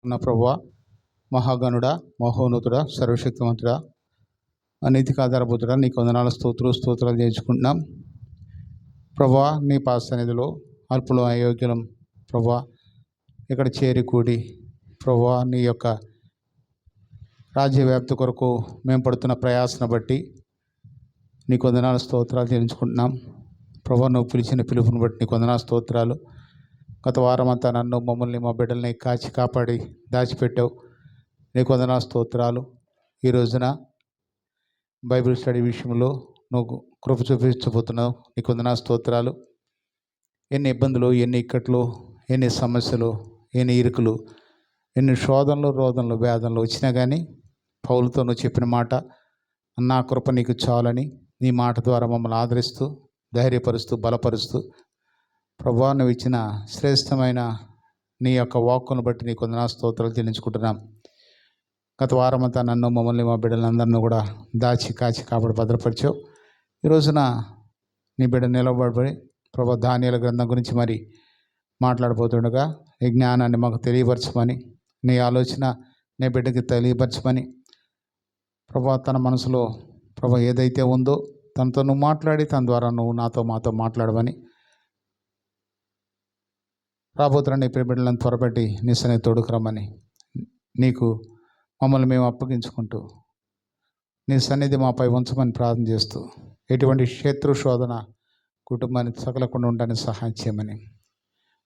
ఉన్న ప్రభువా, మహాగణుడా, మహోన్నతుడా, సర్వశక్తివంతుడా, అనీతికి ఆధారభూతుడా, నీకు వందనాలు స్తోత్రాలు చేయించుకుంటున్నాం ప్రభువా. నీ పాద సన్నిధిలో అల్పులు అయోగ్యులం ప్రభువా ఇక్కడ చేరి కూడి ప్రభువా నీ యొక్క రాజ్య వ్యాప్తి కొరకు మేము పడుతున్న ప్రయాసను బట్టి నీకు వందనాలు స్తోత్రాలు చెల్లించుకుంటున్నాం ప్రభువా. నువ్వు పిలిచిన పిలుపుని బట్టి నీకు వందనాలు స్తోత్రాలు. గత వారం అంతా నన్ను, మమ్మల్ని, మా బిడ్డల్ని కాచి కాపాడి దాచిపెట్టావు. నీకు వందనాలు స్తోత్రాలు. ఈ రోజున బైబిల్ స్టడీ విషయంలో నువ్వు కృప చూపించబోతున్నావు. నీకు వందనాలు స్తోత్రాలు. ఎన్ని ఇబ్బందులు, ఎన్ని ఇక్కట్లు, ఎన్ని సమస్యలు, ఎన్ని ఇరుకులు, ఎన్ని శోధనలు, రోదనలు, వేదనలు వచ్చినా కానీ పౌలుతో నువ్వు చెప్పిన మాట, నా కృప నీకు చాలని నీ మాట ద్వారా మమ్మల్ని ఆదరిస్తూ, ధైర్యపరుస్తూ, బలపరుస్తూ ప్రభువా నువ్వు ఇచ్చిన శ్రేష్టమైన నీ యొక్క వాక్కును బట్టి నీకు వందనాలు స్తోత్రాలు చెల్లించుకుంటున్నాం. గత వారమంతా నన్ను, మమ్మల్ని, మా బిడ్డలందరినీ కూడా దాచి కాచి కాపాడి భద్రపరిచావు. ఈ రోజున నీ బిడ్డ నిలబడి ప్రభు దానియేలు గ్రంథం గురించి మరి మాట్లాడబోతుండగా నీ జ్ఞానాన్ని మాకు తెలియపరచమని, నీ ఆలోచన నీ బిడ్డకి తెలియపరచమని ప్రభు తన మనసులో ప్రభు ఏదైతే ఉందో తనతో నువ్వు మాట్లాడి తన ద్వారా నువ్వు మాతో మాట్లాడమని రాబోతున్న నీ ప్రియ బిడ్డలను త్వరపెట్టి నీ సన్నిధికి తోడుకురమ్మని నీకు మమ్మల్ని మేము అప్పగించుకుంటూ నీ సన్నిధి మాపై ఉంచమని ప్రార్థన చేస్తూ ఎటువంటి శత్రు శోధన కుటుంబాన్ని తగలకుండా ఉండడానికి సహాయం చేయమని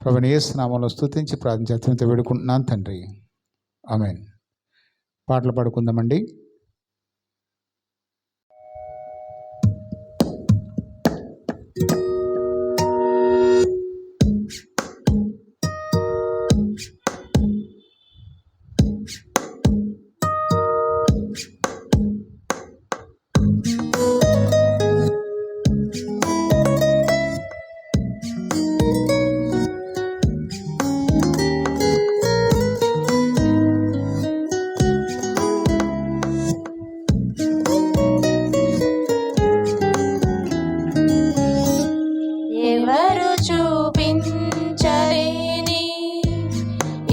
ప్రభుని యేసు నామములో స్తుతించి ప్రార్థించి వేడుకుంటున్నాను తండ్రి, ఆమేన్. పాటలు పాడుకుందామండి.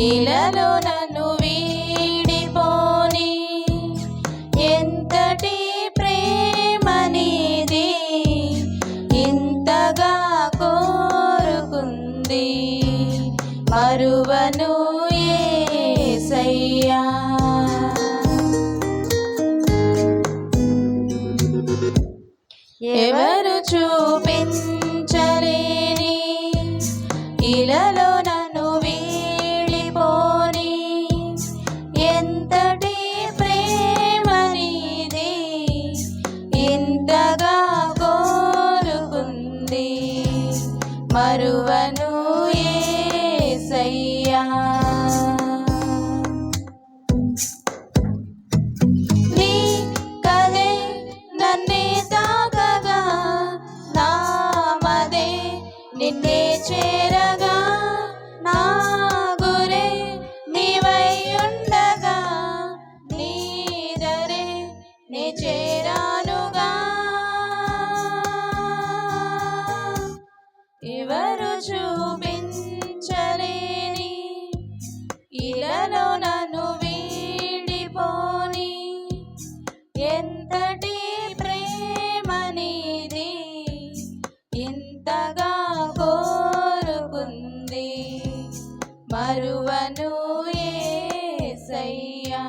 ఇలలో నన్ను వీడిపోని ఎంతటి ప్రేమ నీది, ఇంతగా కోరుకుంది మరువను యేసయ్యా. ఎవరు చూపించలేని ఇలలో నన్ను వీడిపోని ఎంతటి ప్రేమ నీది, ఇంతగా కోరుకుంది మరువను యేసయ్యా. నీ కదే నన్నే తాకగా, నామదే నిన్నే చేరగా, నా గురే నీవై ఉండగా, నీదరే నే చేరానుగా. ఎవరు చూపించలేని ఇలలో నన్ను వీడిపోని ఎంతటి ప్రేమ నీది, ఇంతగా కోరుకుంది మరువను యేసయ్యా.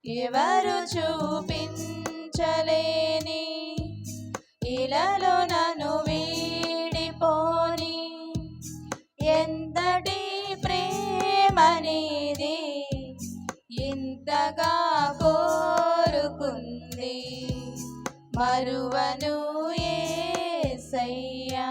ఎవరు చూపించలేని ఇలలో నన్ను వీడిపోని ఎంతటి ప్రేమనిది ఇంతగా కోరుకుంది మరువను యేసయ్యా.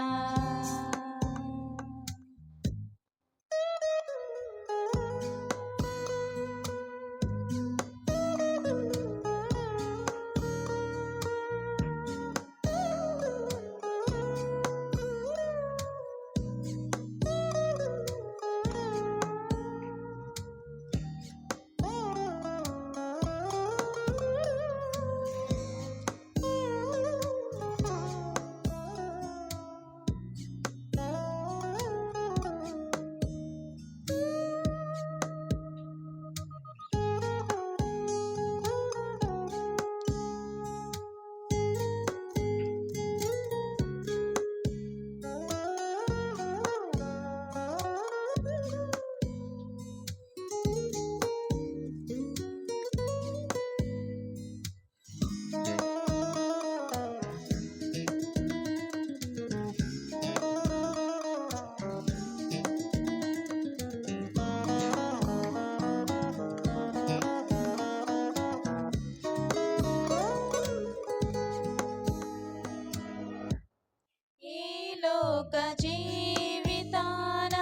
లోక జీవితాన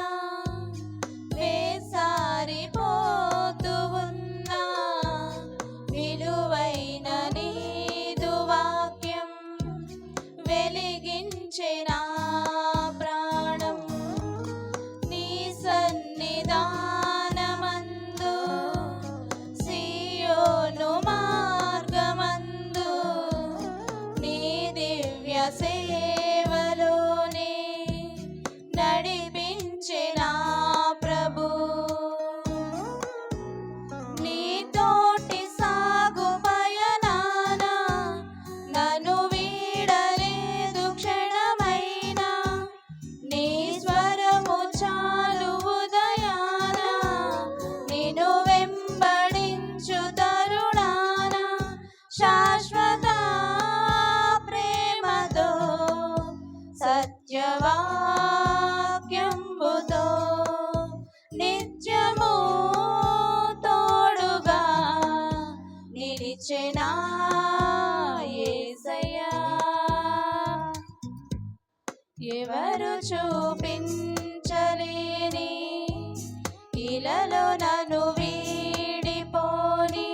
వేసారిపోతూ ఉన్నా విలువైన నీదు వాక్యం వెలిగించే నా ప్రాణం నీ సన్నిధానమందు సియోను మార్గమందు నీ దివ్య సేవలోనే నడిపించే నా ప్రభు నీతోటి సాగు పయనాన నన్ను వీడలేదు క్షణమైన నీ స్వరము చాలు ఉదయాన నిన్ను వెంబడించు తరుణాన శాశ్వత ప్రేమతో సత్యవాక్యంబుతో నిత్యము తోడుగా నిలిచెనా యేసయ్యా. ఎవరు చూపించలేని ఇలలో నన్ను వీడిపోని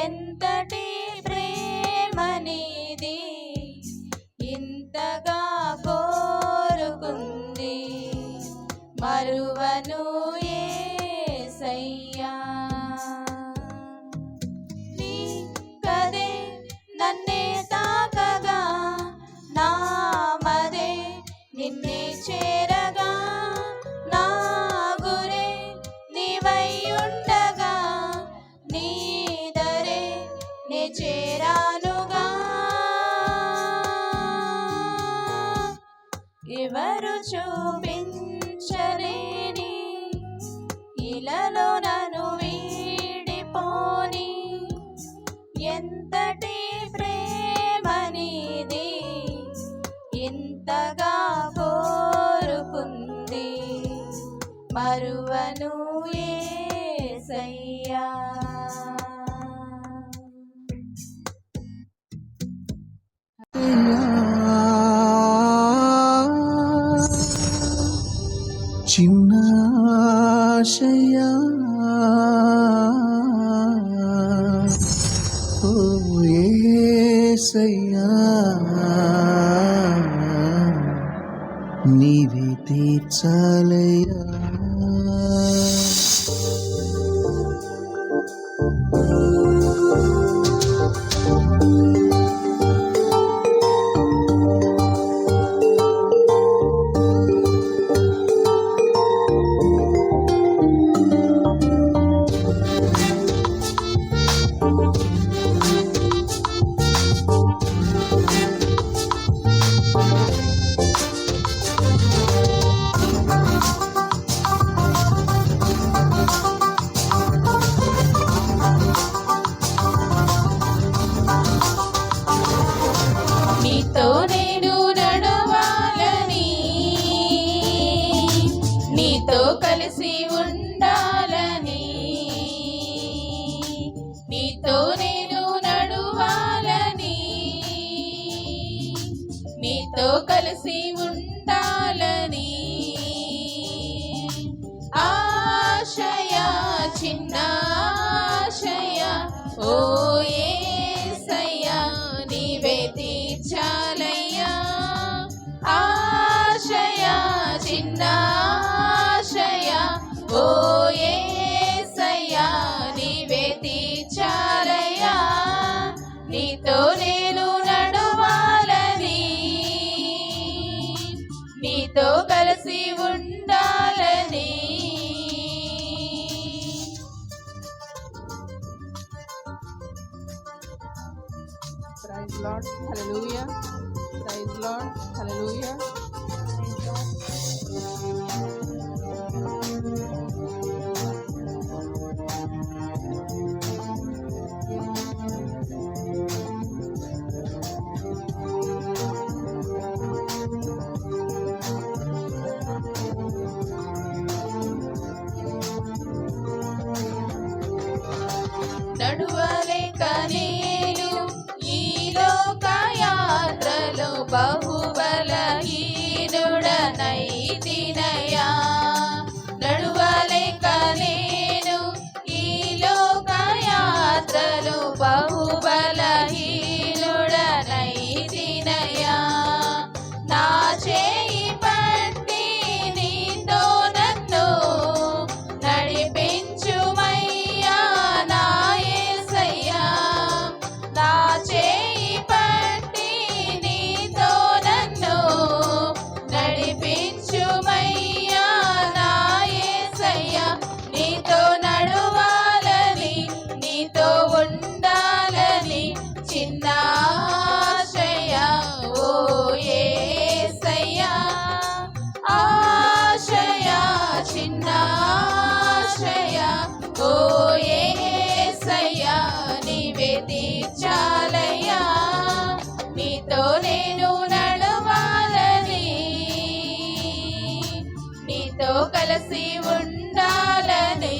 ఎంతటి ప్రేమనిది ఇంతగా కోరుకుంది మరువను యేసయ్యా. నీ కదే నన్నే తాకగా నామదే నిన్నే చేరగా నా గురే నీవై ఉండగా నీదరే నే చేరానుగా. ఎవరు చూపించలేని ఇలలో నన్ను వీడిపోని ఎంతటి ప్రేమనిది ఇంతగా కోరుకుంది మరువను యేసయ్యా. చిన్న ఆశయా ఓ యేసయ్యా నీవే తీర్చాలయ్యా. కలిసి ఉండాలని ఆశయ చిన్న ఆశయ ఓ యేసయ్యా నీవే తీర్చాలయ్యా ఆశయ చిన్న ఆశయ ఓ యేసయ్యా నీవే తీర్చాలయ్యా నీతో నేను నడవాలని నీతో కలిసి ఉండాలని Praise Lord, hallelujah. Praise Lord, hallelujah. నడువలేక నేను ఈ లోక యాత్రలో బహుబలహీనుడనైతినయ్యా నడువలేక నేను ఈ లోక యాత్రలో బహుబలహీనుడనైతినయ్యా నా చేయి పట్టి నీతో నన్ను నడిపించుమయ్యా నా యేసయ్యా నా చేయి పట్టి నీతో నన్ను నడిపించుమయ్యా నా యేసయ్యా నీతో నడవాలని నీతో ఉండాలని చిన్న ఆశయ ఓ యేసయ్యా ఆశయ చిన్న ఆశయ ఓ యేసయ్యా నీవే తీర్చాలయ్యా నీతో నేను నడవాలని నీతో కలిసి ఉండాలని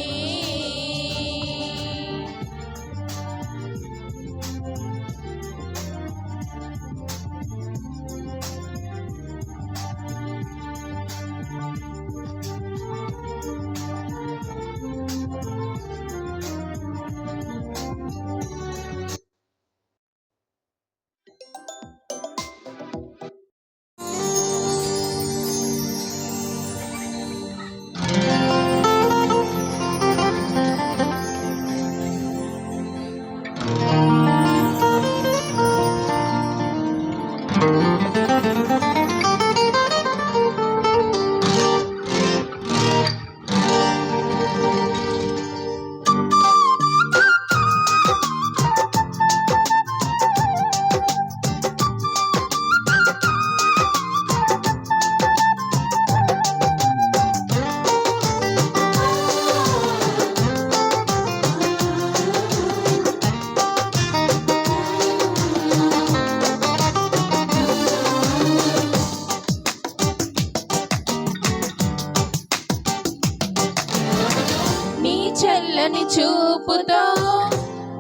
నీ చల్లని చూపుతో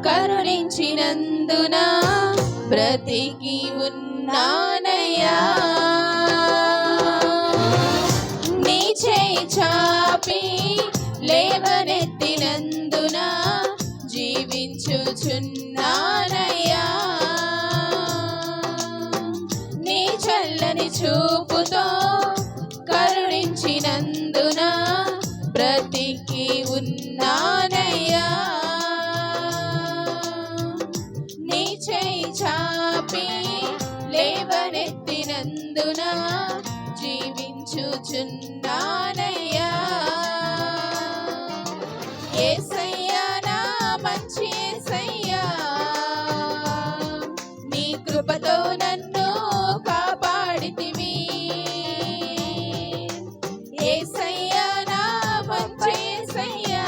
కరుణించినందున బ్రతికి ఉన్నానయ్యా నీ చేయి చాపి లేవనెత్తినందున జీవించుచున్నానయ్యా నీ చల్లని చూపుతో కరుణించినందున బ్రతికి ఉన్నానయ్యా నీ చేయి చాపి లేవనెత్తినందున జీవించుచున్నానయ్యా యేసయ్యా నా మంచి యేసయ్యా నీ కృపతో నన్ను కాపాడితివి యేసయ్యా నా మంచి యేసయ్యా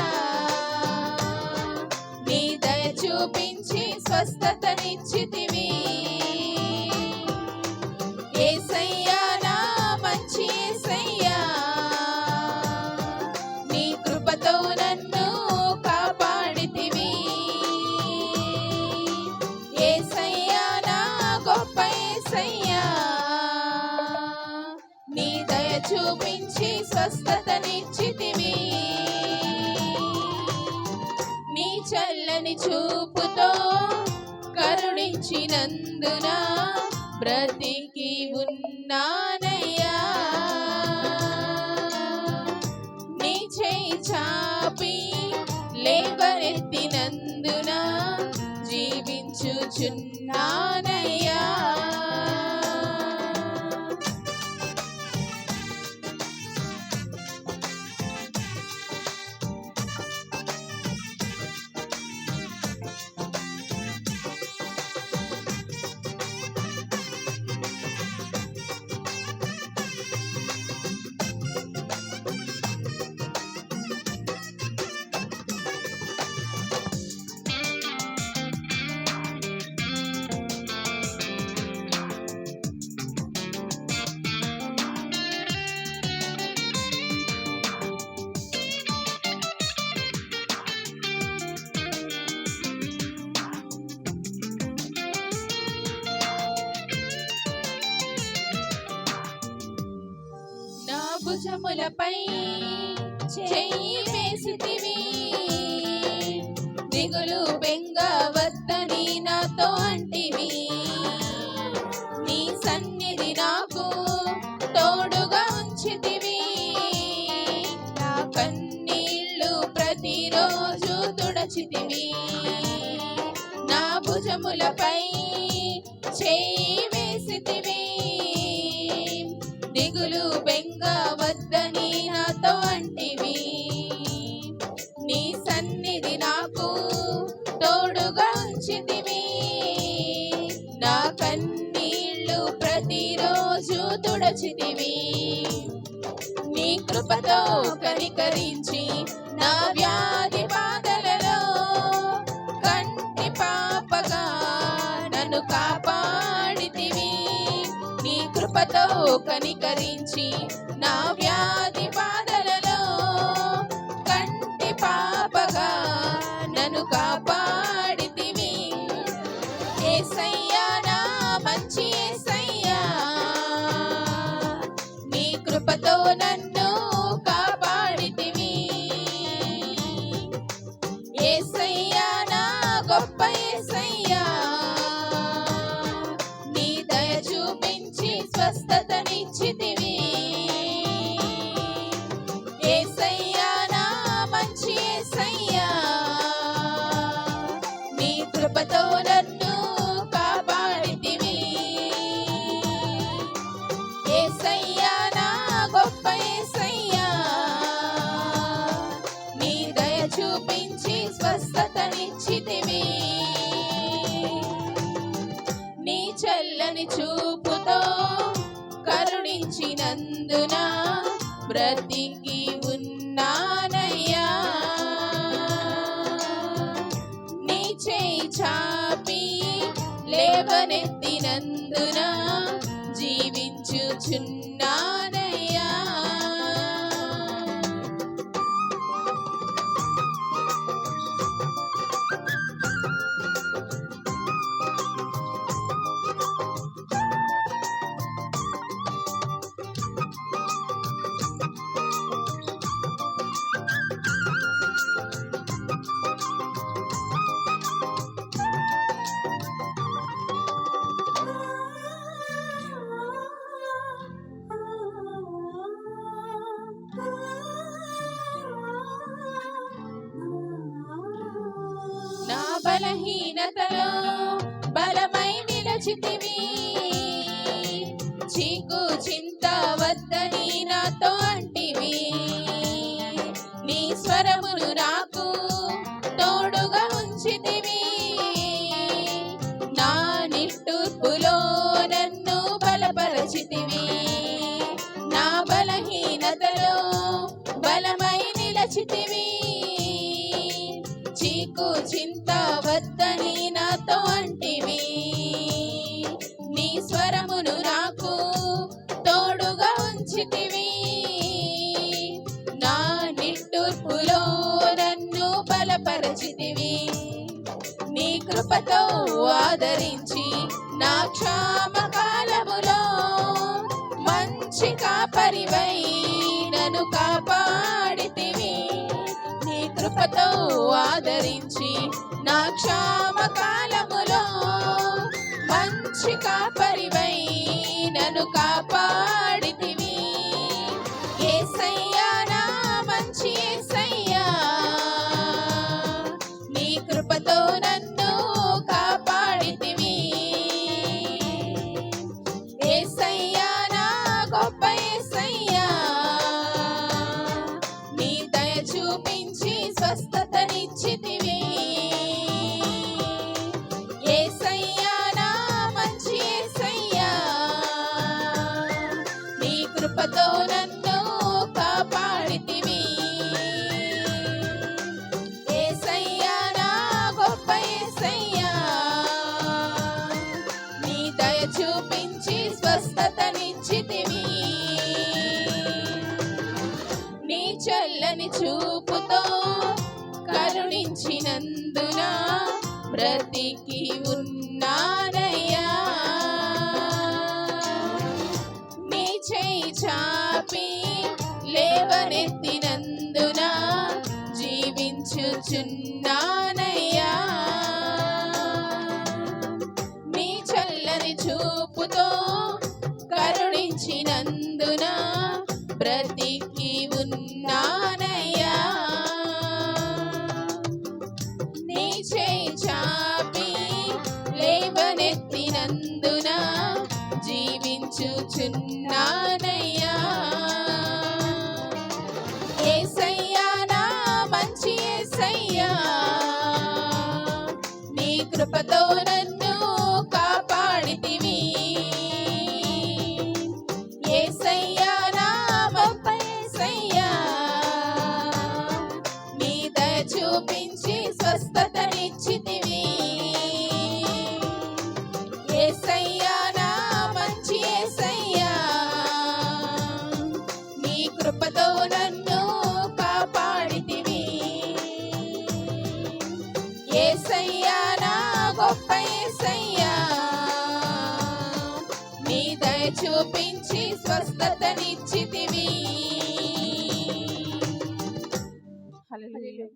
నీ దయ చూపించి స్వస్థతనిచ్చితివి యేసయ్యా నా మంచి యేసయ్యా నీ కృపతో నన్ను కాపాడితివి యేసయ్యా నా గొప్ప యేసయ్యా స్వస్థతనిచ్చితివి. నీ చల్లని చూపుతో కరుణించినందున బ్రతికి ఉన్నానయ్యా. నీ చేయి చాపి లేవనెత్తినందున జీవించుచున్నానయ్యా. నా భుజములపై చెయ్యి వేసితివి. దిగులు బెంగ వద్దని నాతో అంటివి. నీ సన్నిధి నాకు తోడుగా ఉంచితివి. నా కన్నీళ్ళు ప్రతిరోజు తుడచితివి. నా భుజములపై చెయ్యి వేసితివి. దిగులు బెంగ వద్దని నాతో అంటివి. నీ సన్నిధి నాకు తోడుగా ఉంచితివి. నా కన్నీళ్ళు ప్రతిరోజు తుడచితివి. నీ కృపతో కనికరించి నా వ్యాధి బాధలలో కంటి పాపగా నన్ను కాపాడితివి. నీ కృపతో కనికరించి నా వ్యాధి బాధలలో కంటి పాపగా నన్ను కాపాడితివి. యేసయ్యా నా మంచి యేసయ్యా, నీ కృపతో నన్ను కాపాడితివి. యేసయ్యా నా గొప్ప యేసయ్యా, నీ దయ చూపించి స్వస్థతనిచ్చితివి. యేసయ్యా నా మంచి యేసయ్యా, నీ కృపతో నన్ను కాపాడితివి. యేసయ్యా నా గొప్ప యేసయ్యా, నీ దయ చూపించి స్వస్థతనిచ్చితివి. నీ చల్లని చూపుతో కరుణించినందున బ్రతికి ఉన్నానయ్యా. నీ చేయి చాపి లేవనెత్తినందున జీవించుచున్నానయ్యా. నా బలహీనతలో బలమై నిలచితివి. చీకు చింత వద్దని నాతో అంటివి. నీ స్వరమును నాకు తోడుగా ఉంచితివి. నా నిట్టూర్పులో నన్ను బలపరచితివి. నా బలహీనతలో బలమై నిలచితివి. చీకు చింత వద్దని నాతో అంటివి. నీ స్వరమును నాకు తోడుగా ఉంచితివి. నా నిట్టూర్పులో నన్ను బలపరచితివి. నీ కృపతో ఆదరించి నా క్షామ కాలములో మంచి కాపరివై నన్ను ఆదరించి నా క్షామ కాలములో మంచి కాపరివై నన్ను కాపాడితివి. యేసయ్యా నా మంచి యేసయ్యా, నీ కృపతో నన్ను కాపాడితివి. యేసయ్యా నా గొప్ప యేసయ్యా, నీ దయ చూపించి స్వస్థతనిచ్చితివి. యేసయ్యా నా మంచి యేసయ్యా, నీ కృపతో నన్ను కాపాడితివి. యేసయ్యా నా గొప్ప యేసయ్యా, నీ దయ చూపించి స్వస్థతనిచ్చితివి. నీ చల్లని చూపుతో కరుణించినందున బ్రతికి ఉన్నానయ్యా. నీ చేయి చాపి లేవనెత్తినందున జీవించుచున్నానయ్యా. నీ చల్లని చూపుతో కరుణించినందున బ్రతికి ఉన్నానయ్యా. నీ చేయి చాపి లేవనెత్తినందున జీవించుచున్నానయ్యా. యేసయ్యా నా మంచి యేసయ్యా, నీ కృపతో నన్ను కాపాడితివి. యేసయ్యా నా గొప్ప యేసయ్యా, నీ దయ చూపించి స్వస్థతనిచ్చితివి. యేసయ్యా నా మంచి యేసయ్యా, నీ కృపతో నన్ను కాపాడితివి. యేసయ్యా నా గొప్ప యేసయ్యా, నీ దయ చూపించి స్వస్థతనిచ్చితివి. హల్లెలూయా.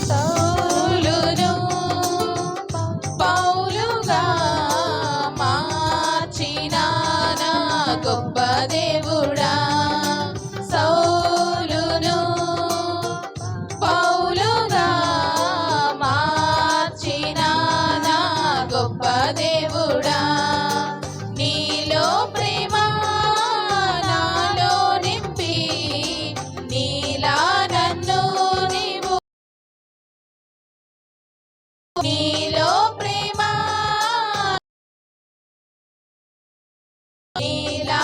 సౌలును పౌలుగా మార్చిన నా గొప్ప దేవుడా, సౌలును పౌలుగా మార్చిన నా గొప్ప దేవుడా, నీలో ప్రేమ నాలో నింపి నీలా నన్ను నీవు, నీలో ప్రేమ నీలా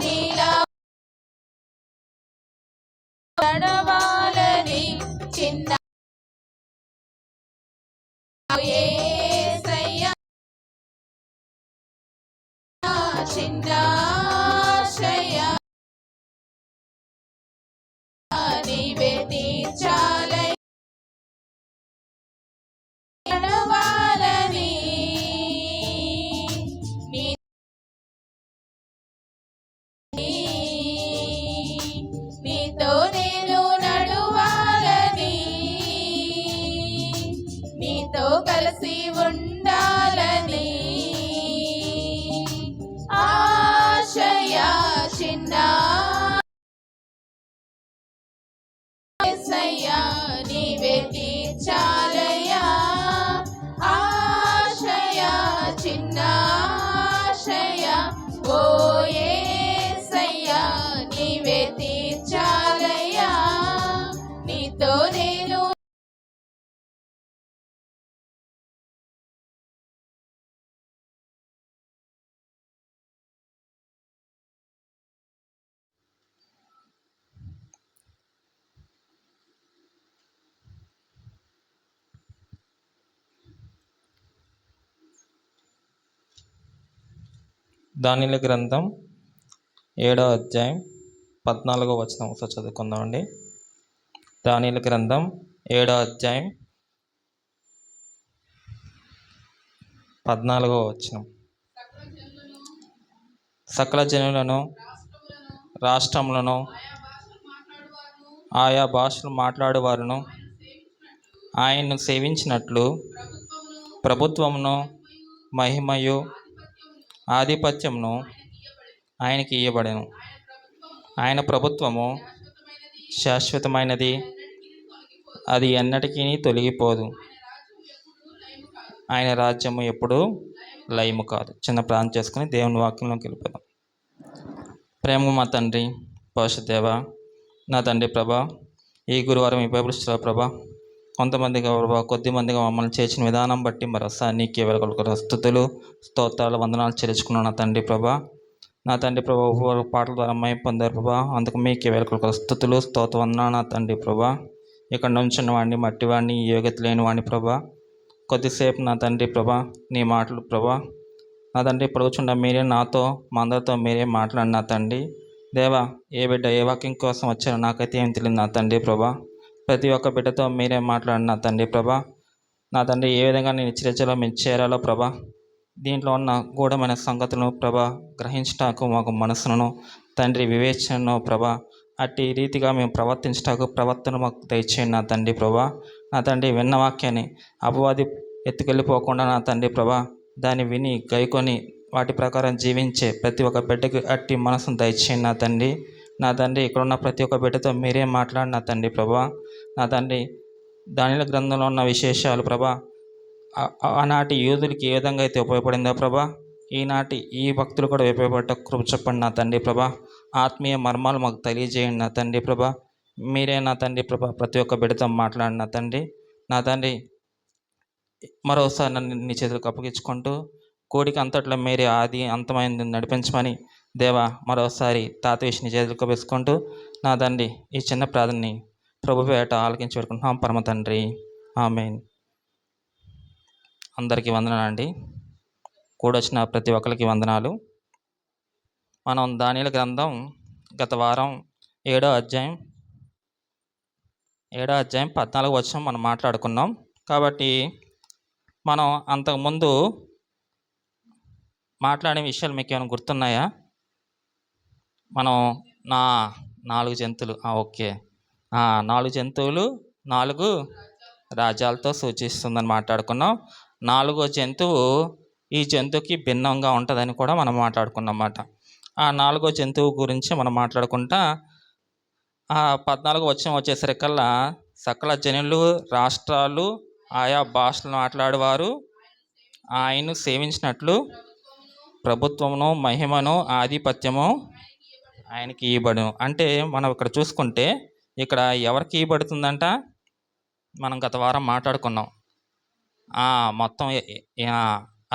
నీలా నడవాలని చిన్న యేసయ్యా, చిన్న ఆశయ నీవే తీర్చాలయ్యా. నడవాలని నీతో నేను నడువాలని, నీతో కలిసి ఉండాలని ఆశయ చిన్న యేసయ్యా, నీవే తీర్చాలయ్యా. ఆశయ చిన్న ఆశయ ఓ యేసయ్యా, నీవే తీర్చాలయ్యా. నీతో నేను దానియేలు గ్రంథం 7వ అధ్యాయం 14వ వచనం ఒకసారి చదువుకుందామండి. దానియేలు గ్రంథం 7వ అధ్యాయం 14వ వచనం. సకల జనులను, రాష్ట్రములను, ఆయా భాషలు మాట్లాడువారును ఆయన్ను సేవించినట్లు ప్రభుత్వమును, మహిమయు, ఆధిపత్యమును ఆయనకి ఇయ్యబడెను. ఆయన ప్రభుత్వము శాశ్వతమైనది, అది ఎన్నటికీ తొలగిపోదు. ఆయన రాజ్యము ఎప్పుడూ లయము కాదు. చిన్న ప్రార్థన చేసుకుని దేవుని వాక్యంలోకి వెళ్ళిపోదాం. ప్రేమ మా తండ్రి, పరిశుద్ధ దేవ, నా తండ్రి ప్రభా, ఈ గురువారం ఈ బైబిల్ స్టడీ ప్రభా, కొంతమందిగా ప్రభా, కొద్దిమందిగా మమ్మల్ని చేసిన విధానం బట్టి మరోసారి నీకే వెలగొల స్తుతులు, స్తోత్రాలు, వందనాలు చెల్లించుకున్నాను నా తండ్రి ప్రభా. నా తండ్రి ప్రభా, పాటల ద్వారా మై పొందారు ప్రభా, అందుకు మీకే వెలగొల స్థుతులు, స్తోత్ర వందనాలు నా తండ్రి ప్రభా. ఇక్కడ నుంచిన వాడిని, మట్టివాడిని, యోగ్యత లేని వాడిని ప్రభా, కొద్దిసేపు నా తండ్రి ప్రభా నీ మాటలు ప్రభా, నా తండ్రి పడుచుండ మీరే నాతో, మా అందరితో మీరే మాట్లాడి నా తండ్రి దేవా. ఏ బిడ్డ ఏ వాక్యం కోసం వచ్చారో నాకైతే ఏం తెలియదు నా తండ్రి ప్రభా. ప్రతి ఒక్క బిడ్డతో మీరే మాట్లాడి నా తండ్రి ప్రభా. నా తండ్రి ఏ విధంగా నేను హెచ్చరించాలో మేము చేరాలో ప్రభా, దీంట్లో ఉన్న గూఢమైన సంగతులను ప్రభా గ్రహించటాకు మాకు మనసును తండ్రి వివేచనను ప్రభా, అట్టి రీతిగా మేము ప్రవర్తించటాకు ప్రవర్తన మాకు దయచేయండి నా తండ్రి ప్రభా. నా తండ్రి విన్న వాక్యాన్ని అపవాది ఎత్తుకెళ్ళిపోకుండా నా తండ్రి ప్రభా, దాన్ని విని గైకొని వాటి ప్రకారం జీవించే ప్రతి ఒక్క బిడ్డకి అట్టి మనసును దయచేయండి నా తండ్రి. నా తండ్రి ఇక్కడున్న ప్రతి ఒక్క బిడ్డతో మీరే మాట్లాడి నా తండ్రి ప్రభా. నా తండ్రి దానియేలు గ్రంథంలో ఉన్న విశేషాలు ప్రభా, ఆనాటి యూదులకి ఏ విధంగా అయితే ఉపయోగపడిందో ప్రభా, ఈనాటి ఈ భక్తులు కూడా ఉపయోగపడ్డ కృప చెప్పండి నా తండ్రి ప్రభా. ఆత్మీయ మర్మాలు మాకు తెలియజేయండి నా తండ్రి ప్రభా. మీరే నా తండ్రి ప్రభా ప్రతి ఒక్క బిడ్డతో మాట్లాడి నా తండ్రి. నా తండ్రి మరోసారి నన్ను నీ చేతులకు అప్పగించుకుంటూ కోడికి అంతట్లో మీరే ఆది అంతమైంది నడిపించమని దేవా మరోసారి తాతవేసి నీ చేతులకు వేసుకుంటూ నా తండ్రి ఈ చిన్న ప్రార్థనని ప్రభు పేట ఆలకించి పెట్టుకుంటున్నాం పరమ తండ్రి, ఆమేన్. అందరికీ వందనాలండి. కూడొచ్చిన ప్రతి ఒక్కరికి వందనాలు. మనం దానియేలు గ్రంథం గత వారం 7వ అధ్యాయం 14వ వచనం మనం మాట్లాడుకున్నాం. కాబట్టి మనం అంతకుముందు మాట్లాడే విషయాలు మీకు ఏమైనా గుర్తున్నాయా? మనం 4 జంతువులు, ఓకే, 4 జంతువులు 4 రాజ్యాలతో సూచిస్తుందని మాట్లాడుకున్నాం. 4వ జంతువు ఈ జంతువుకి భిన్నంగా ఉంటుందని కూడా మనం మాట్లాడుకున్నాం అన్నమాట. ఆ 4వ జంతువు గురించి మనం మాట్లాడుకుంటా 14వ వచనం వచ్చేసరికల్లా సకల జనులు, రాష్ట్రాలు, ఆయా భాషలు మాట్లాడేవారు ఆయన్ను సేవించినట్లు ప్రభుత్వమును, మహిమను, ఆధిపత్యము ఆయనకి ఇవ్వబడును. అంటే మనం ఇక్కడ చూసుకుంటే ఇక్కడ ఎవరికి ఇవ్వబడుతుందంట? మనం గత వారం మాట్లాడుకున్నాం. మొత్తం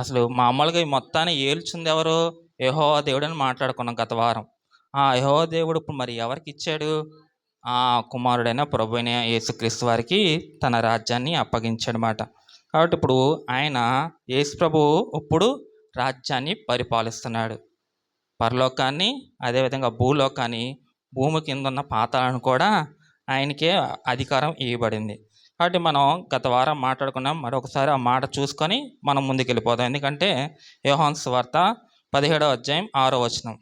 అసలు మామూలుగా ఈ మొత్తాన్ని ఏల్చుంది ఎవరు? యెహోవా దేవుడు అని మాట్లాడుకున్నాం గత వారం. యెహోవా దేవుడు ఇప్పుడు మరి ఎవరికి ఇచ్చాడు? కుమారుడైన ప్రభువైన యేసుక్రీస్తు వారికి తన రాజ్యాన్ని అప్పగించాడనమాట. కాబట్టి ఇప్పుడు ఆయన యేసు ప్రభువు ఇప్పుడు రాజ్యాన్ని పరిపాలిస్తున్నాడు. పరలోకాన్ని, అదేవిధంగా భూలోకాన్ని, భూమి కింద ఉన్న పాతాలను కూడా ఆయనకే అధికారం ఇవ్వబడింది. కాబట్టి మనం గత వారం మాట్లాడుకున్నాం. మరొకసారి ఆ మాట చూసుకొని మనం ముందుకు వెళ్ళిపోదాం. ఎందుకంటే యోహాను సువార్త 17వ అధ్యాయం 6వ వచనం,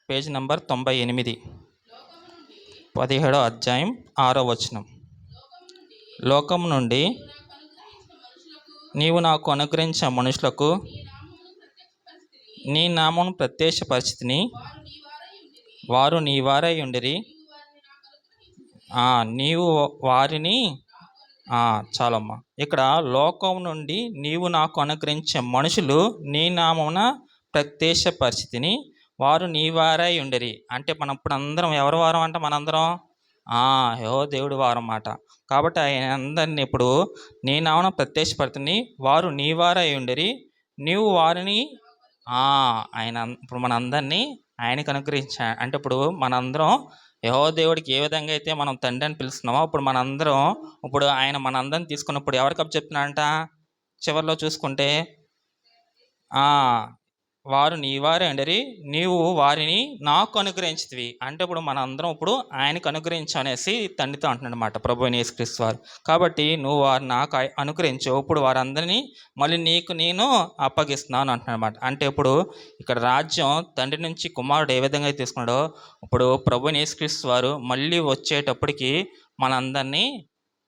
పేజ్ నంబర్ 98, 17వ అధ్యాయం 6వ వచనం. లోకం నుండి నీవు నాకు అనుగ్రహించిన మనుషులకు నీ నామమును ప్రత్యక్షపరిచితిని, వారు నీ వారై ఉండిరి, నీవు వారిని చాలమ్మా. ఇక్కడ లోకం నుండి నీవు నాకు అనుగ్రహించే మనుషులు నీ నామమున ప్రత్యక్షపరిచితిని, వారు నీ వారై ఉండిరి. అంటే మనం ఇప్పుడు అందరం ఎవరి వారం అంట? మనందరం యెహోవా దేవుడి వారం అన్నమాట. కాబట్టి ఆయన అందరినీ ఇప్పుడు నీ నామమున ప్రత్యక్షపరిచితిని, వారు నీ వారై ఉండిరి, నీవు వారిని ఆయన ఇప్పుడు మనందరినీ ఆయనకు అనుగ్రహించా. అంటే ఇప్పుడు మనందరం యెహోవా దేవుడికి ఏ విధంగా అయితే మనం తండ్రి అని పిలుస్తున్నామో ఇప్పుడు మనందరం ఇప్పుడు ఆయన మనందరిని తీసుకున్నప్పుడు ఎవరికి అప్పు చెప్తున్నాడంట? చివరిలో చూసుకుంటే వారు నీ వారే అండరి, నీవు వారిని నాకు అనుగ్రహించితివి. అంటే ఇప్పుడు మన అందరం ఇప్పుడు ఆయనకు అనుగ్రహించు అనేసి తండ్రితో అంటున్నాడు అనమాట ప్రభు అయిన యేసుక్రీస్తు వారు. కాబట్టి నువ్వు వారు నాకు అనుగ్రహించు, ఇప్పుడు వారందరినీ మళ్ళీ నీకు నేను అప్పగిస్తున్నాను అంటున్నాడు అనమాట. అంటే ఇప్పుడు ఇక్కడ రాజ్యం తండ్రి నుంచి కుమారుడు ఏ విధంగా అయితే తీసుకున్నాడో, ఇప్పుడు ప్రభు అయిన యేసుక్రీస్తు వారు మళ్ళీ వచ్చేటప్పటికి మనందరినీ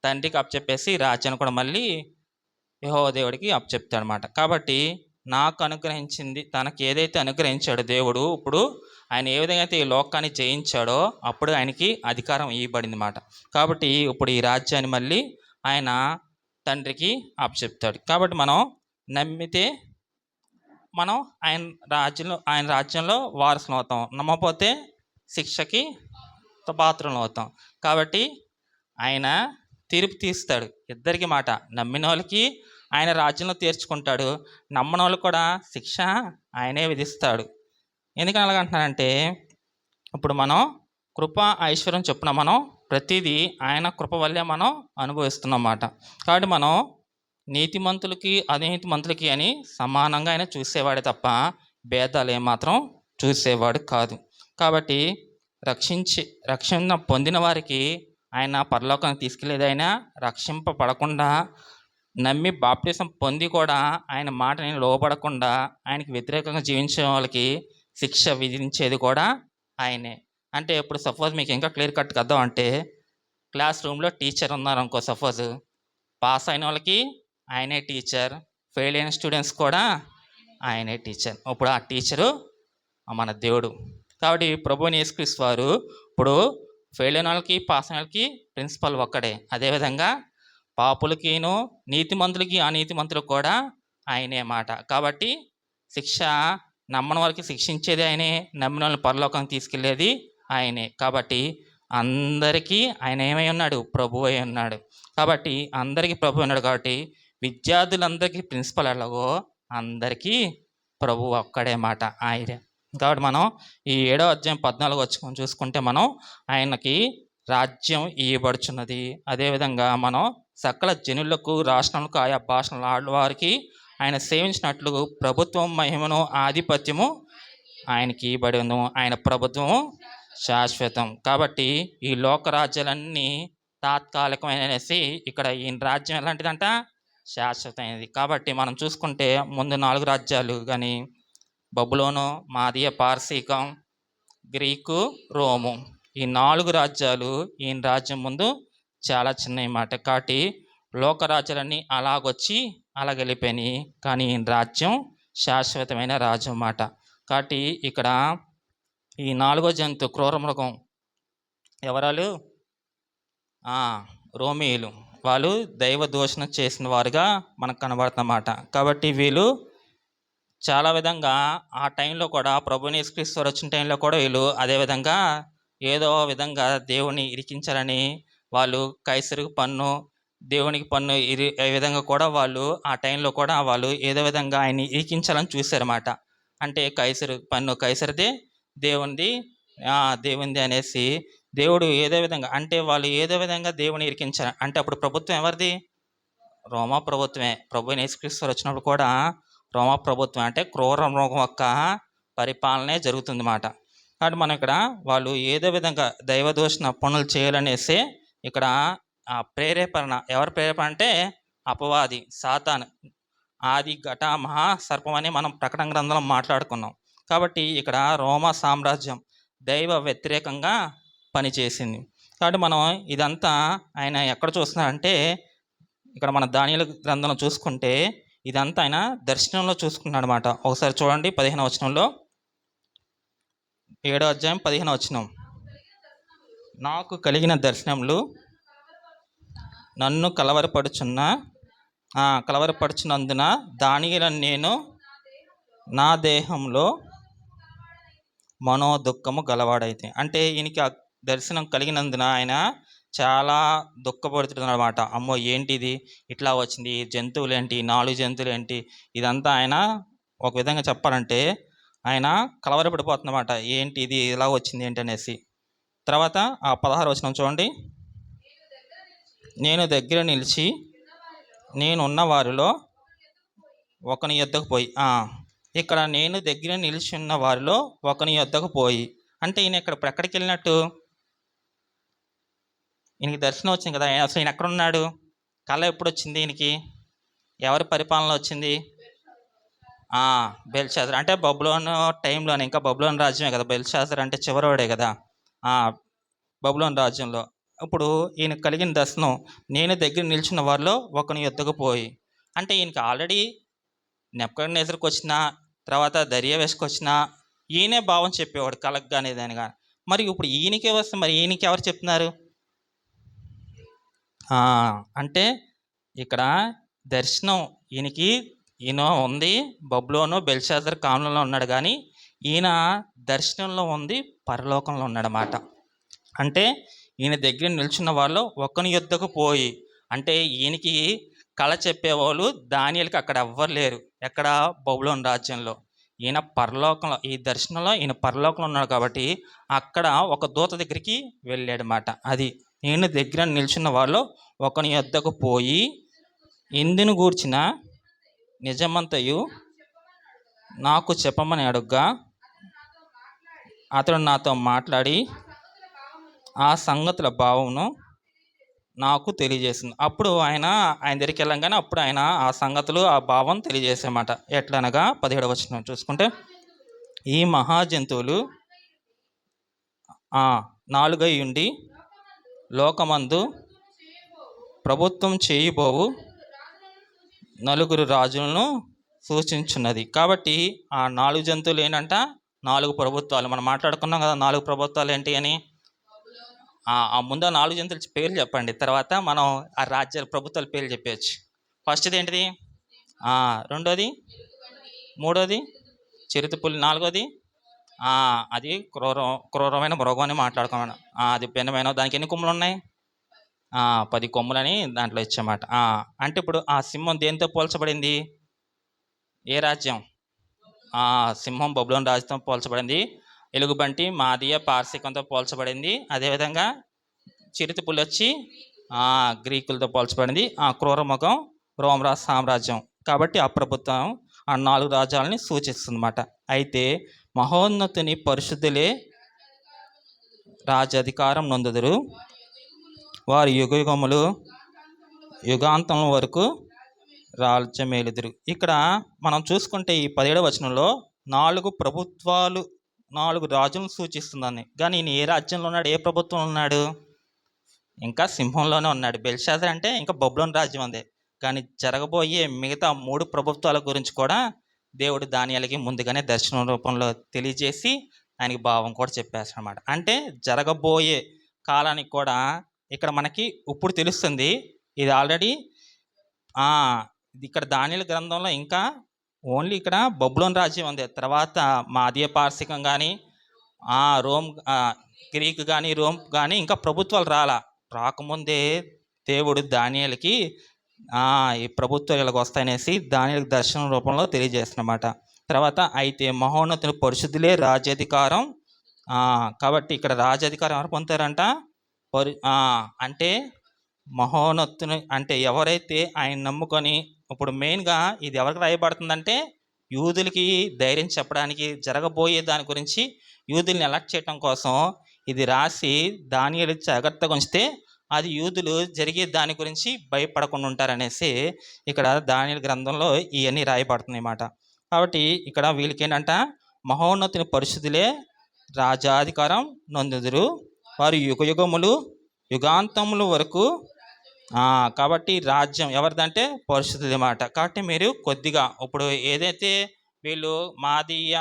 తండ్రికి అప్పచెప్పేసి రాజ్యాన్ని కూడా మళ్ళీ యెహోవా దేవుడికి అప్పచెప్తాడు అనమాట. కాబట్టి నాకు అనుగ్రహించింది, తనకి ఏదైతే అనుగ్రహించాడో దేవుడు, ఇప్పుడు ఆయన ఏ విధంగా అయితే ఈ లోకాన్ని జయించాడో అప్పుడు ఆయనకి అధికారం ఇవ్వబడింది మాట. కాబట్టి ఇప్పుడు ఈ రాజ్యాన్ని మళ్ళీ ఆయన తండ్రికి అప్పచెప్తాడు. కాబట్టి మనం నమ్మితే మనం ఆయన రాజ్యంలో వారసులం అవుతాం, నమ్మకపోతే శిక్షకి పాత్రలు అవుతాం. కాబట్టి ఆయన తీర్పు తీస్తాడు ఇద్దరికి మాట. నమ్మిన వాళ్ళకి ఆయన రాజ్యంలో తీర్చుకుంటాడు, నమ్మని వాళ్ళు కూడా శిక్ష ఆయనే విధిస్తాడు. ఎందుకని అలాగంటున్నానంటే, ఇప్పుడు మనం కృప ఐశ్వర్యం చొప్పున మనం ప్రతిదీ ఆయన కృప వల్లే మనం అనుభవిస్తున్నాం అన్నమాట. కాబట్టి మనం నీతిమంతులకి అనీతిమంతులకి అని సమానంగా ఆయన చూసేవాడే తప్ప భేదాలు ఏమాత్రం చూసేవాడు కాదు. కాబట్టి రక్షణ పొందిన వారికి ఆయన పరలోకానికి తీసుకెళ్ళేది, ఆయన రక్షింపబడకుండా నమ్మి బాప్టిజం పొంది కూడా ఆయన మాటని లోబడకుండా ఆయనకి వ్యతిరేకంగా జీవించే వాళ్ళకి శిక్ష విధించేది కూడా ఆయనే. అంటే ఇప్పుడు సపోజ్ మీకు ఇంకా క్లియర్ కట్గా అర్థం అంటే, క్లాస్ రూమ్లో టీచర్ ఉన్నారు అనుకో, సపోజ్ పాస్ అయిన వాళ్ళకి ఆయనే టీచర్, ఫెయిల్ అయిన స్టూడెంట్స్ కూడా ఆయనే టీచర్. ఇప్పుడు ఆ టీచరు మన దేవుడు. కాబట్టి ప్రభువుని యేసుక్రీస్తు వారు ఇప్పుడు ఫెయిల్ అయిన వాళ్ళకి పాస్ అయిన వాళ్ళకి ప్రిన్సిపల్ ఒక్కడే. అదేవిధంగా పాపులకిను నీతిమంతులకి అనీతిమంతులకు కూడా ఆయనే మాట. కాబట్టి శిక్ష నమ్మని వారికి శిక్షించేది ఆయనే, నమ్మిన వాళ్ళని పరలోకానికి తీసుకెళ్ళేది ఆయనే. కాబట్టి అందరికీ ఆయన ఏమై ఉన్నాడు? ప్రభు అయి ఉన్నాడు. కాబట్టి అందరికీ ప్రభు ఉన్నాడు. కాబట్టి విద్యార్థులందరికీ ప్రిన్సిపల్ ఎలాగో అందరికీ ప్రభు ఒక్కడే మాట, ఆయనే. కాబట్టి మనం ఈ 7వ అధ్యాయం 14 వచ్చి చూసుకుంటే మనం ఆయనకి రాజ్యం ఇవ్వబడుచున్నది. అదేవిధంగా మనం సకల జనులకు రాష్ట్రాలకు ఆయా భాషల ఆడవారికి ఆయన సేవించినట్లు ప్రభుత్వం మహిమను ఆధిపత్యము ఆయనకి ఇవ్వబడును. ఆయన ప్రభుత్వము శాశ్వతం. కాబట్టి ఈ లోక రాజ్యాలన్నీ తాత్కాలికమైనసి, ఇక్కడ ఈ రాజ్యం ఎలాంటిదంట? శాశ్వతమైనది. కాబట్టి మనం చూసుకుంటే ముందు 4 రాజ్యాలు కానీ, బబులోను, మాదియ పార్సీకం, గ్రీకు, రోము, ఈ 4 రాజ్యాలు ఈయన రాజ్యం ముందు చాలా చిన్నవి మాట. కాబట్టి లోకరాజ్యాలన్నీ అలాగొచ్చి అలాగెళ్ళిపోయినాయి, కానీ ఈయన రాజ్యం శాశ్వతమైన రాజ్యం మాట. కాబట్టి ఇక్కడ ఈ 4వ జంతు క్రూర మృగం ఎవరాలు? రోమీయులు. వాళ్ళు దైవ దూషణ చేసిన వారుగా మనకు కనబడుతున్నమాట. కాబట్టి వీళ్ళు చాలా విధంగా ఆ టైంలో కూడా ప్రభువుని యేసుక్రీస్తు వచ్చిన టైంలో కూడా వీళ్ళు అదేవిధంగా ఏదో విధంగా దేవుని ఇరికించాలని వాళ్ళు కైసరుకు పన్ను, దేవునికి పన్ను ఏ విధంగా కూడా వాళ్ళు ఆ టైంలో కూడా వాళ్ళు ఏదో విధంగా ఆయన్ని ఇరికించాలని చూశారన్నమాట. అంటే కైసరు పన్ను కైసరిదే, దేవునిది అనేసి దేవుడు ఏదో విధంగా, అంటే వాళ్ళు ఏదో విధంగా దేవుని ఇరికించారు. అంటే అప్పుడు ప్రభుత్వం ఎవరిది? రోమా ప్రభుత్వమే. ప్రభువుని యేసుక్రీస్తు వచ్చినప్పుడు కూడా రోమా ప్రభుత్వం, అంటే క్రూర మృగం యొక్క పరిపాలనే జరుగుతుంది మాట. కాబట్టి మనం ఇక్కడ వాళ్ళు ఏదో విధంగా దైవదూషణ పనులు చేయాలనేసి ఇక్కడ ప్రేరేపణ, ఎవరి ప్రేరేపణ అంటే అపవాది, సాతాను, ఆది ఘట మహాసర్పం అని మనం ప్రకటన గ్రంథంలో మాట్లాడుకున్నాం. కాబట్టి ఇక్కడ రోమా సామ్రాజ్యం దైవ వ్యతిరేకంగా పనిచేసింది. కాబట్టి మనం ఇదంతా ఆయన ఎక్కడ చూస్తున్నారంటే, ఇక్కడ మన దానియేలు గ్రంథంలో చూసుకుంటే ఇదంతా ఆయన దర్శనంలో చూసుకున్నాడు అనమాట. ఒకసారి చూడండి 15వ వచనంలో, 7వ అధ్యాయం 15వ వచనం. నాకు కలిగిన దర్శనములు నన్ను కలవరపడుచున్నందున దానియేలును నేను నా దేహంలో మనోదుఃఖము గలవాడైతే. అంటే ఈయనకి ఆ దర్శనం కలిగినందున ఆయన చాలా దుఃఖపడుతున్నాడు అనమాట. అమ్మో ఏంటిది ఇట్లా వచ్చింది, జంతువులు ఏంటి, 4 జంతువులు ఏంటి, ఇదంతా ఆయన ఒక విధంగా చెప్పాలంటే ఆయన కలవరపడిపోతున్నమాట. ఏంటి ఇది ఇలా వచ్చింది ఏంటి అనేసి. తర్వాత ఆ 16వ వచనం చూడండి. నేను దగ్గర నిలిచి నేనున్న వారిలో ఒకని యొద్దకు పోయి, ఇక్కడ నేను దగ్గర నిలిచి ఉన్న వారిలో ఒకని యొద్దకు పోయి, అంటే ఈయన ఇప్పుడు ఎక్కడికి వెళ్ళినట్టు? ఈయనకి దర్శనం వచ్చింది కదా, అసలు ఈయన ఎక్కడున్నాడు? కళ ఎప్పుడు వచ్చింది ఈయనకి? ఎవరి పరిపాలన వచ్చింది? బెల్షాజర్ అంటే బబులోను టైంలోనే, ఇంకా బబులోను రాజ్యమే కదా. బెల్షాజర్ అంటే చివరివాడే కదా బబులోను రాజ్యంలో. ఇప్పుడు ఈయన కలిగిన దర్శనం, నేను దగ్గర నిల్చున్న వారిలో ఒకని యొద్దకు పోయి, అంటే ఈయనకి ఆల్రెడీ నెబుకద్నెజర్కి వచ్చిన తర్వాత దర్యావేషుకి వచ్చిన ఈయనే భావం చెప్పేవాడు కళకు కానీ దాని కానీ. మరి ఇప్పుడు ఈయనకే వస్తే మరి ఈయనకి ఎవరు చెప్తున్నారు? అంటే ఇక్కడ దర్శనం ఈయన ఉంది బబులోను బెల్షాజర్ కాలంలో ఉన్నాడు, కానీ ఈయన దర్శనంలో ఉంది పరలోకంలో ఉన్నాడన్నమాట. అంటే ఈయన దగ్గర నిల్చున్న వాళ్ళు ఒకని యొద్దకు పోయి, అంటే ఈయనకి కళ చెప్పేవాళ్ళు దానియేలుకి అక్కడ ఎవ్వరు లేరు. ఎక్కడ? బబులోను రాజ్యంలో. ఈయన పరలోకంలో, ఈ దర్శనంలో ఈయన పరలోకంలో ఉన్నాడు కాబట్టి అక్కడ ఒక దూత దగ్గరికి వెళ్ళాడన్నమాట. అది నేను దగ్గర నిల్చున్న వాళ్ళు ఒకని యొద్దకు పోయి ఇందును గూర్చిన నిజమంతయు నాకు చెప్పమని అడుగ్గా అతడు నాతో మాట్లాడి ఆ సంగతుల భావమును నాకు తెలియజేసింది. అప్పుడు ఆయన దగ్గరికి వెళ్ళంగానే అప్పుడు ఆయన ఆ సంగతులు ఆ భావం తెలియజేసేమాట. ఎట్లనగా 17వ వచనం చూసుకుంటే, ఈ మహాజంతువులు 4 ఉండి లోకమందు ప్రభుత్వం చేయబోవు 4 రాజులను సూచించున్నది. కాబట్టి ఆ 4 జంతువులు ఏంటంట? 4 ప్రభుత్వాలు. మనం మాట్లాడుకున్నాం కదా 4 ప్రభుత్వాలు ఏంటి అని. ముందు 4 జంతువుల పేర్లు చెప్పండి, తర్వాత మనం ఆ రాజ్యాల ప్రభుత్వాల పేర్లు చెప్పవచ్చు. ఫస్ట్ది ఏంటిది? రెండోది, మూడోది చిరుతపులి, నాలుగోది అది క్రూరమైన మృగం అని మాట్లాడుకోమని. అది భిన్నమైన, దానికి ఎన్ని కొమ్ములు ఉన్నాయి? 10 కొమ్ములని దాంట్లో ఇచ్చామాట. అంటే ఇప్పుడు ఆ సింహం దేనితో పోల్చబడింది? ఏ రాజ్యం? సింహం బబులోను రాజ్యంతో పోల్చబడింది. ఎలుగుబంటి మాదీయ పార్శికంతో పోల్చబడింది. అదేవిధంగా చిరుతపులి వచ్చి గ్రీకులతో పోల్చబడింది. క్రూరముఖం రోమరాజ్ సామ్రాజ్యం. కాబట్టి ఆ ప్రభుత్వం ఆ 4 రాజ్యాలని సూచిస్తుందన్నమాట. అయితే మహోన్నతుని పరిశుద్ధులే రాజ్యాధికారం నొందుదురు, వారు యుగయుగములు యుగాంతం వరకు రాజ్యమేలుదురు. ఇక్కడ మనం చూసుకుంటే ఈ 17వ వచనంలో 4 ప్రభుత్వాలు 4 రాజులను సూచిస్తుందని. కానీ ఈయన ఏ రాజ్యంలో ఉన్నాడు? ఏ ప్రభుత్వం ఉన్నాడు? ఇంకా సింహంలోనే ఉన్నాడు. బెల్షాజర్ అంటే ఇంకా బబులోను రాజ్యం ఉంది. కానీ జరగబోయే మిగతా 3 ప్రభుత్వాల గురించి కూడా దేవుడు దానియేలుకి ముందుగానే దర్శనం రూపంలో తెలియజేసి ఆయనకి భావం కూడా చెప్పేస్తాడు అన్నమాట. అంటే జరగబోయే కాలానికి కూడా ఇక్కడ మనకి ఇప్పుడు తెలుస్తుంది. ఇది ఆల్రెడీ ఇక్కడ దానియేలు గ్రంథంలో ఇంకా ఓన్లీ ఇక్కడ బబులోను రాజ్యం ఉంది. తర్వాత మాదీయ పార్శికం కానీ రోమ్ గ్రీక్ కానీ రోమ్ కానీ ఇంకా ప్రభుత్వాలు రాకముందే దేవుడు దానియేలుకి ఈ ప్రభుత్వాలు ఇలాగ వస్తాయనేసి దానియేలుకి దర్శనం రూపంలో తెలియజేస్తున్నమాట. తర్వాత అయితే మహోన్నతుని పరిశుద్ధులే రాజ్యాధికారం. కాబట్టి ఇక్కడ రాజ్యాధికారం ఎవరు పొందుతారంట? అంటే మహోన్నతుని అంటే ఎవరైతే ఆయన నమ్ముకొని, ఇప్పుడు మెయిన్గా ఇది ఎవరికి రాయబడుతుందంటే యూదులకి ధైర్యం చెప్పడానికి, జరగబోయే దాని గురించి యూదుల్ని అలర్ట్ చేయడం కోసం ఇది రాసి దానియేలు జాగ్రత్తగా ఉంచితే అది యూదులు జరిగే దాని గురించి భయపడకుండా ఉంటారనేసి ఇక్కడ దానియేలు గ్రంథంలో ఇవన్నీ రాయబడుతున్నాయి అన్నమాట. కాబట్టి ఇక్కడ వీళ్ళకి ఏంటంట? మహోన్నతుని పరిశుద్ధులే రాజాధికారం నొందుదురు, వారు యుగయుగములు యుగాంతముల వరకు. కాబట్టి రాజ్యం ఎవరిదంటే పరిశుద్ధుది అన్నమాట. కాబట్టి మీరు కొద్దిగా ఇప్పుడు ఏదైతే వీళ్ళు మాదీయ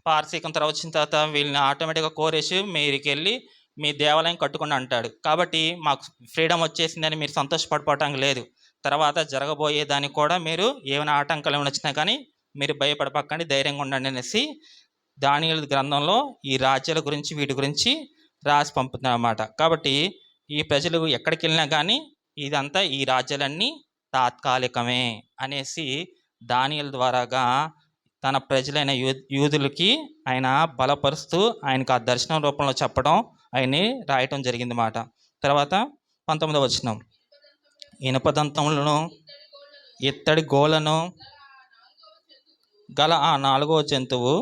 పార్శికం తర్వాత వచ్చిన తర్వాత వీళ్ళని ఆటోమేటిక్గా కోరేసి మీరికి వెళ్ళి మీ దేవాలయం కట్టుకుని అంటాడు. కాబట్టి మాకు ఫ్రీడమ్ వచ్చేసిందని మీరు సంతోషపడిపోవటానికి లేదు. తర్వాత జరగబోయే దానికి కూడా మీరు ఏమైనా ఆటంకాలు ఏమైనా వచ్చినా కానీ మీరు భయపడపక్కండి, ధైర్యంగా ఉండండి అనేసి దానియేలు గ్రంథంలో ఈ రాజ్యాల గురించి వీటి గురించి రాసి పంపుతున్నారు అన్నమాట. కాబట్టి ఈ ప్రజలు ఎక్కడికి వెళ్ళినా కానీ ఇదంతా ఈ రాజ్యాలన్నీ తాత్కాలికమే అనేసి దానియేలు ద్వారాగా తన ప్రజలైన యూదులకి ఆయన బలపరుస్తూ ఆయనకు ఆ దర్శనం రూపంలో చెప్పడం, ఆయన్ని రాయటం జరిగింది మాట. తర్వాత 19వ వచనం, ఇనుపదంతములను ఇత్తడి గోలను గల ఆ 4వ జంతువు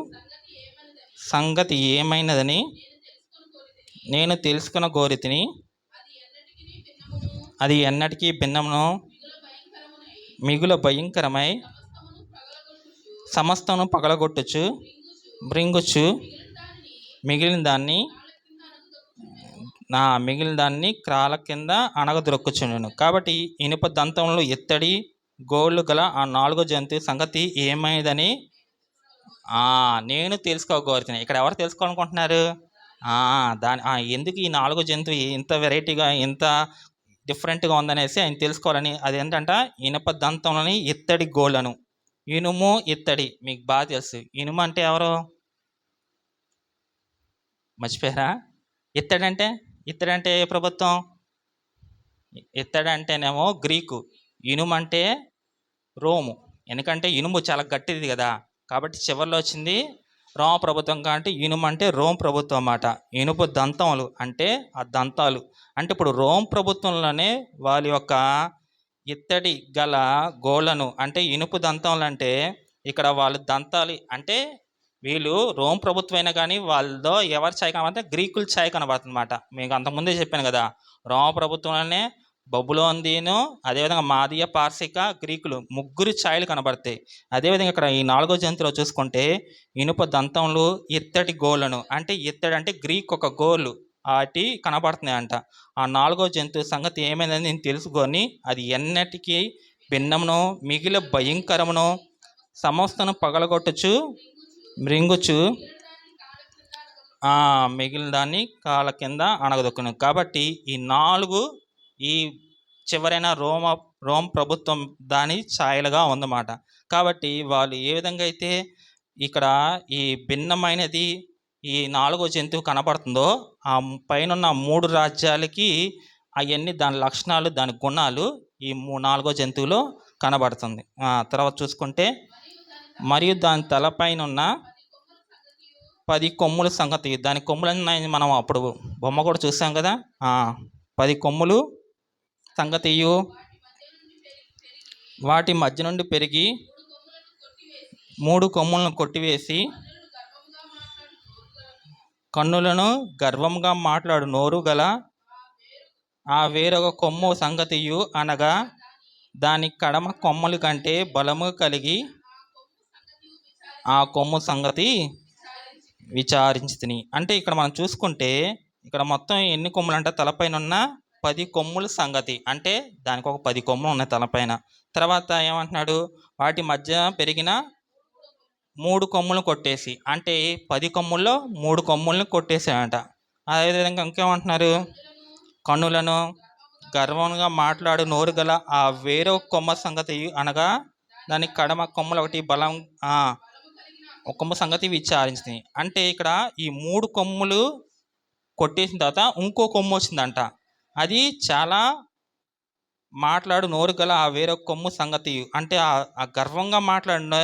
సంగతి ఏమైనదని నేను తెలుసుకున్న గోరితిని, అది ఎన్నటికీ భిన్నమును మిగుల భయంకరమై సమస్తను పగలగొట్టుచు మృంగుచు మిగిలిన దాన్ని క్రాల కింద అణగద్రొక్కుచుండును. కాబట్టి ఇనుప దంతములు ఇత్తడి గోళ్ళు గల ఆ 4వ జంతువు సంగతి ఏమైందని నేను తెలుసుకోగోరుతున్నాను. ఇక్కడ ఎవరు తెలుసుకోవాలనుకుంటున్నారు? ఎందుకు ఈ 4వ జంతువు ఇంత వెరైటీగా ఇంత డిఫరెంట్గా ఉందనేసి ఆయన తెలుసుకోవాలని. అది ఏంటంటే ఇనుప దంతములని ఇత్తడి గోళ్ళను. ఇనుము ఇత్తడి మీకు బాగా తెలుసు. ఇనుము అంటే ఎవరు మర్చిపోయారా? ఇత్తడంటే ఏ ప్రభుత్వం? ఇత్తడంటేనేమో గ్రీకు, ఇనుము అంటే రోము. ఎందుకంటే ఇనుము చాలా గట్టిది కదా, కాబట్టి చివరిలో వచ్చింది రోమ ప్రభుత్వం. కాబట్టి ఇనుము అంటే రోమ్ ప్రభుత్వం అన్నమాట. ఇనుపు దంతములు అంటే ఆ దంతాలు అంటే ఇప్పుడు రోమ్ ప్రభుత్వంలోనే వాళ్ళ యొక్క ఇత్తడి గల గోళ్ళను అంటే ఇనుపు దంతములు అంటే ఇక్కడ వాళ్ళు దంతాలు అంటే వీళ్ళు రోమ్ ప్రభుత్వం అయినా కానీ వాళ్ళతో ఎవరి ఛాయ్ కనబడితే గ్రీకుల ఛాయ్ కనబడుతుంది అన్నమాట. మీకు అంతకుముందే చెప్పాను కదా, రోమ ప్రభుత్వంలోనే బబులోనియను, అదేవిధంగా మాదియ, పార్సిక, గ్రీకులు ముగ్గురు ఛాయలు కనబడతాయి. అదేవిధంగా ఇక్కడ ఈ 4వ జంతువులో చూసుకుంటే ఇనుప దంతములు ఇత్తడి గోళ్ళను అంటే ఇత్తడి అంటే గ్రీక్ ఒక గోళ్ళు వాటి కనబడుతున్నాయి అంట. ఆ 4వ జంతువు సంగతి ఏమైందని నేను తెలుసుకొని అది ఎన్నటికీ భిన్నమును మిగిలిన భయంకరమును సమస్తను పగలగొట్టుచు మృంగుచు మిగిలిన దాన్ని కాళ్ళ కింద అణగదొక్కును. కాబట్టి ఈ 4 ఈ చివరైన రోమ్ ప్రభుత్వం దాని ఛాయలుగా ఉందన్నమాట. కాబట్టి వాళ్ళు ఏ విధంగా అయితే ఇక్కడ ఈ భిన్నమైనది ఈ 4వ జంతువు కనబడుతుందో ఆ పైన 3 రాజ్యాలకి అవన్నీ దాని లక్షణాలు దాని గుణాలు ఈ 4వ జంతువులో కనబడుతుంది. తర్వాత చూసుకుంటే మరియు దాని తలపైన ఉన్న 10 కొమ్ముల సంగతి. దాని కొమ్ములన్నీ మనం అప్పుడు బొమ్మ కూడా చూసాం కదా. 10 కొమ్ములు సంగతియు వాటి మధ్య నుండి పెరిగి 3 కొమ్ములను కొట్టివేసి కన్నులను గర్వంగా మాట్లాడు నోరు గల ఆ వేరొక కొమ్ము సంగతియు అనగా దాని కడమ కొమ్మల కంటే బలము కలిగి ఆ కొమ్ము సంగతి విచారించితిని. అంటే ఇక్కడ మనం చూసుకుంటే ఇక్కడ మొత్తం ఎన్ని కొమ్ములు అంటే తలపైన ఉన్న 10 కొమ్ముల సంగతి అంటే దానికి ఒక 10 కొమ్ములు ఉన్నాయి తలపైన. తర్వాత ఏమంటున్నాడు? వాటి మధ్య పెరిగిన 3 కొమ్ములను కొట్టేసి అంటే 10 కొమ్ముల్లో 3 కొమ్ములను కొట్టేసాడంట. అదేవిధంగా ఇంకేమంటున్నారు? కన్నులను గర్వంగా మాట్లాడు నోరు గల ఆ వేరో కొమ్మ సంగతి అనగా దాని కడమ కొమ్మలు ఒకటి బలం ఒక కొమ్మ సంగతి విచారించింది. అంటే ఇక్కడ ఈ 3 కొమ్ములు కొట్టేసిన తర్వాత ఇంకో కొమ్ము వచ్చిందంట. అది చాలా మాట్లాడు నోరు గల ఆ వేరొక కొమ్ము సంగతి అంటే ఆ గర్వంగా మాట్లాడిన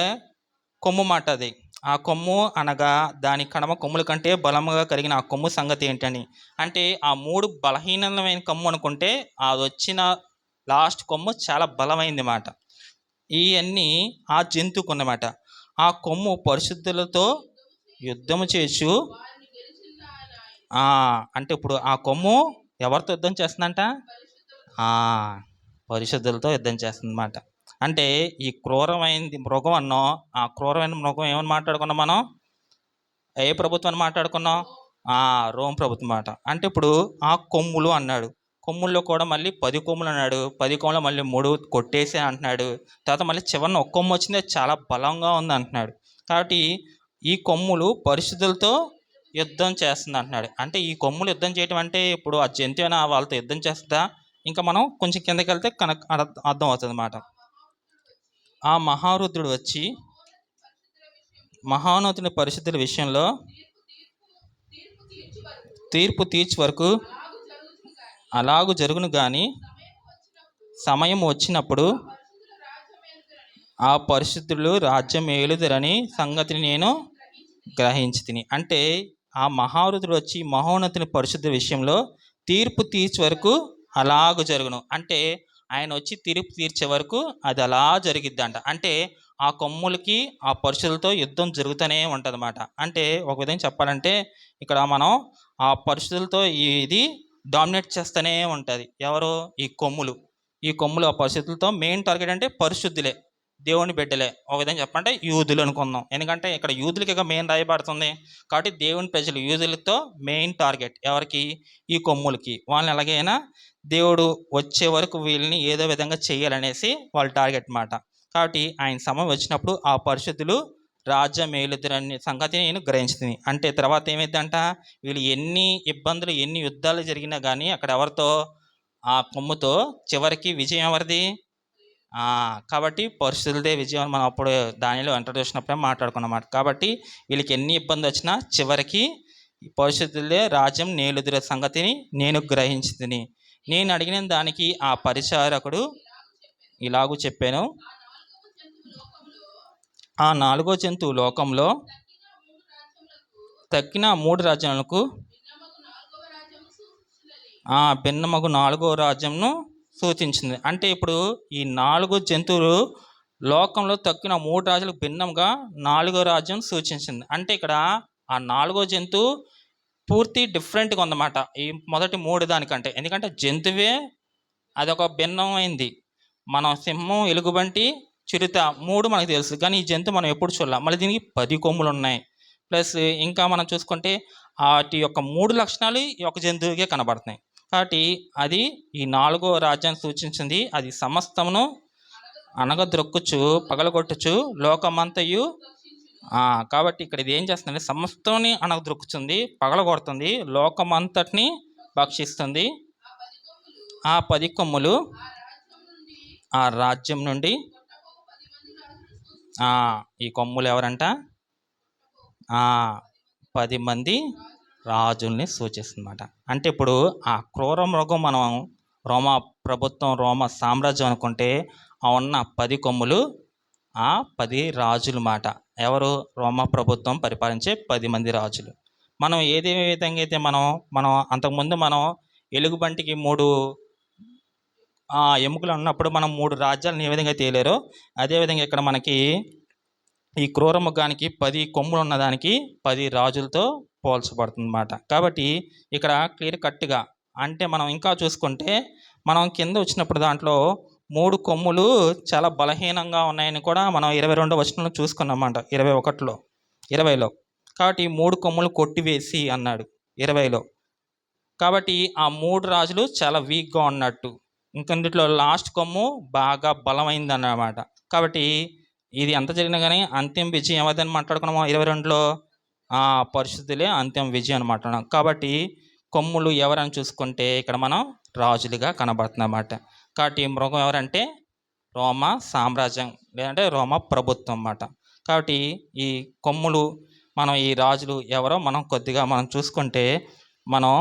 కొమ్ము మాట అది. ఆ కొమ్ము అనగా దాని కడమ కొమ్ముల కంటే బలముగా కలిగిన ఆ కొమ్ము సంగతి ఏంటని. అంటే ఆ 3 బలహీనమైన కొమ్ము అనుకుంటే అది వచ్చిన లాస్ట్ కొమ్ము చాలా బలమైంది మాట. ఇవన్నీ ఆ జంతువుకు ఉన్నమాట. ఆ కొమ్ము పరిశుద్ధులతో యుద్ధము చేయొచ్చు. అంటే ఇప్పుడు ఆ కొమ్ము ఎవరితో యుద్ధం చేస్తుందంట? పరిశుద్ధులతో యుద్ధం చేస్తుందన్నమాట. అంటే ఈ క్రూరమైన మృగం అన్నో ఆ క్రూరమైన మృగం ఏమని మాట్లాడుకున్నాం మనం? ఏ ప్రభుత్వాన్ని మాట్లాడుకున్నాం? రోమ్ ప్రభుత్వం మాట. అంటే ఇప్పుడు ఆ కొమ్ములు అన్నాడు. కొమ్ముల్లో కూడా మళ్ళీ 10 కొమ్ములు అన్నాడు. 10 కొమ్ములు మళ్ళీ 3 కొట్టేసే అంటున్నాడు. తర్వాత మళ్ళీ చివరిన ఒక కొమ్ము వచ్చింది, చాలా బలంగా ఉంది అంటున్నాడు. కాబట్టి ఈ కొమ్ములు పరిశుద్ధులతో యుద్ధం చేస్తుంది అంటున్నాడు. అంటే ఈ కొమ్ములు యుద్ధం చేయటం అంటే ఇప్పుడు ఆ జంతువు వాళ్ళతో యుద్ధం చేస్తుందా? ఇంకా మనం కొంచెం కిందకి వెళ్తే అర్థం అవుతుంది అన్నమాట. ఆ మహారుద్రుడు వచ్చి మహానతుని పరిశుద్ధుల విషయంలో తీర్పు తీర్చే వరకు అలాగూ జరుగును. కానీ సమయం వచ్చినప్పుడు ఆ పరిశుద్ధులు రాజ్యం ఏలుదురని సంగతిని నేను గ్రహించి తిని. అంటే ఆ మహారుద్రుడు వచ్చి మహోన్నతుని పరిశుద్ధ విషయంలో తీర్పు తీర్చే వరకు అలాగూ జరుగును. అంటే ఆయన వచ్చి తీర్పు తీర్చే వరకు అది అలా జరిగిద్దంట. అంటే ఆ కొమ్ములకి ఆ పరిశుద్ధులతో యుద్ధం జరుగుతూనే ఉంటుంది అన్నమాట. అంటే ఒక విధంగా చెప్పాలంటే ఇక్కడ మనం ఆ పరిశుద్ధులతో ఇది డామినేట్ చేస్తూనే ఉంటుంది. ఎవరు? ఈ కొమ్ములు. ఈ కొమ్ములు ఆ పరిశుద్ధులతో మెయిన్ టార్గెట్ అంటే పరిశుద్ధులే, దేవుని బిడ్డలే. ఒక విధంగా చెప్పాలంటే యూదులు అనుకుందాం, ఎందుకంటే ఇక్కడ యూదులకి ఇక మెయిన్ రాయబడుతుంది కాబట్టి దేవుని ప్రజలు యూదులతో మెయిన్ టార్గెట్ ఎవరికి? ఈ కొమ్ములకి. వాళ్ళని ఎలాగైనా దేవుడు వచ్చే వరకు వీళ్ళని ఏదో విధంగా చేయాలనేసి వాళ్ళ టార్గెట్ మాట. కాబట్టి ఆయన సమయం వచ్చినప్పుడు ఆ పరిశుద్ధులు రాజ్యం ఏలుదురనే సంగతి నేను గ్రహించింది. అంటే తర్వాత ఏమైందంట, వీళ్ళు ఎన్ని ఇబ్బందులు ఎన్ని యుద్ధాలు జరిగినా కానీ అక్కడ ఎవరితో? ఆ కొమ్ముతో చివరికి విజయం ఎవరిది? కాబట్టి పరిశుద్ధులదే విజయం అని మనం అప్పుడు దానిలో ఇంట్రడ్యూషన్ అప్పుడే మాట్లాడుకున్నమాట. కాబట్టి వీళ్ళకి ఎన్ని ఇబ్బంది వచ్చినా చివరికి పరిశుద్ధులదే రాజ్యం నేలుదురే సంగతిని నేను గ్రహించింది. నేను అడిగిన దానికి ఆ పరిచారకుడు ఇలాగూ చెప్పాను, ఆ 4వ జంతువు లోకంలో తక్కిన 3 రాజ్యాలకు భిన్నమగు 4వ రాజ్యంను సూచించింది. అంటే ఇప్పుడు ఈ 4 జంతువులు లోకంలో తక్కిన 3 రాజ్యాలకు భిన్నంగా 4వ రాజ్యం సూచించింది. అంటే ఇక్కడ ఆ 4వ జంతువు పూర్తి డిఫరెంట్గా ఉందన్నమాట ఈ మొదటి 3 దానికంటే. ఎందుకంటే జంతువే అదొక భిన్నమైంది. మనం సింహం, ఎలుగుబంటి, చిరుత 3 మనకు తెలుసు, కానీ ఈ జంతువు మనం ఎప్పుడు చూడాలి. మళ్ళీ దీనికి 10 కొమ్ములు ఉన్నాయి. ప్లస్ ఇంకా మనం చూసుకుంటే వాటి యొక్క 3 లక్షణాలు ఈ యొక్క జంతువుకే కనబడుతున్నాయి. కాబట్టి అది ఈ 4వ రాజ్యాన్ని సూచించింది. అది సమస్తమును అనగద్రొక్కుచు పగలగొట్టుచు లోకమంతయు. కాబట్టి ఇక్కడ ఇది ఏం చేస్తుందంటే సమస్తాన్ని అనగద్రొక్కుతుంది, పగలగొడుతుంది, లోకమంతటిని భక్షిస్తుంది. ఆ 10 కొమ్ములు ఆ రాజ్యం నుండి ఈ కొమ్ములు ఎవరంట? 10 మంది రాజుల్ని సూచిస్తుందన్నమాట. అంటే ఇప్పుడు ఆ క్రూర మృగం మనం రోమా ప్రభుత్వం, రోమా సామ్రాజ్యం అనుకుంటే ఆ ఉన్న 10 కొమ్ములు ఆ 10 రాజుల మాట. ఎవరు? రోమా ప్రభుత్వం పరిపాలించే 10 మంది రాజులు. మనం ఏదే విధంగా అయితే మనం అంతకుముందు మనం ఎలుగుబంటికి 3 ఎముకలు ఉన్నప్పుడు మనం 3 రాజ్యాలను ఏ విధంగా తేలారో అదేవిధంగా ఇక్కడ మనకి ఈ క్రూర మృగానికి 10 కొమ్ములు ఉన్నదానికి 10 రాజులతో పోల్చబడుతుందన్నమాట. కాబట్టి ఇక్కడ క్లియర్ కట్గా అంటే మనం ఇంకా చూసుకుంటే మనం కింద వచ్చినప్పుడు దాంట్లో 3 కొమ్ములు చాలా బలహీనంగా ఉన్నాయని కూడా మనం 22వ వచనంలో చూసుకున్నామన్నమాట. 20లో కాబట్టి 3 కొమ్ములు కొట్టివేసి అన్నాడు 20లో. కాబట్టి ఆ 3 రాజులు చాలా వీక్గా ఉన్నట్టు. ఇంకొన్నిట్లో లాస్ట్ కొమ్ము బాగా బలమైంది అన్నమాట. కాబట్టి ఇది ఎంత జరిగినా కానీ అంతిమ విజయం ఎవరిదని మాట్లాడుకున్నాము 22లో? పరిశుద్ధులే అంతిమ విజయం అని మాట్లాడుకున్నాం. కాబట్టి కొమ్ములు ఎవరని చూసుకుంటే ఇక్కడ మనం రాజులుగా కనబడుతున్నమాట. కాబట్టి మృగం ఎవరంటే రోమా సామ్రాజ్యం లేదంటే రోమా ప్రభుత్వం అన్నమాట. కాబట్టి ఈ కొమ్ములు మనం ఈ రాజులు ఎవరో మనం కొద్దిగా మనం చూసుకుంటే మనం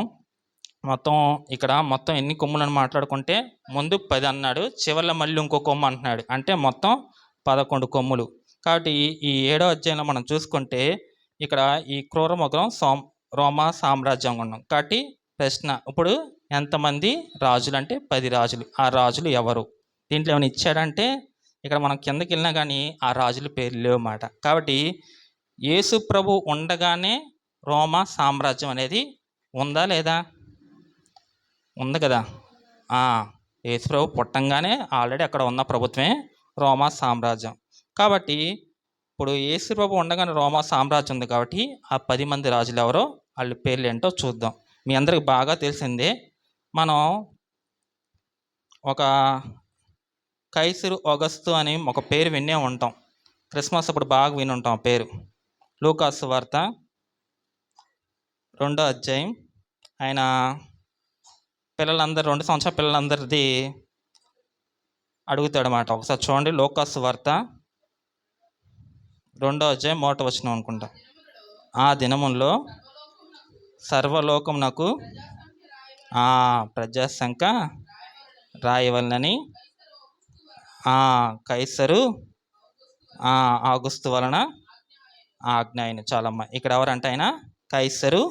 మొత్తం ఎన్ని కొమ్ములను మాట్లాడుకుంటే ముందు 10 అన్నాడు, చివరిలో మళ్ళీ ఇంకో కొమ్ము అంటున్నాడు, అంటే మొత్తం 11 కొమ్ములు. కాబట్టి ఈ 7వ అధ్యాయంలో మనం చూసుకుంటే ఇక్కడ ఈ క్రూర మృగం రోమా సామ్రాజ్యం ఉన్నాం. కాబట్టి ప్రశ్న, ఇప్పుడు ఎంతమంది రాజులు అంటే 10 రాజులు. ఆ రాజులు ఎవరు? దీంట్లో ఏమైనా ఇచ్చాడంటే ఇక్కడ మనం కిందకి వెళ్ళినా కానీ ఆ రాజుల పేర్లు లేవు మాట. కాబట్టి యేసు ప్రభు ఉండగానే రోమా సామ్రాజ్యం అనేది ఉందా లేదా? ఉంది కదా. యేసు ప్రభు పుట్టంగానే ఆల్రెడీ అక్కడ ఉన్న ప్రభుత్వమే రోమా సామ్రాజ్యం. కాబట్టి ఇప్పుడు యేసు ప్రభు ఉండగానే రోమా సామ్రాజ్యం ఉంది. కాబట్టి ఆ 10 మంది రాజులు ఎవరో వాళ్ళ పేర్లు ఏంటో చూద్దాం. మీ అందరికి బాగా తెలిసిందే, మనం ఒక కైసరు ఆగస్తు అని ఒక పేరు వినే ఉంటాం. క్రిస్మస్ అప్పుడు బాగా విని ఉంటాం ఆ పేరు. లూకాసు వార్త 2వ అధ్యాయం ఆయన పిల్లలందరూ 2 సంవత్సరాల పిల్లలందరిది అడుగుతాడనమాట. ఒకసారి చూడండి, లూకాసు వార్త 2వ అధ్యాయం 1వ వచనం అనుకుంటా. ఆ దినముల్లో సర్వలోకమునకు ప్రజాసంఖ్య రాయవలనని కైసరు ఆగుస్తు వలన ఆజ్ఞ అయిన. చాలమ్మ, ఇక్కడ ఎవరంటే ఆయన కైసరు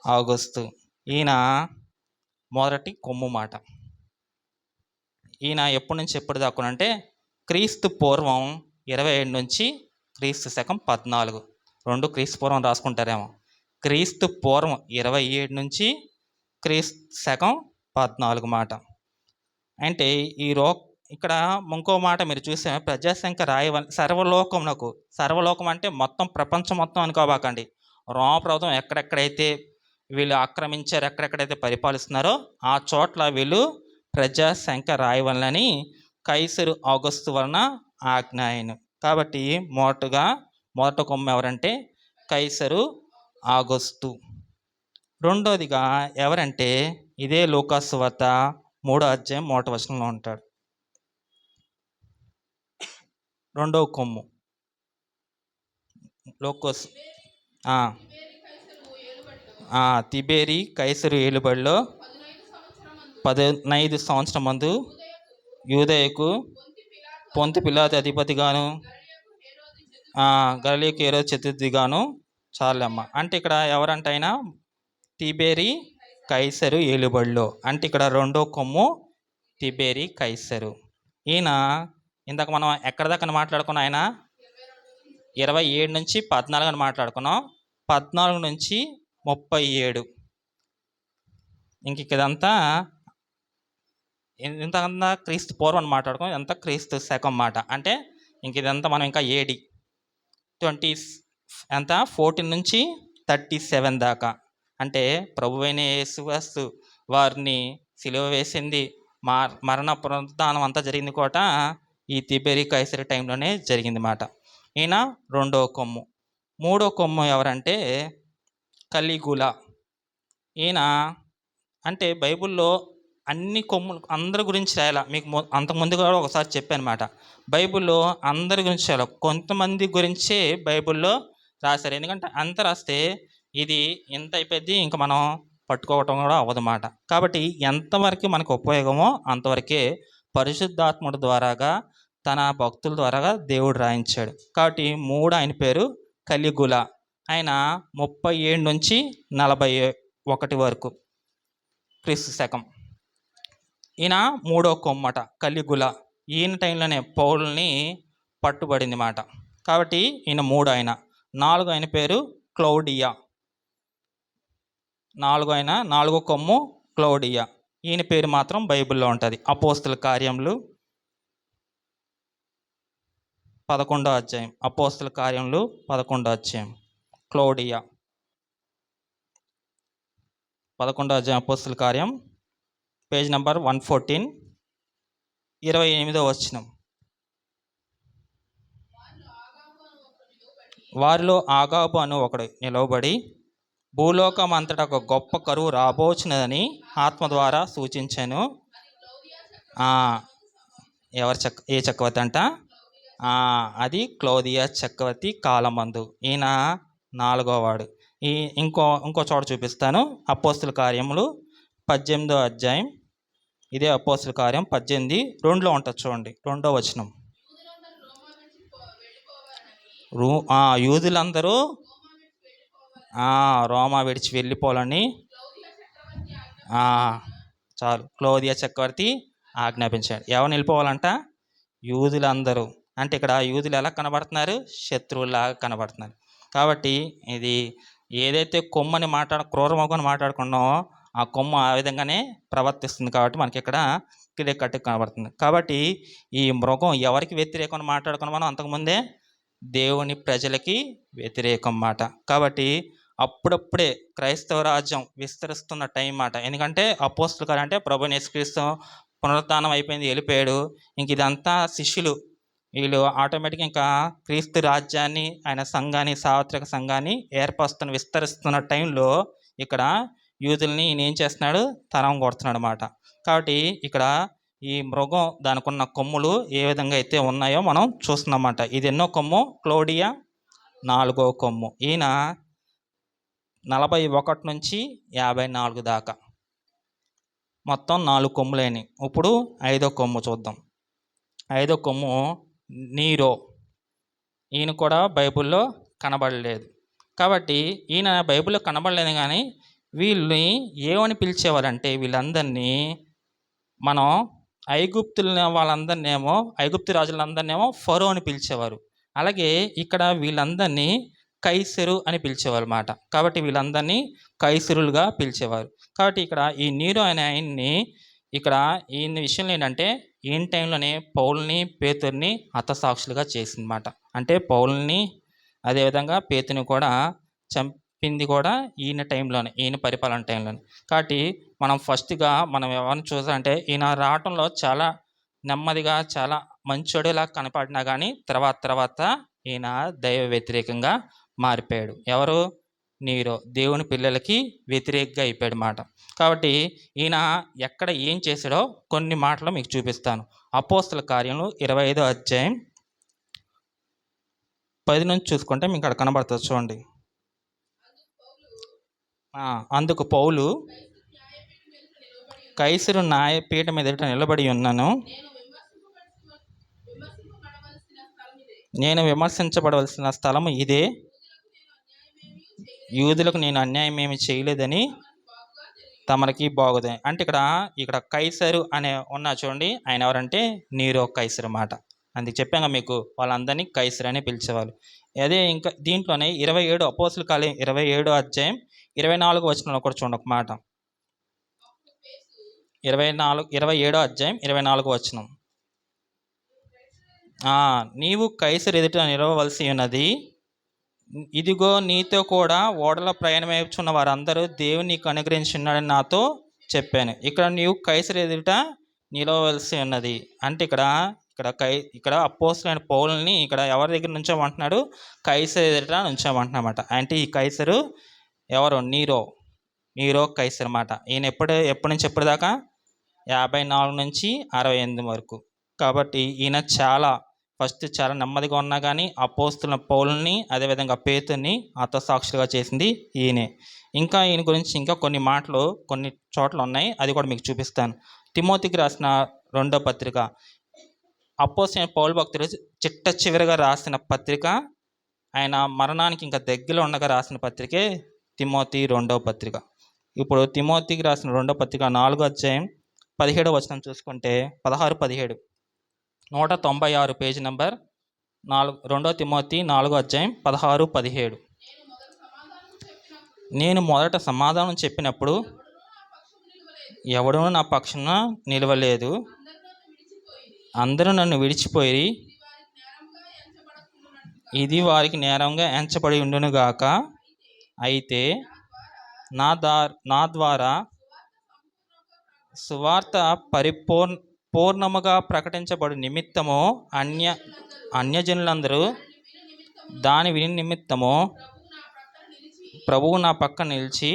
ఆగుస్తు. ఈయన మొదటి కొమ్ము మాట. ఈయన ఎప్పటి నుంచి ఎప్పుడు దాక్కునంటే క్రీస్తు పూర్వం 27 నుంచి క్రీస్తు శకం 14. 2 క్రీస్తు పూర్వం రాసుకుంటారేమో. క్రీస్తు పూర్వం 27 నుంచి క్రీస్తు శకం 14 మాట. అంటే ఇక్కడ ఇంకో మాట మీరు చూసే ప్రజాసంఖ్య సర్వలోకం అంటే మొత్తం ప్రపంచం మొత్తం అనుకోబాకండి. రోమ ప్రభుత్వం ఎక్కడెక్కడైతే వీళ్ళు ఆక్రమించారు, ఎక్కడెక్కడైతే పరిపాలిస్తున్నారో ఆ చోట్ల వీళ్ళు ప్రజాసంఖ్య రాయవలనని కైసరు ఆగస్టు వలన ఆజ్ఞ అయ్యను. కాబట్టి మొదట కొమ్ము ఎవరంటే కైసరు ఆగస్టు. రెండోదిగా ఎవరంటే ఇదే లూకాసు వార్త 3వ అధ్యాయం 1వ వచనంలో ఉంటాడు. రెండవ కొమ్ము లోకోస్ తిబేరి కైసరు ఏలుబడిలో 15 సంవత్సరం మందు యూదయకు పొంతి పిలాతు అధిపతిగాను గలిలీకు హేరోదు చతుర్థిగాను చాలమ్మ. అంటే ఇక్కడ ఎవరంటే ఆయన తిబేరి కైసరు ఏలుబడిలో. అంటే ఇక్కడ రెండో కొమ్ము తిబేరి కైసరు. ఈయన ఇందాక మనం ఎక్కడ దాకా మాట్లాడుకున్నాం, ఆయన 27 నుంచి 14 అని మాట్లాడుకున్నాం. 14 నుంచి 37 ఇదంతా ఇంతకంతా క్రీస్తు పూర్వం అని మాట్లాడుకున్నాం. ఇదంతా క్రీస్తు శకం మాట. అంటే ఇదంతా మనం ఇంకా ఏడి 14 నుంచి 37 దాకా. అంటే ప్రభువైన యేసుక్రీస్తు వారిని సిలువ వేసింది, మరణ పునరుద్ధానం అంతా జరిగింది కూడా ఈ తిబేరి కైసరు టైంలోనే జరిగింది మాట. ఈయన రెండో కొమ్ము. మూడో కొమ్ము ఎవరంటే కలిగుల. ఈయన అంటే బైబిల్లో అన్ని కొమ్ములు అందరి గురించి రాయాల. మీకు అంతకుముందు కూడా ఒకసారి చెప్పాను మాట. బైబిల్లో అందరి గురించి రాయాలి, కొంతమంది గురించే బైబిల్లో రాశారు. ఎందుకంటే అంత రాస్తే ఇది ఎంత అయిపోద్ది, ఇంకా మనం పట్టుకోవటం కూడా అవ్వదన్నమాట. కాబట్టి ఎంతవరకు మనకు ఉపయోగమో అంతవరకే పరిశుద్ధాత్ముడి ద్వారాగా తన భక్తుల ద్వారాగా దేవుడు రాయించాడు. కాబట్టి ఆయన పేరు కలిగుల. ఆయన 37 నుంచి 41 వరకు క్రీస్తు శకం. ఈయన మూడో కొమ్మట కలిగుల. ఈయన టైంలోనే పౌలుని పట్టుబడింది మాట. కాబట్టి ఈయన 3 ఆయన. 4 ఆయన పేరు క్లౌడియా. 4 కొమ్ము క్లౌడియా. ఈయన పేరు మాత్రం బైబిల్లో ఉంటుంది. అపోస్తుల కార్యములు 11వ అధ్యాయం. అపోస్తుల కార్యములు 11వ అధ్యాయం క్లౌడియా. 11వ అధ్యాయం అపోస్తుల కార్యం, పేజ్ నెంబర్ 114, 28వ వచనం. వారిలో ఆగాబు అను ఒకడు నిలవబడి భూలోకం అంతటా ఒక గొప్ప కరువు రాబోచున్నదని ఆత్మ ద్వారా సూచించాను. ఏ చక్రవర్తి అంట? అది క్లౌదియా చక్రవర్తి కాలమందు. ఈయన 4వ వాడు. ఇంకో చోట చూపిస్తాను. అపోస్తుల కార్యములు 18వ అధ్యాయం. ఇదే అపోస్తుల కార్యం 18:2లో ఉంటుంది చూడండి, 2వ వచనం. యూదులందరూ రోమా విడిచి వెళ్ళిపోవాలని చాలు క్లౌదియా చక్రవర్తి ఆజ్ఞాపించాడు. ఎవరు వెళ్ళిపోవాలంట? యూదులందరూ. అంటే ఇక్కడ యూదులు ఎలా కనబడుతున్నారు? శత్రువులాగా కనబడుతున్నారు. కాబట్టి ఇది ఏదైతే కొమ్మని క్రూరమొగ్గని మాట్లాడుకున్నామో ఆ కొమ్మ ఆ విధంగానే ప్రవర్తిస్తుంది. కాబట్టి మనకి ఇక్కడ క్లియర్ కట్ కనబడుతుంది. కాబట్టి ఈ మృగం ఎవరికి వ్యతిరేకం మాట్లాడుకున్నాం మనం అంతకుముందే? దేవుని ప్రజలకి వ్యతిరేకం మాట. కాబట్టి అప్పుడప్పుడే క్రైస్తవ రాజ్యం విస్తరిస్తున్న టైం మాట. ఎందుకంటే అపోస్తుల కార్యం అంటే ప్రభువైన యేసుక్రీస్తు పునరుత్థానం అయిపోయింది, వెళ్ళిపోయాడు. ఇదంతా శిష్యులు వీళ్ళు ఆటోమేటిక్గా ఇంకా క్రీస్తు రాజ్యాన్ని, ఆయన సంఘాన్ని, సార్వత్రిక సంఘాన్ని విస్తరిస్తున్న టైంలో ఇక్కడ యూదుల్ని ఈయన ఏం చేస్తున్నాడు? తరం కొడుతున్నాడు అన్నమాట. కాబట్టి ఇక్కడ ఈ మృగం దానికి ఉన్న కొమ్ములు ఏ విధంగా అయితే ఉన్నాయో మనం చూస్తున్నామన్నమాట. ఇది ఎన్నో కొమ్ము? క్లౌడియా 4వ కొమ్ము. ఈయన 41 నుంచి 54 దాకా మొత్తం 4 కొమ్ములేని. ఇప్పుడు 5వ కొమ్ము చూద్దాం. 5వ కొమ్ము నీరో. ఈయన కూడా బైబిల్లో కనబడలేదు. కాబట్టి ఈయన బైబిల్లో కనబడలేదు, కానీ వీళ్ళని ఏమని పిలిచేవారంటే వీళ్ళందరినీ మనం వాళ్ళందరినేమో ఐగుప్తు రాజులందరినేమో ఫరో అని పిలిచేవారు. అలాగే ఇక్కడ వీళ్ళందరినీ కైసరు అని పిలిచేవారు మాట. కాబట్టి వీళ్ళందరినీ కైసరులుగా పిలిచేవారు. కాబట్టి ఇక్కడ ఈ నీరు అనే ఆయన్ని ఇక్కడ ఈయన విషయంలో ఏంటంటే ఈయన టైంలోనే పౌలుని పేతుర్ని హతసాక్షులుగా చేసిందన్నమాట. అంటే పౌలుని అదేవిధంగా పేతుని కూడా చంపింది కూడా ఈయన టైంలోనే, ఈయన పరిపాలన టైంలోనే. కాబట్టి మనం ఫస్ట్గా మనం ఎవరిని చూసామంటే ఈయన రావటంలో చాలా నెమ్మదిగా చాలా మంచోడేలా కనపడినా కానీ తర్వాత ఈయన దైవ వ్యతిరేకంగా మారిపోయాడు. ఎవరు? నీరో దేవుని పిల్లలకి వ్యతిరేకంగా అయిపోయాడు మాట. కాబట్టి ఈయన ఎక్కడ ఏం చేశాడో కొన్ని మాటలు మీకు చూపిస్తాను. అపోస్తల కార్యములు 25వ అధ్యాయం 10 నుంచి చూసుకుంటే మీకు అక్కడ కనబడుతుంది చూడండి. అందుకు పౌలు కైసరు న్యాయపీఠం ఎదుట నిలబడి ఉన్నాను, నేను విమర్శించబడవలసిన స్థలము ఇదే, యూదులకు నేను అన్యాయం ఏమి చేయలేదని తమరికి బాగుదే. అంటే ఇక్కడ కైసరు అనే ఉన్నా చూడండి, ఆయన ఎవరంటే నీరో కైసరు మాట. అందుకు చెప్పాక మీకు వాళ్ళందరినీ కైసరు అని పిలిచేవాళ్ళు. అదే ఇంకా దీంట్లోనే 27 అపోస్తల కార్యం 27వ అధ్యాయం 24వ వచనంలో కూడా చూడండి ఒక మాట. 27వ అధ్యాయం 24వ వచనం. నీవు కైసరు ఎదుట నిలవవలసి ఉన్నది, ఇదిగో నీతో కూడా ఓడలో ప్రయాణమవుతున్న వారందరూ దేవుని నీకు అనుగ్రహించున్నాడని నాతో చెప్పాను. ఇక్కడ నీవు కైసరు ఎదుట నిలవవలసి ఉన్నది అంటే ఇక్కడ అపోస్తలుడైన పౌలుని ఇక్కడ ఎవరి దగ్గర నుంచోమంటున్నాడు? కైసరు ఎదుట నుంచోమంటున్నమాట. అంటే ఈ కైసరు ఎవరు? నీరో కైసరు మాట. ఈయన ఎప్పటి నుంచి ఎప్పటిదాకా 54 నుంచి 68 వరకు. కాబట్టి ఈయన ఫస్ట్ చాలా నెమ్మదిగా ఉన్నా కానీ అపోస్తలుల పౌలుని అదేవిధంగా పేతుని హతసాక్షులుగా చేసింది ఈయనే. ఇంకా ఈయన గురించి ఇంకా కొన్ని మాటలు కొన్ని చోట్ల ఉన్నాయి, అది కూడా మీకు చూపిస్తాను. తిమోతికి రాసిన 2వ పత్రిక, అపోస్తలుడైన పౌలు భక్తుడు చిట్ట చివరిగా రాసిన పత్రిక, ఆయన మరణానికి ఇంకా దగ్గరలో ఉండగా రాసిన పత్రికే తిమోతి 2వ పత్రిక. ఇప్పుడు తిమోతికి రాసిన 2వ పత్రిక 4వ అధ్యాయం 17వ వచనం చూసుకుంటే 16-17 196 పేజీ నెంబర్ 2 తిమోతి 4వ అధ్యాయం 16-17. నేను మొదట సమాధానం చెప్పినప్పుడు ఎవడూ నా పక్షాన నిలవలేదు, అందరూ నన్ను విడిచిపోయి ఇది వారికి నేరంగా ఎంచబడి ఉండునుగాక. అయితే నా ద్వారా సువార్త పూర్ణముగా ప్రకటించబడు నిమిత్తము అన్యజనులందరూ దాని విని నిమిత్తము ప్రభువు నా పక్క నిలిచి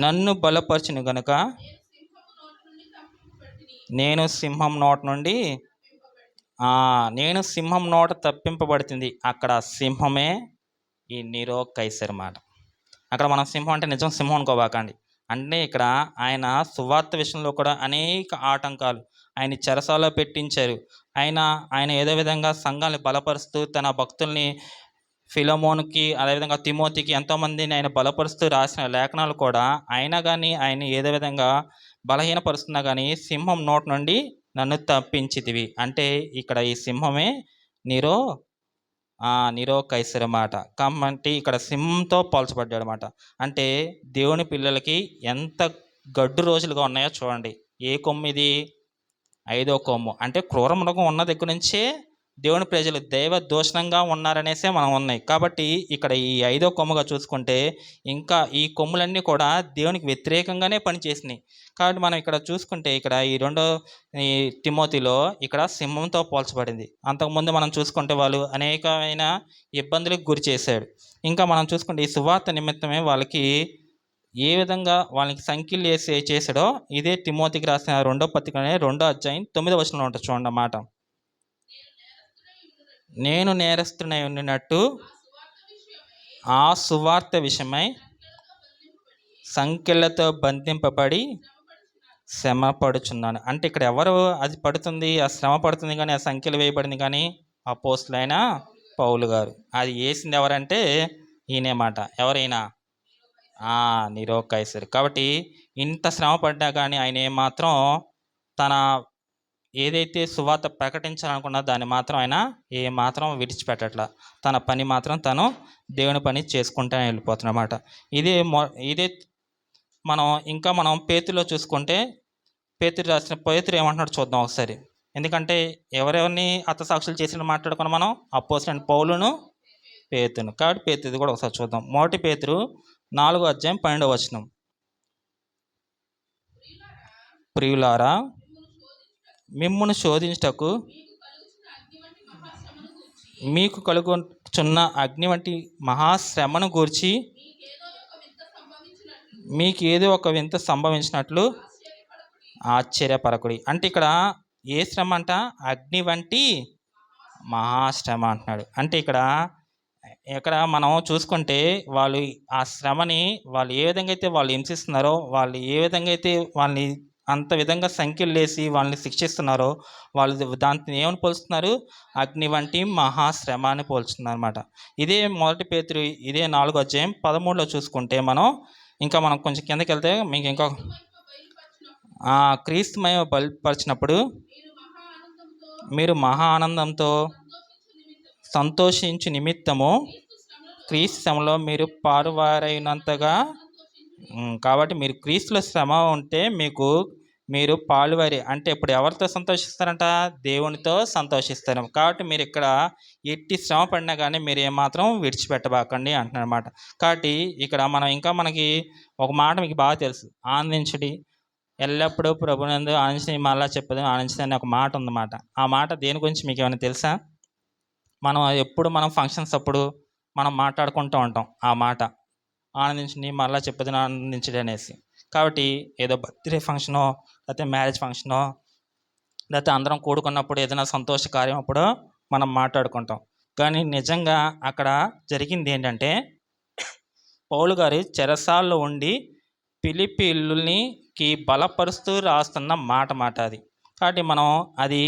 నన్ను బలపరచును గనుక నేను సింహం నోట తప్పింపబడుతుంది. అక్కడ సింహమే ఈ నీరో కైసరు మాట. అక్కడ మనం సింహం అంటే నిజం సింహం అనుకోబాకండి. అంటే ఇక్కడ ఆయన సువార్త విషయంలో కూడా అనేక ఆటంకాలు, ఆయన చెరసాలలో పెట్టించారు. ఆయన ఏదో విధంగా సంఘాన్ని బలపరుస్తూ తన భక్తుల్ని ఫిలమోన్కి అదేవిధంగా తిమోతికి ఎంతోమందిని ఆయన బలపరుస్తూ రాసిన లేఖనాలు కూడా అయినా కానీ ఆయన ఏదో విధంగా బలహీనపరుస్తున్నా కానీ సింహం నోటి నుండి నన్ను తప్పించితివి. అంటే ఇక్కడ ఈ సింహమే నీరో కైసరు మాట. కాబట్టి ఇక్కడ సింహంతో పోల్చబడ్డాడు అన్నమాట. అంటే దేవుని పిల్లలకి ఎంత గడ్డు రోజులుగా ఉన్నాయో చూడండి. ఏ కొమ్ము ఇది? 5వ కొమ్ము. అంటే క్రూర మృగం ఉన్న దగ్గర నుంచే దేవుని ప్రజలు దైవ దూషణంగా ఉన్నారనేసే మనం ఉన్నాయి. కాబట్టి ఇక్కడ ఈ 5వ కొమ్ముగా చూసుకుంటే ఇంకా ఈ కొమ్ములన్నీ కూడా దేవునికి వ్యతిరేకంగానే పనిచేసినాయి. కాబట్టి మనం ఇక్కడ చూసుకుంటే ఇక్కడ ఈ తిమోతిలో ఇక్కడ సింహంతో పోల్చబడింది. అంతకుముందు మనం చూసుకుంటే వాళ్ళు అనేకమైన ఇబ్బందులకు గురి చేశాడు. ఇంకా మనం చూసుకుంటే ఈ సువార్త నిమిత్తమే వాళ్ళకి ఏ విధంగా వాళ్ళకి సంఖ్యలు చేశాడో ఇదే తిమోతికి రాసిన 2వ పత్రిక 2వ అధ్యాయం 9వ వచనంలో ఉంటుంది చూడండి అన్నమాట. నేను నేరస్తుడై ఉండినట్టు ఆ సువార్త విషయమై సంఖ్యలతో బంధింపబడి శ్రమ పడుచున్నాను. అంటే ఇక్కడ ఎవరు అది పడుతుంది? ఆ శ్రమ పడుతుంది కానీ ఆ సంఖ్యలు వేయబడింది కానీ అపోస్తలుడైన పౌలు గారు. అది వేసింది ఎవరంటే ఈయనే మాట. ఎవరైనా నీరో కైసరు. కాబట్టి ఇంత శ్రమ పడ్డా కానీ ఆయన ఏమాత్రం తన ఏదైతే సువార్త ప్రకటించాలనుకున్నా దాన్ని మాత్రం ఆయన ఏ మాత్రం విడిచిపెట్టట్లా. తన పని మాత్రం తను దేవుని పని చేసుకుంటూనే వెళ్ళిపోతున్నమాట. ఇదే మనం పేతురులో చూసుకుంటే పేతురు ఏమంటున్నాడు చూద్దాం ఒకసారి. ఎందుకంటే ఎవరెవరిని హతసాక్షులు చేసిన మాట్లాడుకున్నాం మనం, అపోస్తలుడైన పౌలును పేతురును. కాబట్టి పేతురుది కూడా ఒకసారి చూద్దాం. 1 పేతురు 4:12. ప్రియులారా, మిమ్మును శోధించుటకు మీకు కలుగుచున్న అగ్ని వంటి మహాశ్రమను గూర్చి మీకు ఏదో ఒక వింత సంభవించినట్లు ఆశ్చర్యపడకుడి. అంటే ఇక్కడ ఏ శ్రమ అంట? అగ్ని వంటి మహాశ్రమ అంటున్నాడు. అంటే ఇక్కడ మనం చూసుకుంటే వాళ్ళు ఆ శ్రమని వాళ్ళు ఏ విధంగా అయితే వాళ్ళు హింసిస్తున్నారో, వాళ్ళు ఏ విధంగా అయితే వాళ్ళని అంత విధంగా సంఖ్యలు వేసి వాళ్ళని శిక్షిస్తున్నారో, వాళ్ళు దాన్ని ఏమని పోల్చుతున్నారు? అగ్ని వంటి మహాశ్రమ అని పోల్చుతున్నారు అనమాట. ఇదే 1 పేతురు ఇదే 4:13 చూసుకుంటే మనం కొంచెం కిందకి వెళ్తే మీకు ఇంకా క్రీస్తు మహిమ బయలుపరిచినప్పుడు మీరు మహా ఆనందంతో సంతోషించు నిమిత్తము క్రీస్తు శ్రమలో మీరు పాలువారైనంతగా. కాబట్టి మీరు క్రీస్తులో శ్రమ ఉంటే మీరు పాలువారి అంటే ఇప్పుడు ఎవరితో సంతోషిస్తారంట? దేవునితో సంతోషిస్తారు. కాబట్టి మీరు ఇక్కడ ఎట్టి శ్రమ పడినా కానీ మీరు ఏమాత్రం విడిచిపెట్టబాకండి అంటున్నారు అన్నమాట. కాబట్టి ఇక్కడ మనకి ఒక మాట మీకు బాగా తెలుసు, ఆనందించడి ఎల్లప్పుడూ ప్రభునందు ఆనందించి మళ్ళా చెప్పదు ఆనందించని అనే ఒక మాట ఉందన్నమాట. ఆ మాట దేని గురించి మీకు ఏమైనా తెలుసా? మనం ఫంక్షన్స్ అప్పుడు మనం మాట్లాడుకుంటూ ఉంటాం ఆ మాట, ఆనందించండి మళ్ళీ చెప్పదు ఆనందించడి అనేసి. కాబట్టి ఏదో బర్త్డే ఫంక్షనో లేకపోతే మ్యారేజ్ ఫంక్షనో లేకపోతే అందరం కూడుకున్నప్పుడు ఏదైనా సంతోష కార్యం అప్పుడు మనం మాట్లాడుకుంటాం. కానీ నిజంగా అక్కడ జరిగింది ఏంటంటే, పౌలు గారు చెరసాల్లో ఉండి ఫిలిప్పీయులకి బలపరుస్తూ రాస్తున్న మాట అది. కాబట్టి అది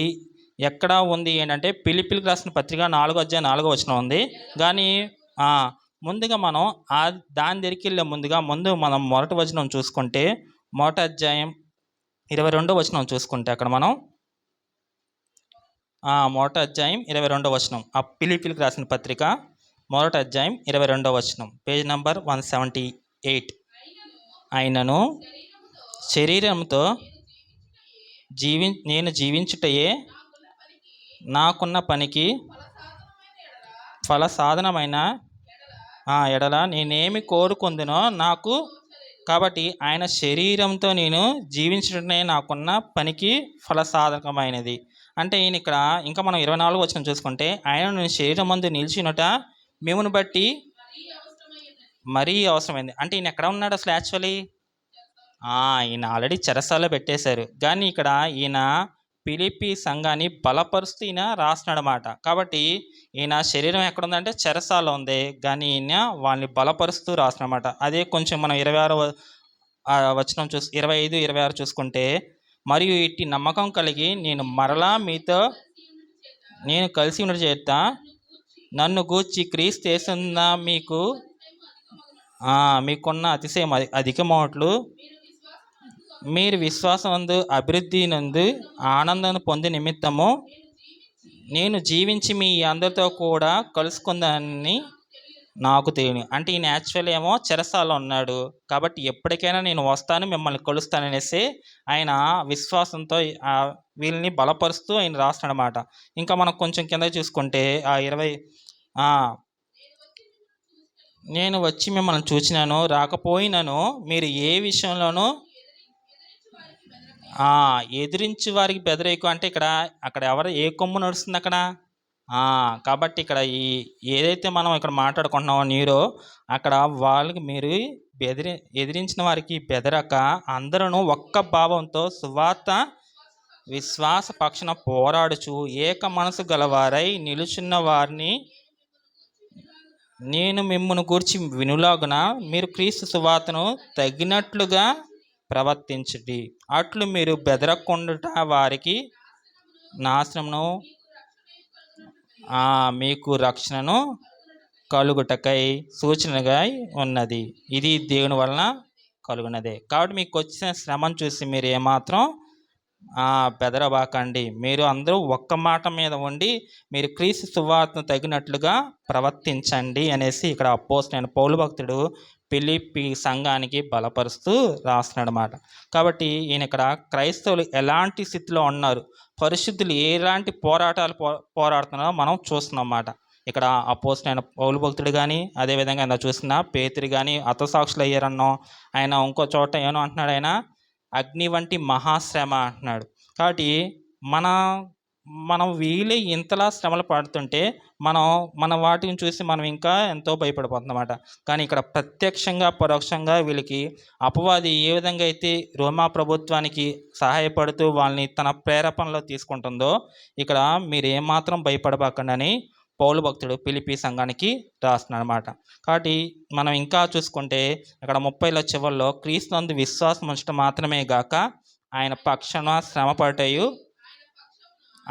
ఎక్కడ ఉంది ఏంటంటే ఫిలిప్పీయులకు రాసిన పత్రిక 4:4 ఉంది. కానీ ముందుగా దాని దగ్గరికి వెళ్ళే ముందు మనం 1వ వచనం చూసుకుంటే 1వ అధ్యాయం 22వ వచనం చూసుకుంటే అక్కడ 1వ అధ్యాయం 22వ వచనం ఆ ఫిలిప్పీయులకు రాసిన పత్రిక 1వ అధ్యాయం 22వ వచనం, పేజ్ నెంబర్ 178. అయినను శరీరంతో నేను జీవించుటయే నాకున్న పనికి ఫలసాధనమైన ఎడల నేనేమి కోరుకుందునో నాకు. కాబట్టి ఆయన శరీరంతో నేను జీవించడమే నాకున్న పనికి ఫలసాధకమైనది. అంటే ఈయన ఇక్కడ ఇంకా మనం 24వ వచనం చూసుకుంటే, ఆయన నేను శరీరం మందు నిలిచినట మిమ్మును బట్టి మరీ అవసరమైంది. అంటే ఈయన ఎక్కడ ఉన్నాడు అసలు? యాక్చువల్లీ ఈయన ఆల్రెడీ చెరసాలలో పెట్టేశారు. కానీ ఇక్కడ ఈయన ఫిలిప్పీ సంఘాన్ని బలపరుస్తూ ఈయన రాస్తున్నాడు అన్నమాట. కాబట్టి ఈయన శరీరం ఎక్కడుందంటే చెరసాల ఉంది, కానీ ఈయన వాళ్ళని బలపరుస్తూ రాస్తున్నమాట. అదే కొంచెం మనం 26వ వచనం 25, 26 చూసుకుంటే, మరియు ఇట్టి నమ్మకం కలిగి నేను మరలా మీతో నేను కలిసి ఉన్న చేత నన్ను గూర్చి క్రీస్తు యేసునందు మీకున్న అతిశయం అధికమవుట్లు మీరు విశ్వాసమందు అభివృద్ధి నందు ఆనందాన్ని పొందే నిమిత్తము నేను జీవించి మీ అందరితో కూడా కలుసుకుందాన్ని నాకు తెలియదు. అంటే ఈయన యాక్చువల్ ఏమో చెరసాలలో ఉన్నాడు. కాబట్టి ఎప్పటికైనా నేను వస్తాను మిమ్మల్ని కలుస్తాననేసి ఆయన విశ్వాసంతో వీళ్ళని బలపరుస్తూ ఆయన రాస్తాడనమాట. ఇంకా మనం కొంచెం కింద చూసుకుంటే 20 నేను వచ్చి మిమ్మల్ని చూచినాను రాకపోయినాను మీరు ఏ విషయంలోనూ ఎదిరించి వారికి బెదరేకు. అంటే అక్కడ ఏ కొమ్ము నడుస్తుంది అక్కడ? కాబట్టి ఇక్కడ ఏదైతే మనం ఇక్కడ మాట్లాడుకుంటున్నామో నీరో, అక్కడ వాళ్ళకి మీరు ఎదిరించిన వారికి బెదరక అందరూ ఒక్క భావంతో సువార్త విశ్వాస పక్షాన పోరాడుచు ఏక మనసు గలవారై నిలుచున్న వారిని నేను మిమ్మును గూర్చి వినులాగున మీరు క్రీస్తు సువార్తను తగినట్లుగా ప్రవర్తించండి. అట్లు మీరు బెదరకుండుట వారికి నాశనమును మీకు రక్షణను కలుగుటకై సూచనగా ఉన్నది. ఇది దేవుని వలన కలుగునదే. కాబట్టి మీకు వచ్చిన శ్రమను చూసి మీరు ఏమాత్రం బెదరబాకండి, మీరు అందరూ ఒక్క మాట మీద ఉండి మీరు క్రీస్తు సువార్తను తగినట్లుగా ప్రవర్తించండి అనేసి ఇక్కడ అపోస్తలుడైన పౌలు భక్తుడు ఫిలిప్పీ సంఘానికి బలపరుస్తూ రాస్తున్నాడు అన్నమాట. కాబట్టి ఈయన ఇక్కడ క్రైస్తవులు ఎలాంటి స్థితిలో ఉన్నారు, పరిశుద్ధులు ఎలాంటి పోరాటాలు పోరాడుతున్నారో మనం చూస్తున్నాం అన్నమాట. ఇక్కడ అపోస్తలుడైన పౌలు భక్తుడు కానీ, అదేవిధంగా ఇలా చూసిన పేతురు కానీ హతసాక్షులు అయ్యారన్నాం. ఆయన ఇంకో చోట ఏమో అంటున్నాడు, ఆయన అగ్ని వంటి మహాశ్రమ అంటున్నాడు. కాబట్టి మనం వీలే ఇంతలా శ్రమలు పడుతుంటే మన వాటిని చూసి మనం ఇంకా ఎంతో భయపడిపోతున్నమాట. కానీ ఇక్కడ ప్రత్యక్షంగా పరోక్షంగా వీళ్ళకి అపవాది ఏ విధంగా అయితే రోమా ప్రభుత్వానికి సహాయపడుతూ వాళ్ళని తన ప్రేరేపణలో తీసుకుంటుందో, ఇక్కడ మీరు ఏమాత్రం భయపడబాకండి అని పౌలు భక్తుడు ఫిలిప్పీ సంఘానికి రాస్తున్నాడు అన్నమాట. కాబట్టి మనం ఇంకా చూసుకుంటే ఇక్కడ 30ల చివరిలో క్రీస్తునందు విశ్వాసం ఉంచడం మాత్రమే గాక ఆయన పక్షాన శ్రమపడటయు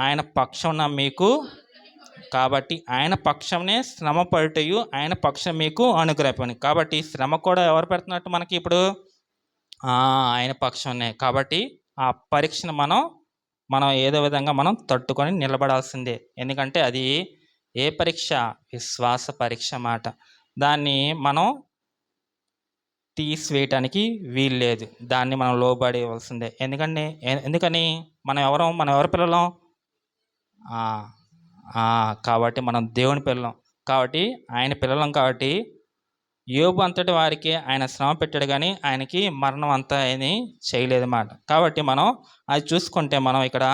ఆయన పక్షమున మీకు, కాబట్టి ఆయన పక్షంనే శ్రమపడటయు ఆయన పక్షం మీకు అనుగ్రహపని. కాబట్టి శ్రమ కూడా ఎవరు పెడుతున్నట్టు మనకి ఇప్పుడు ఆయన పక్షంనే. కాబట్టి ఆ పరీక్షను మనం ఏదో విధంగా మనం తట్టుకొని నిలబడాల్సిందే. ఎందుకంటే అది ఏ పరీక్ష? విశ్వాస పరీక్ష మాట. దాన్ని మనం తీసివేయటానికి వీల్లేదు, దాన్ని మనం లోబడవలసిందే. ఎందుకని మనం ఎవరి పిల్లలం? కాబట్టి మనం దేవుని పిల్లలం, కాబట్టి ఆయన పిల్లలం. కాబట్టి యోబు అంతటి వారికి ఆయన శ్రమ పెట్టాడు, కానీ ఆయనకి మరణం అంతా ఏమీ చేయలేదు మాట. కాబట్టి మనం అది చూసుకుంటే, మనం ఇక్కడ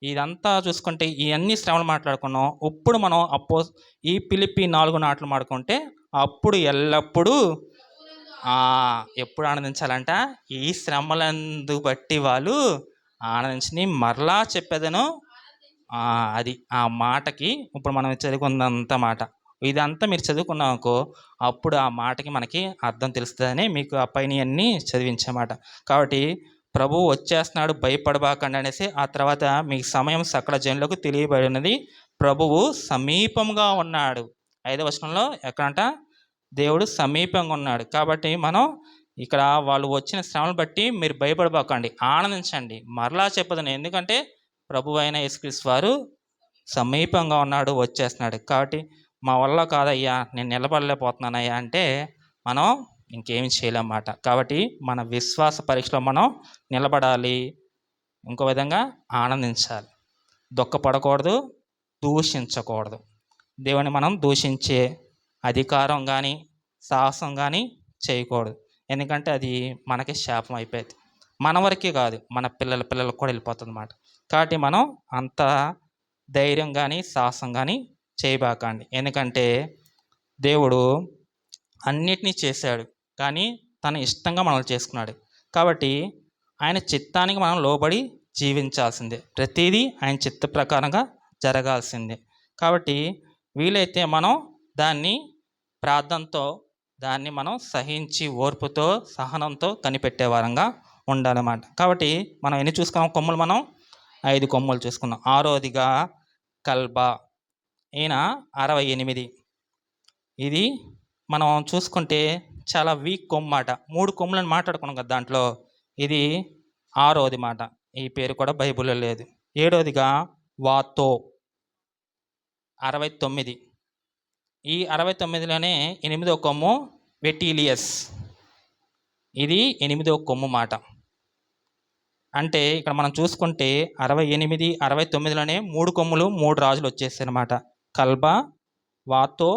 ఇదంతా చూసుకుంటే ఇవన్నీ శ్రమలు మాట్లాడుకున్నాం. ఇప్పుడు మనం ఈ ఫిలిప్పీ 4 మాటలు మాట్లాడుకుంటే అప్పుడు ఎల్లప్పుడూ ఎప్పుడు ఆనందించాలంట? ఈ శ్రమలందు బట్టి వాళ్ళు ఆనందించి మరలా చెప్పేదను. అది ఆ మాటకి ఇప్పుడు మనం చదువుకున్నంత మాట, ఇదంతా మీరు చదువుకున్నామనుకో, అప్పుడు ఆ మాటకి మనకి అర్థం తెలుస్తుందని మీకు ఆ పైన అన్నీ చదివించమాట. కాబట్టి ప్రభువు వచ్చేస్తున్నాడు, భయపడబాకండి అనేసి, ఆ తర్వాత మీ సమయం సకల జనులకు తెలియబడినది, ప్రభువు సమీపంగా ఉన్నాడు. 5వ వచనంలో ఎక్కడంట? దేవుడు సమీపంగా ఉన్నాడు. కాబట్టి మనం ఇక్కడ వాళ్ళు వచ్చిన శ్రమను బట్టి మీరు భయపడబాకండి, ఆనందించండి, మరలా చెప్పదని. ఎందుకంటే ప్రభు అయిన యేసుక్రీస్తు వారు సమీపంగా ఉన్నాడు, వచ్చేస్తున్నాడు. కాబట్టి మా వల్ల కాదయ్యా, నేను నిలబడలేకపోతున్నానయ్యా అంటే మనం ఇంకేమి చేయలేమాట. కాబట్టి మన విశ్వాస పరీక్షలో మనం నిలబడాలి, ఇంకో విధంగా ఆనందించాలి, దుఃఖపడకూడదు, దూషించకూడదు. దేవుని మనం దూషించే అధికారం కానీ సాహసం కానీ చేయకూడదు. ఎందుకంటే అది మనకి శాపం అయిపోయింది. మన వరకే కాదు, మన పిల్లలకు కూడా వెళ్ళిపోతుంది అన్నమాట. కాబట్టి మనం అంత ధైర్యం కానీ సాహసం కానీ చేయబాకండి. ఎందుకంటే దేవుడు అన్నిటినీ చేశాడు, కానీ తన ఇష్టంగా మనల్ని చేసుకున్నాడు. కాబట్టి ఆయన చిత్తానికి మనం లోబడి జీవించాల్సిందే, ప్రతిదీ ఆయన చిత్త ప్రకారంగా జరగాల్సిందే. కాబట్టి వీలైతే మనం దాన్ని ప్రార్థనతో, దాన్ని మనం సహించి ఓర్పుతో సహనంతో కనిపెట్టే వారంగా ఉండాలన్నమాట. కాబట్టి మనం ఎన్ని చూసుకున్నాం కొమ్ములు? మనం 5 కొమ్ములు చూసుకున్నాం. 6వదిగా కల్బా, ఈయన 68. ఇది మనం చూసుకుంటే చాలా వీక్ కొమ్ము మాట. 3 కొమ్ములను మాట్లాడుకున్నాం కదా దాంట్లో, ఇది 6వది మాట. ఈ పేరు కూడా బైబిల్లో లేదు. 7వదిగా వాతో, 69. ఈ 69లోనే 8వ కొమ్ము వెటీలియస్, ఇది 8వ కొమ్ము మాట. అంటే ఇక్కడ మనం చూసుకుంటే 68, 69లోనే 3 కొమ్ములు, 3 రాజులు వచ్చేసాయి అన్నమాట. కల్బా, వాతో,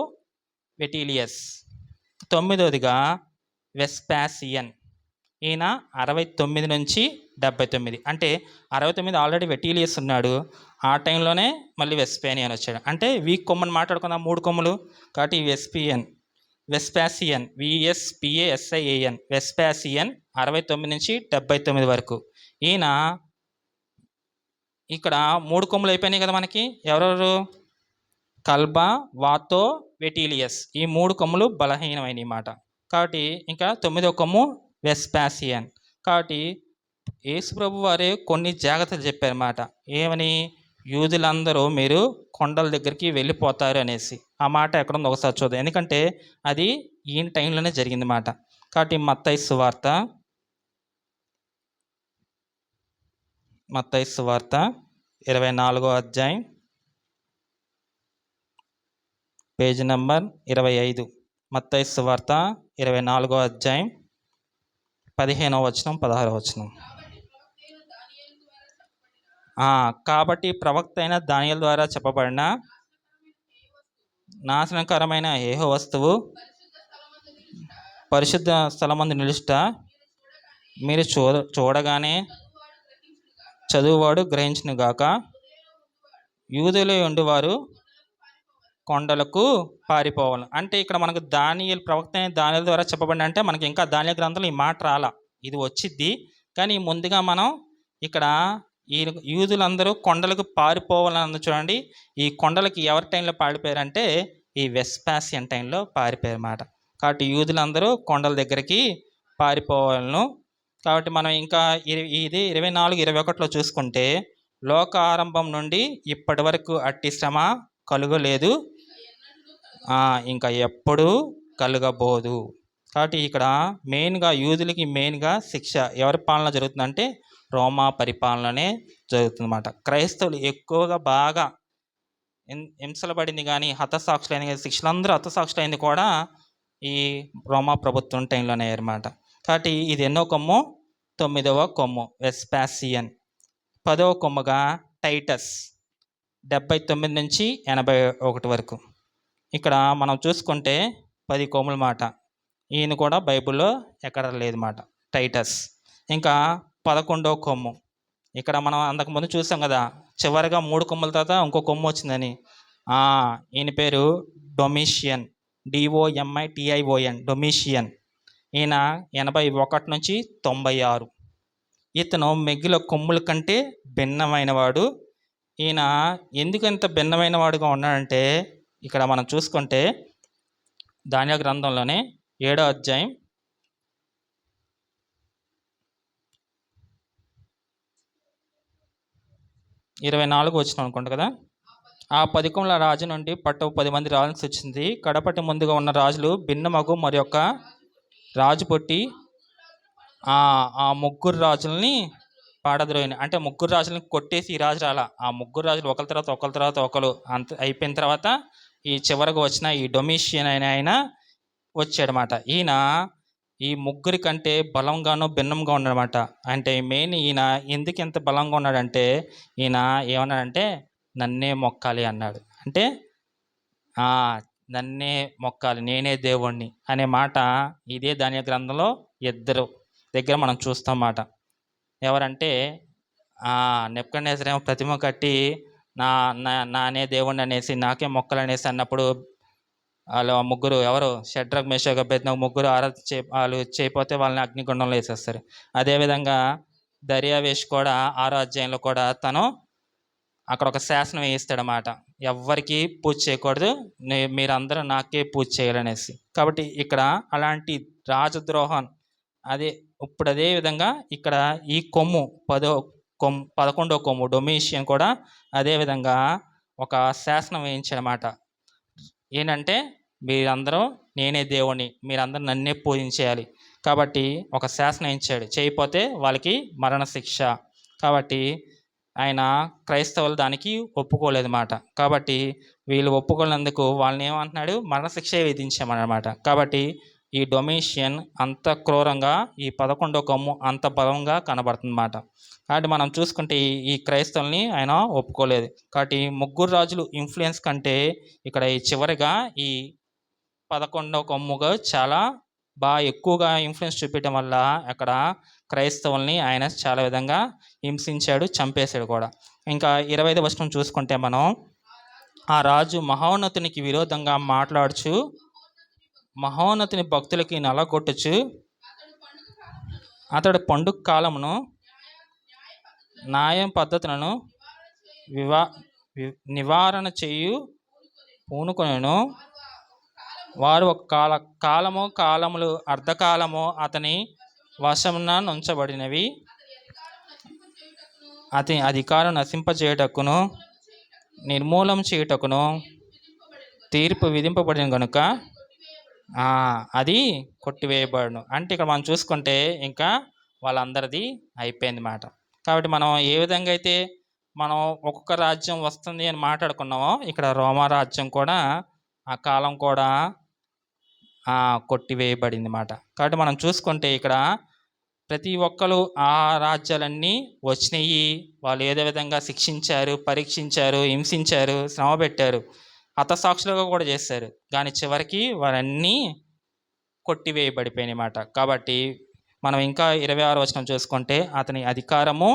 వెటీలియస్. 9వదిగా వెస్పాసియన్, ఈయన 69 నుంచి 79. అంటే 69 ఆల్రెడీ వెటీలియస్ ఉన్నాడు, ఆ టైంలోనే మళ్ళీ వెస్పానియన్ వచ్చాడు. అంటే వీక్ కొమ్మని మాట్లాడుకుందాం, 3 కొమ్ములు. కాబట్టి వెస్పాసియన్ VSPASIAN, వెస్పాసియన్ 69 నుంచి 79 వరకు. ఈయన ఇక్కడ 3 కొమ్ములు అయిపోయినాయి కదా మనకి. ఎవరెవరు? కల్బా, వాతో, వెటీలియస్. ఈ 3 కొమ్ములు బలహీనమైనవి మాట. కాబట్టి ఇంకా 9వ కొమ్ము వెస్పాసియన్. కాబట్టి యేసుప్రభు వారే కొన్ని జాగ్రత్తలు చెప్పారన్నమాట. ఏమని? యూదులందరూ మీరు కొండల దగ్గరికి వెళ్ళిపోతారు అనేసి. ఆ మాట ఎక్కడుందో ఒకసారి చూద్దాం, ఎందుకంటే అది ఈయన టైంలోనే జరిగింది మాట. కాబట్టి మత్తయి సువార్త మత్తయి సువార్త 24వ అధ్యాయం పేజీ నంబర్ 25. మత్తయి సువార్త 24వ అధ్యాయం 15వ వచనం 16వ వచనం. కాబట్టి ప్రవక్త అయిన దానియేలు ద్వారా చెప్పబడిన నాశనకరమైన ఏహో వస్తువు పరిశుద్ధ స్థలమందు నిలుచుట మీరు చూడగానే చదువువాడు గ్రహించును గాక. యూదులో ఉండువారు కొండలకు పారిపోవాలి. అంటే ఇక్కడ మనకు దానియేలు ప్రవక్త అయిన దానియేలు ద్వారా చెప్పబడిన, అంటే మనకి ఇంకా దానియేలు గ్రంథంలో ఈ మాట రాలా, ఇది వచ్చిద్ది. కానీ ముందుగా మనం ఇక్కడ ఈ యూదులందరూ కొండలకు పారిపోవాలని చూడండి. ఈ కొండలకి ఎవరి టైంలో పారిపోయారంటే ఈ వెస్పాసియన్ టైంలో పారిపోయారు అన్నమాట. కాబట్టి యూదులందరూ కొండల దగ్గరికి పారిపోవాలను. కాబట్టి మనం ఇంకా ఇది 24-21లో చూసుకుంటే, లోక ఆరంభం నుండి ఇప్పటి వరకు అట్టి శ్రమ కలుగలేదు, ఇంకా ఎప్పుడూ కలగబోదు. కాబట్టి ఇక్కడ మెయిన్గా యూదులకి మెయిన్గా శిక్ష ఎవరి పాలన జరుగుతుందంటే రోమా పరిపాలననే జరుగుతుందన్నమాట. క్రైస్తవులు ఎక్కువగా బాగా హింసలబడింది కానీ హతసాక్షులైన శిక్షలందరూ హతసాక్షులైంది కూడా ఈ రోమా ప్రభుత్వం టైంలోనే అన్నమాట. కాబట్టి ఇది ఎన్నో కొమ్ము? 9వ కొమ్ము వెస్పాసియన్. 10వ కొమ్ముగా టైటస్ 79 నుంచి 81 వరకు. ఇక్కడ మనం చూసుకుంటే 10 కొమ్ముల మాట. ఈయన కూడా బైబిల్లో ఎక్కడ లేదు మాట టైటస్. ఇంకా 11వ కొమ్ము, ఇక్కడ మనం అంతకుముందు చూసాం కదా, చివరిగా 3 కొమ్ముల తర్వాత ఇంకో కొమ్ము వచ్చిందని. ఈయన పేరు డొమిషియన్, DOMITION, డొమిషియన్. ఈయన 81 నుంచి 96. ఇతను మిగిలిన కొమ్ముల కంటే భిన్నమైన వాడు. ఈయన ఎందుకు ఇంత భిన్నమైన వాడుగా ఉన్నాడంటే, ఇక్కడ మనం చూసుకుంటే దానియేలు గ్రంథంలోనే 7వ అధ్యాయం 24 వచ్చిన అనుకుంటా కదా. ఆ 10 కొమ్ముల రాజు నుండి పట్టు 10 మంది రాజులను సూచింది. కడపటి ముందుగా ఉన్న రాజులు భిన్నమగు మరి యొక్క రాజు పుట్టి ఆ 3 రాజులని పాడద్రోయిని. అంటే 3 రాజులని కొట్టేసి ఈ రాజు రాలా, ఆ 3 రాజులు ఒకరి తర్వాత ఒకరు అంత అయిపోయిన తర్వాత ఈ చివరకు వచ్చిన ఈ డొమిషియన్ అయిన ఆయన వచ్చాడనమాట. ఈయన ఈ 3 కంటే బలంగానో భిన్నంగా ఉన్నాడనమాట. అంటే మెయిన్ ఈయన ఎందుకు ఎంత బలంగా ఉన్నాడంటే, ఈయన ఏమన్నాడంటే నన్నే మొక్కాలి అన్నాడు. అంటే నన్నే మొక్కాలి, నేనే దేవుణ్ణి అనే మాట ఇదే దానియేలు గ్రంథంలో 2 దగ్గర మనం చూస్తాం మాట. ఎవరంటే నెబుకద్నెజరేమో ప్రతిమ కట్టి నానే దేవుణ్ణి అనేసి నాకే మొక్కలు అనేసి అన్నప్పుడు వాళ్ళు 3 ఎవరు షడ్రక్ మేషక్ అబేద్నెగో 3 వాళ్ళు చేయకపోతే వాళ్ళని అగ్నిగుండంలో వేసేస్తారు. అదేవిధంగా దర్యావేష్ కూడా 6వ అధ్యాయంలో కూడా తను అక్కడ ఒక శాసనం వేయిస్తాడనమాట, ఎవ్వరికి పూజ చేయకూడదు, మీరందరూ నాకే పూజ చేయాలనేసి. కాబట్టి ఇక్కడ అలాంటి రాజద్రోహం ఇప్పుడు అదే విధంగా ఇక్కడ ఈ కొమ్ము 11వ కొమ్ము డొమిషియన్ కూడా అదేవిధంగా ఒక శాసనం వేయించాడనమాట. ఏంటంటే మీరందరూ నేనే దేవుణ్ణి, మీరందరూ నన్నే పూజించేయాలి. కాబట్టి ఒక శాసనం వేయించాడు, చేయకపోతే వాళ్ళకి మరణశిక్ష. కాబట్టి ఆయన క్రైస్తవులు దానికి ఒప్పుకోలేదు మాట. కాబట్టి వీళ్ళు ఒప్పుకోలేందుకు వాళ్ళని ఏమంటున్నాడు, మరణశిక్ష విధించామన్నమాట. కాబట్టి ఈ డొమిషియన్ అంత క్రూరంగా, ఈ 11వ కొమ్ము అంత బలంగా కనబడుతుందన్నమాట. కాబట్టి మనం చూసుకుంటే ఈ క్రైస్తవుల్ని ఆయన ఒప్పుకోలేదు. కాబట్టి 3 రాజులు ఇన్ఫ్లుయెన్స్ కంటే ఇక్కడ ఈ చివరిగా ఈ 11వ కొమ్ముగా చాలా బాగా ఎక్కువగా ఇన్ఫ్లుయెన్స్ చూపించడం వల్ల అక్కడ క్రైస్తవుల్ని ఆయన చాలా విధంగా హింసించాడు, చంపేశాడు కూడా. ఇంకా 25వ వచనం చూసుకుంటే మనం, ఆ రాజు మహోన్నతునికి విరోధంగా మాట్లాడుచు మహోన్నతుని భక్తులకి నలగొట్టుచు అతడు పండుగ కాలమును న్యాయం పద్ధతులను నివారణ చేయు పూనుకొనెను. వారు ఒక కాలములు అర్ధకాలము అతని వశమున ఉంచబడినవి. అతని అధికారం నశింపజేయుటకును నిర్మూలం చేయుటకును తీర్పు విధింపబడిన కనుక అది కొట్టివేయబడును. అంటే ఇక్కడ మనం చూసుకుంటే ఇంకా వాళ్ళందరిది అయిపోయింది మాట. కాబట్టి మనం ఏ విధంగా అయితే మనం ఒక్కొక్క రాజ్యం వస్తుంది అని మాట్లాడుకున్నామో ఇక్కడ రోమా రాజ్యం కూడా ఆ కాలం కూడా కొట్టివేయబడింది మాట. కాబట్టి మనం చూసుకుంటే ఇక్కడ ప్రతి ఒక్కరు ఆ రాజ్యాలన్నీ వచ్చినాయి, వాళ్ళు ఏదో విధంగా శిక్షించారు, పరీక్షించారు, హింసించారు, శ్రమ పెట్టారు, హతసాక్షులుగా కూడా చేశారు. కానీ చివరికి వారన్నీ కొట్టివేయబడిపోయినాయి మాట. కాబట్టి మనం ఇంకా 26వ వచనం చూసుకుంటే అతని అధికారము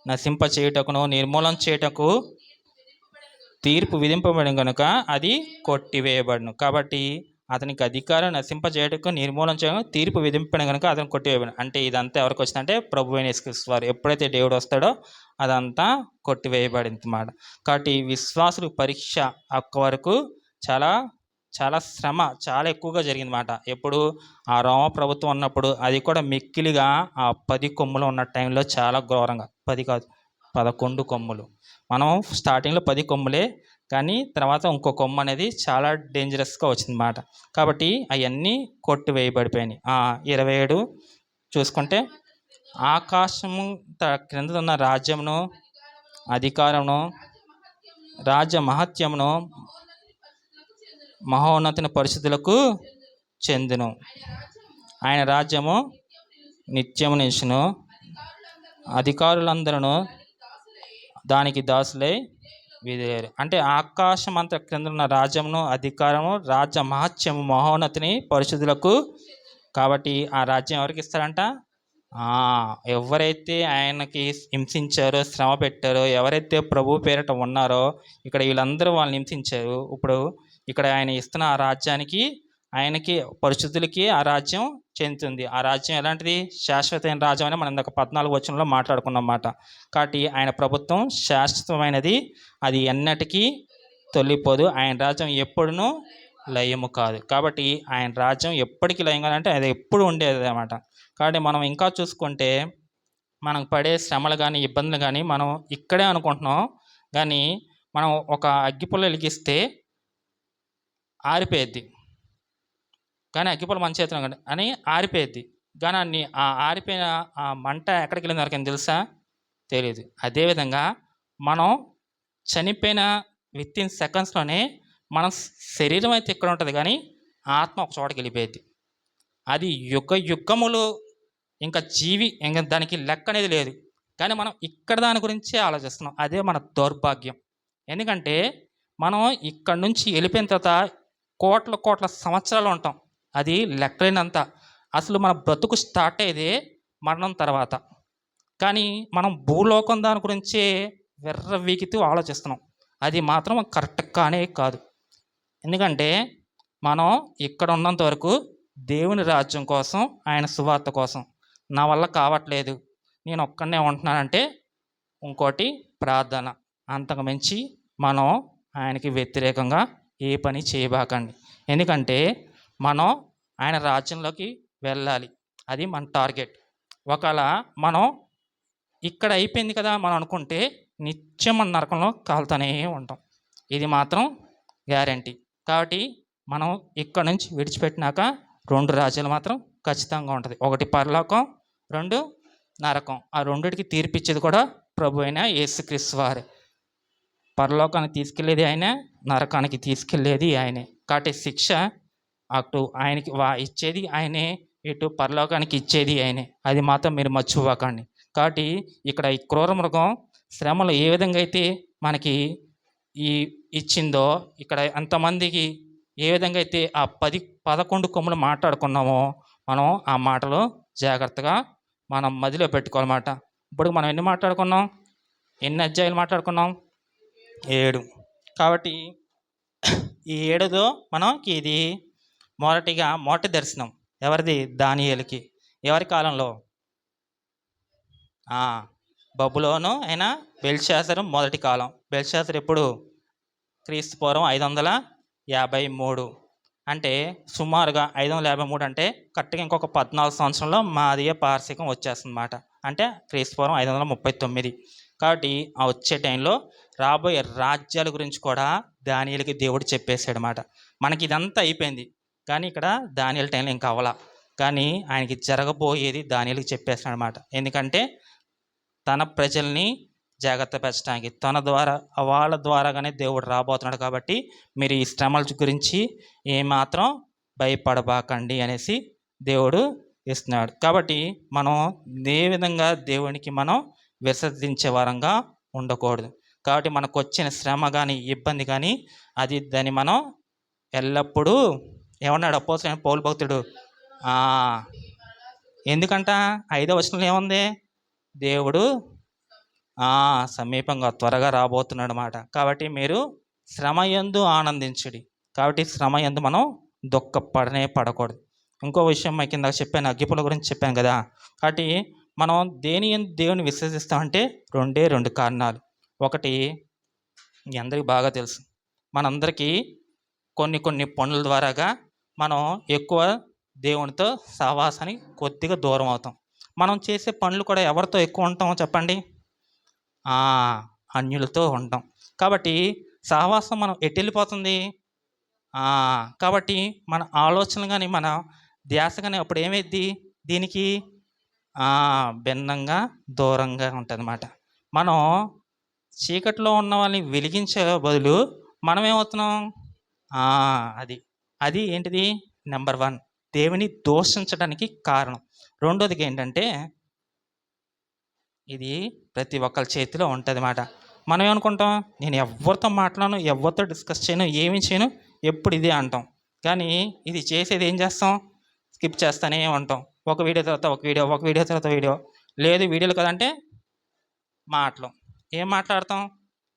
నశింప చేయుటకును నిర్మూలన చేయుటకు తీర్పు విధింపబడిన కనుక అది కొట్టివేయబడును. కాబట్టి అతనికి అధికారం నశింపజేయటకు నిర్మూలన చేయడం తీర్పు విధింపడం కనుక అతను కొట్టివేయబడి. అంటే ఇదంతా ఎవరికి వచ్చిందంటే ప్రభు అయిన యేసుక్రీస్తు వారు ఎప్పుడైతే దేవుడు వస్తాడో అదంతా కొట్టివేయబడింది మాట. కాబట్టి విశ్వాసులు పరీక్ష అక్క వరకు చాలా చాలా శ్రమ చాలా ఎక్కువగా జరిగింది మాట. ఎప్పుడు ఆ రోమ ప్రభుత్వం ఉన్నప్పుడు అది కూడా మిక్కిలిగా ఆ 10 కొమ్ములు ఉన్న టైంలో చాలా ఘోరంగా, 10 కాదు 11 కొమ్ములు. మనం స్టార్టింగ్లో 10 కొమ్ములే, కానీ తర్వాత ఇంకో కొమ్ము అనేది చాలా డేంజరస్గా వచ్చింది మాట. కాబట్టి అవన్నీ కొట్టివేయబడిపోయినాయి. 27 చూసుకుంటే ఆకాశము క్రింద ఉన్న రాజ్యమును అధికారమును రాజ్య మహత్యమును మహోన్నతిని పరిశుద్ధులకు చెందును. ఆయన రాజ్యము నిత్యము నిలుచును, అధికారులందరూ దానికి దాసులై విధేయులు. అంటే ఆకాశం అంత క్రింద ఉన్న రాజ్యమును అధికారము రాజ్య మహత్యము మహోన్నతిని పరిశుద్ధులకు. కాబట్టి ఆ రాజ్యం ఎవరికి ఇస్తారంట? ఎవరైతే ఆయనకి హింసించారో, శ్రమ పెట్టారో, ఎవరైతే ప్రభు పేరిట ఉన్నారో, ఇక్కడ వీళ్ళందరూ వాళ్ళని హింసించారు. ఇప్పుడు ఇక్కడ ఆయన ఇస్తున్న ఆ రాజ్యానికి, ఆయనకి పరిశుద్ధులకి ఆ రాజ్యం చెందుతుంది. ఆ రాజ్యం ఎలాంటిది? శాశ్వతమైన రాజ్యం అని మనం ఇందాక 14 వచనంలో మాట్లాడుకున్నమాట. కాబట్టి ఆయన ప్రభుత్వం శాశ్వతమైనది, అది ఎన్నటికీ తొలిపోదు. ఆయన రాజ్యం ఎప్పుడునూ లయము కాదు. కాబట్టి ఆయన రాజ్యం ఎప్పటికీ లయం కాదంటే అది ఎప్పుడు ఉండేది అన్నమాట. కాబట్టి మనం ఇంకా చూసుకుంటే మనం పడే శ్రమలు కానీ ఇబ్బందులు కానీ మనం ఇక్కడే అనుకుంటున్నాం, కానీ మనం ఒక అగ్గిపుల్ల వెలిగిస్తే ఆరిపోయేద్ది, కానీ అగ్గిపుల్ల మన చేతిలో అని ఆరిపోయేద్ది. కానీ ఆ ఆరిపోయిన ఆ మంట ఎక్కడికి వెళ్ళింది ఎవరికైనా తెలుసా? తెలియదు. అదేవిధంగా మనం చనిపోయిన వితిన్ సెకండ్స్లోనే మన శరీరం అయితే ఇక్కడ ఉంటుంది, కానీ ఆత్మ ఒక చోటకి వెళ్ళిపోయేది. అది యుగములు ఇంకా ఇంకా దానికి లెక్క అనేది లేదు. కానీ మనం ఇక్కడ దాని గురించే ఆలోచిస్తున్నాం. అదే మన దౌర్భాగ్యం. ఎందుకంటే మనం ఇక్కడ నుంచి వెళ్ళిపోయిన తర్వాత కోట్ల సంవత్సరాలు ఉంటాం, అది లెక్కలేనంత. అసలు మన బ్రతుకు స్టార్ట్ అయ్యేదే మరణం తర్వాత. కానీ మనం భూలోకం దాని గురించే వెర్రవీకితూ ఆలోచిస్తున్నాం. అది మాత్రం కరెక్ట్ కానే కాదు. ఎందుకంటే మనం ఇక్కడ ఉన్నంత వరకు దేవుని రాజ్యం కోసం, ఆయన సువార్త కోసం నా వల్ల కావట్లేదు, నేను ఒక్కడనే ఉంటున్నానంటే ఇంకోటి ప్రార్థన. అంతకు మించి మనం ఆయనకి వ్యతిరేకంగా ఏ పని చేయబాకండి. ఎందుకంటే మనం ఆయన రాజ్యంలోకి వెళ్ళాలి, అది మన టార్గెట్. ఒకవేళ మనం ఇక్కడ అయిపోయింది కదా మనం అనుకుంటే నిత్యం మన నరకంలో కాలుతూనే ఉంటాం, ఇది మాత్రం గ్యారంటీ. కాబట్టి మనం ఇక్కడ నుంచి విడిచిపెట్టినాక 2 రాజ్యాలు మాత్రం ఖచ్చితంగా ఉంటుంది. ఒకటి పరలోకం, 2 నరకం. ఆ రెండిటికి తీర్పిచ్చేది కూడా ప్రభు అయిన యేసుక్రీస్తు వారే. పరలోకానికి తీసుకెళ్ళేది ఆయనే, నరకానికి తీసుకెళ్ళేది ఆయనే. కాబట్టి శిక్ష అటు ఆయనకి ఇచ్చేది ఆయనే, ఇటు పరలోకానికి ఇచ్చేది ఆయనే. అది మాత్రం మీరు మర్చిపోకండి. కాబట్టి ఇక్కడ ఈ క్రూర మృగం శ్రమలు ఏ విధంగా అయితే మనకి ఇచ్చిందో, ఇక్కడ అంతమందికి ఏ విధంగా అయితే ఆ 11 కొమ్ములు మాట్లాడుకున్నామో మనం ఆ మాటలు జాగ్రత్తగా మనం మదిలో పెట్టుకోవాలన్నమాట. ఇప్పుడు మనం ఎన్ని మాట్లాడుకున్నాం? ఎన్ని అధ్యాయాలు మాట్లాడుకున్నాం? 7. కాబట్టి ఈ 7దో మనకి ఇది మొదటి దర్శనం. ఎవరిది? దానియేలుకి. ఎవరి కాలంలో? బబులోను అయినా బెల్షాజరు మొదటి కాలం. బెల్షాజరు ఎప్పుడు? క్రీస్తు పూర్వం 553. అంటే సుమారుగా 553 అంటే కరెక్ట్గా ఇంకొక 14 సంవత్సరంలో మాదీయ పారసికం వచ్చేస్తుంది అన్నమాట. అంటే క్రీస్తు పూర్వం 539. కాబట్టి ఆ వచ్చే టైంలో రాబోయే రాజ్యాల గురించి కూడా దానియేలుకి దేవుడు చెప్పేశాడు అన్నమాట. మనకి ఇదంతా అయిపోయింది, కానీ ఇక్కడ దానియేలు టైంలో ఇంకా అవ్వాల. కానీ ఆయనకి జరగబోయేది దానియేలుకి చెప్పేస్తాడు అన్నమాట. ఎందుకంటే తన ప్రజల్ని జాగ్రత్త పరచడానికి వాళ్ళ ద్వారాగానే దేవుడు రాబోతున్నాడు. కాబట్టి మీరు ఈ శ్రమల గురించి ఏమాత్రం భయపడబాకండి అనేసి దేవుడు ఇస్తున్నాడు. కాబట్టి మనం ఏ విధంగా దేవునికి మనం విసర్జించే వారంగా ఉండకూడదు. కాబట్టి మనకు వచ్చిన శ్రమ కానీ ఇబ్బంది కానీ దాన్ని మనం ఎల్లప్పుడూ ఏమన్నాడు అపోస్తలుడైన పౌలు భక్తుడు, ఎందుకంట 5వ వచనంలో ఏముంది, దేవుడు సమీపంగా త్వరగా రాబోతున్నాడు అన్నమాట. కాబట్టి మీరు శ్రమయందు ఆనందించుడి. కాబట్టి శ్రమయందు మనం పడకూడదు. ఇంకో విషయం మీకు కింద చెప్పాను, అగ్గిపుల్ల గురించి చెప్పాను కదా. కాబట్టి మనం దేవుని విశ్వసిస్తామంటే 2 కారణాలు. ఒకటి మీ అందరికీ బాగా తెలుసు, మనందరికీ కొన్ని పనుల ద్వారాగా మనం ఎక్కువ దేవునితో సహవాసానికి కొద్దిగా దూరం అవుతాం. మనం చేసే పనులు కూడా ఎవరితో ఎక్కువ ఉంటామో చెప్పండి, అన్యులతో ఉంటాం. కాబట్టి సహవాసం మనం ఎటు వెళ్ళిపోతుంది. కాబట్టి మన ఆలోచనలు కానీ మన ధ్యాస కానీ అప్పుడు ఏమైద్ది, దీనికి భిన్నంగా దూరంగా ఉంటుంది అన్నమాట. మనం చీకట్లో ఉన్న వాళ్ళని వెలిగించే బదులు మనం ఏమవుతున్నాం, అది ఏంటిది, నెంబర్ 1 దేవుని దూషించడానికి కారణం. రెండోదికి ఏంటంటే ఇది ప్రతి ఒక్కరి చేతిలో ఉంటుంది అన్నమాట. మనం ఏమనుకుంటాం, నేను ఎవరితో మాట్లాడను, ఎవరితో డిస్కస్ చేయను, ఏమి చేయను, ఎప్పుడు ఇదే అంటాం. కానీ ఇది చేసేది ఏం చేస్తాం, స్కిప్ చేస్తూనే ఉంటాం. ఒక వీడియో తర్వాత ఒక వీడియో తర్వాత వీడియో, లేదు వీడియోలు కదంటే మాటలు. ఏం మాట్లాడతాం,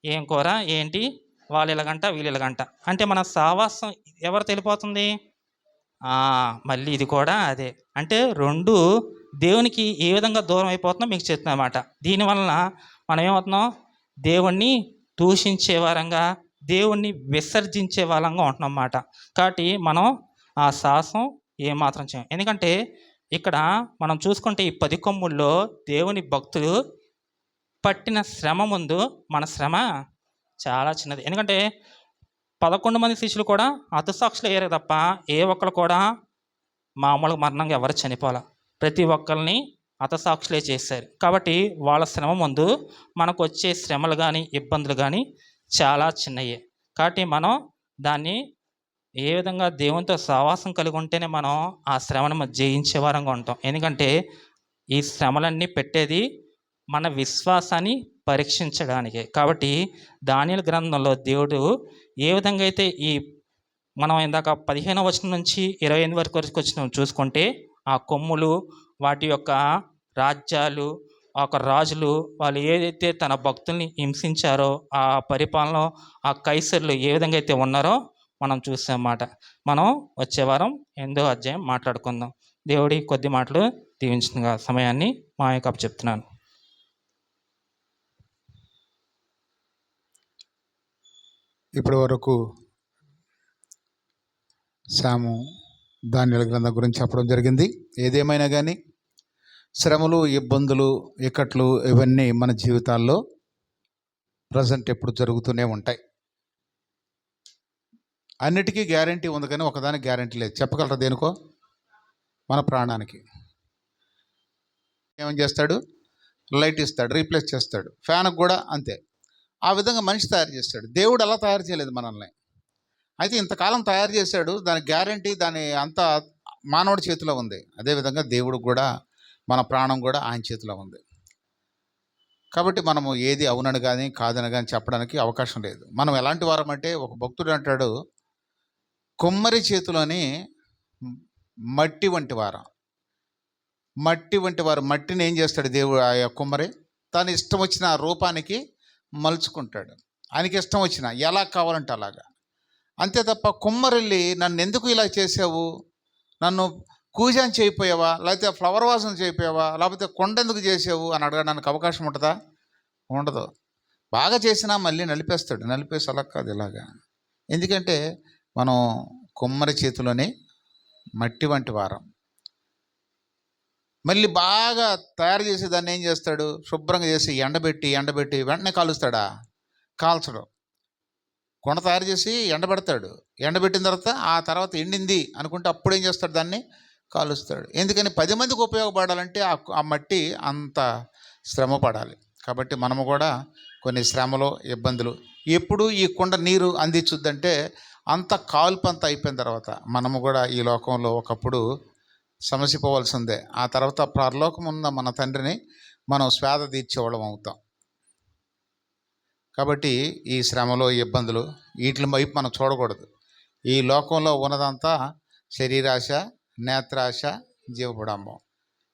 ఏం కూర ఏంటి, వాళ్ళు ఇలాగంట వీళ్ళు ఇలాగంట. అంటే మన సహవాసం ఎవరు తెలిపోతుంది, మళ్ళీ ఇది కూడా అదే. అంటే 2 దేవునికి ఏ విధంగా దూరం అయిపోతుందో మీకు చెప్తున్నా అన్నమాట. దీనివలన మనం ఏమవుతున్నాం, దేవుణ్ణి దూషించే వారంగా, దేవుణ్ణి విసర్జించే వాళ్ళంగా ఉంటున్నాం అన్నమాట. కాబట్టి మనం ఆ సాహసం ఏమాత్రం చేయం. ఎందుకంటే ఇక్కడ మనం చూసుకుంటే ఈ 10 కొమ్ముల్లో దేవుని భక్తులు పట్టిన శ్రమ ముందు మన శ్రమ చాలా చిన్నది. ఎందుకంటే 11 మంది శిష్యులు కూడా హతసాక్షులు అయ్యారు తప్ప ఏ ఒక్కరు కూడా మామూలు మరణంగా ఎవరు చనిపోలే. ప్రతి ఒక్కరిని హతసాక్షులే చేశారు. కాబట్టి వాళ్ళ శ్రమ ముందు మనకు వచ్చే శ్రమలు కానీ ఇబ్బందులు కానీ చాలా చిన్నయే. కాబట్టి మనం దాన్ని ఏ విధంగా దేవునితో సహవాసం కలిగి ఉంటేనే మనం ఆ శ్రమను జయించే వారంగా ఉంటాం. ఎందుకంటే ఈ శ్రమలన్నీ పెట్టేది మన విశ్వాసాన్ని పరీక్షించడానికే. కాబట్టి దానియేలు గ్రంథంలో దేవుడు ఏ విధంగా అయితే మనం ఇందాక 15వ వచనం నుంచి 28 వరకు వచ్చిన చూసుకుంటే ఆ కొమ్ములు, వాటి యొక్క రాజ్యాలు, ఒక రాజులు, వాళ్ళు ఏదైతే తన భక్తుల్ని హింసించారో ఆ పరిపాలన, ఆ కైసర్లు ఏ విధంగా అయితే ఉన్నారో మనం చూసామన్నమాట. మనం వచ్చే వారం 8వ అధ్యాయం మాట్లాడుకుందాం. దేవుడి కొద్ది మాటలు దీవించిన సమయాన్ని మా యొక్క చెప్తున్నాను. ఇప్పటి వరకు సాము దానియేలు గ్రంథం గురించి చెప్పడం జరిగింది. ఏదేమైనా కానీ శ్రమలు, ఇబ్బందులు, ఇక్కట్లు ఇవన్నీ మన జీవితాల్లో ప్రజెంట్ ఎప్పుడు జరుగుతూనే ఉంటాయి. అన్నిటికీ గ్యారంటీ ఉంది కానీ ఒకదానికి గ్యారంటీ లేదు. చెప్పగలరా దేనికో? మన ప్రాణానికి. ఏమని చేస్తాడు, లైట్ ఇస్తాడు, రీప్లేస్ చేస్తాడు. ఫ్యాన్కి కూడా అంతే. ఆ విధంగా మనిషి తయారు చేస్తాడు. దేవుడు అలా తయారు చేయలేదు మనల్ని. అయితే ఇంతకాలం తయారు చేశాడు, దానికి గ్యారంటీ దాని అంతా మానవుడి చేతిలో ఉంది. అదేవిధంగా దేవుడు కూడా మన ప్రాణం కూడా ఆయన చేతిలో ఉంది. కాబట్టి మనము ఏది అవునని కానీ కాదని కానీ చెప్పడానికి అవకాశం లేదు. మనం ఎలాంటి వారం అంటే, ఒక భక్తుడు అంటాడు, కొమ్మరి చేతిలోని మట్టి వంటి వారం. మట్టి వంటి వారు. మట్టిని ఏం చేస్తాడు దేవుడు, ఆ కొమ్మరి తను ఇష్టం వచ్చిన రూపానికి మలుచుకుంటాడు. ఆయనకి ఇష్టం వచ్చిన ఎలా కావాలంటే అలాగా. అంతే తప్ప కుమ్మరెళ్ళి నన్ను ఎందుకు ఇలా చేసావు, నన్ను కూజాని చేయిపోయావా, లేకపోతే ఫ్లవర్ వాసన చేయిపోయావా, లేకపోతే కొండెందుకు చేసావు అని అడగడానికి అవకాశం ఉంటుందా? ఉండదు. బాగా చేసినా మళ్ళీ నలిపేస్తాడు. నలిపేసి అలా కాదు ఇలాగా. ఎందుకంటే మనం కుమ్మరి చేతిలోనే మట్టి వంటి వారం. మళ్ళీ బాగా తయారు చేసి దాన్ని ఏం చేస్తాడు, శుభ్రంగా చేసి ఎండబెట్టి వెంటనే కాలుస్తాడా? కాల్చడం. కొండ తయారు చేసి ఎండబెడతాడు. ఎండబెట్టిన తర్వాత ఎండింది అనుకుంటే అప్పుడు ఏం చేస్తాడు, దాన్ని కాలుస్తాడు. ఎందుకని 10 మందికి ఉపయోగపడాలంటే ఆ మట్టి అంత శ్రమ పడాలి. కాబట్టి మనము కూడా కొన్ని శ్రమలు, ఇబ్బందులు, ఎప్పుడు ఈ కుండ నీరు అందించుద్దంటే అంత కాల్పంత అయిపోయిన తర్వాత మనము కూడా ఈ లోకంలో ఒకప్పుడు సమసిపోవాల్సిందే. ఆ తర్వాత పరలోకం ఉన్న మన తండ్రిని మనం స్వేద తీర్చేవాళ్ళం అవుతాం. కాబట్టి ఈ శ్రమలు, ఇబ్బందులు వీటి వైపు మనం చూడకూడదు. ఈ లోకంలో ఉన్నదంతా శరీరాశ, నేత్రాశ, జీవపుడంబం.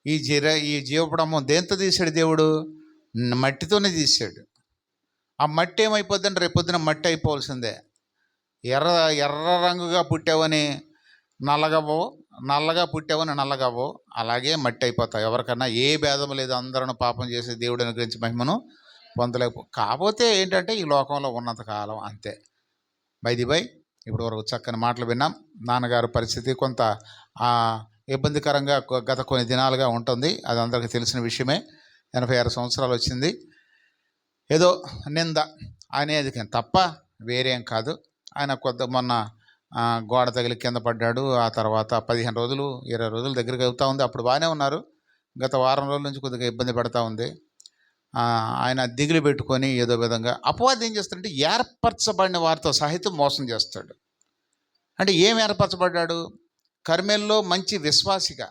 ఈ జీవపుడంబం దేంతో తీసాడు దేవుడు? మట్టితోనే తీసాడు. ఆ మట్టి ఏమైపోద్దంటే రేపొద్దున మట్టి అయిపోవాల్సిందే. ఎర్ర రంగుగా పుట్టావని నల్లగవో, నల్లగా పుట్టావని నల్లగవో, అలాగే మట్టి అయిపోతావు. ఎవరికన్నా ఏ భేదం లేదు, అందరూ పాపం చేసి దేవుడి అనుగ్రహించి మహిమను కాకపోతే ఏంటంటే ఈ లోకంలో ఉన్నంతకాలం అంతే. బై ఇప్పుడు వరకు చక్కని మాటలు విన్నాం. నాన్నగారు పరిస్థితి కొంత ఇబ్బందికరంగా గత కొన్ని దినాలుగా ఉంటుంది. అది అందరికీ తెలిసిన విషయమే. 86 సంవత్సరాలు వచ్చింది. ఏదో నింద అనేది తప్ప వేరేం కాదు. ఆయన మొన్న గోడ తగిలి కింద పడ్డాడు. ఆ తర్వాత 15 రోజులు 20 రోజులు దగ్గరికి అవుతూ ఉంది. అప్పుడు బాగానే ఉన్నారు. గత వారం రోజుల నుంచి కొద్దిగా ఇబ్బంది పడుతూ ఉంది. ఆయన దిగులు పెట్టుకొని ఏదో విధంగా అపవాది ఏం చేస్తాడంటే ఏర్పరచబడిన వారితో సహితం మోసం చేస్తాడు. అంటే ఏం ఏర్పరచబడ్డాడు? కర్మెల్లో మంచి విశ్వాసిగా,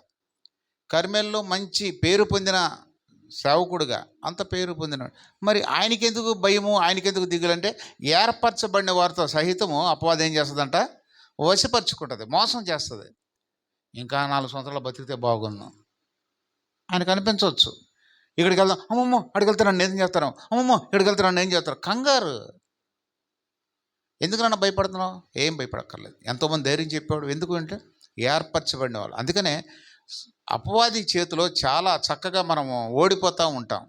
కర్మెల్లో మంచి పేరు పొందిన సేవకుడుగా, అంత పేరు పొందినాడు. మరి ఆయనకెందుకు భయము, ఆయనకెందుకు దిగులంటే ఏర్పరచబడిన వారితో సహితము అపవాదం ఏం చేస్తుందంట? వశపరుచుకుంటుంది, మోసం చేస్తుంది. ఇంకా 4 సంవత్సరాలు బతికితే బాగుందాం ఆయనకు అనిపించవచ్చు. ఇక్కడికి వెళ్దాం, అమ్మమ్మో అక్కడికి వెళ్తే నన్ను ఏం చేస్తాను, అమ్మమ్మో ఇక్కడికి వెళ్తే నన్ను ఏం చేస్తారు, కంగారు. ఎందుకు నన్ను భయపడుతున్నావు? ఏం భయపడక్కర్లేదు. ఎంతోమంది ధైర్యం చెప్పాడు. ఎందుకు అంటే ఏర్పరచబడిన వాళ్ళు. అందుకనే అపవాది చేతిలో చాలా చక్కగా మనము ఓడిపోతూ ఉంటాం.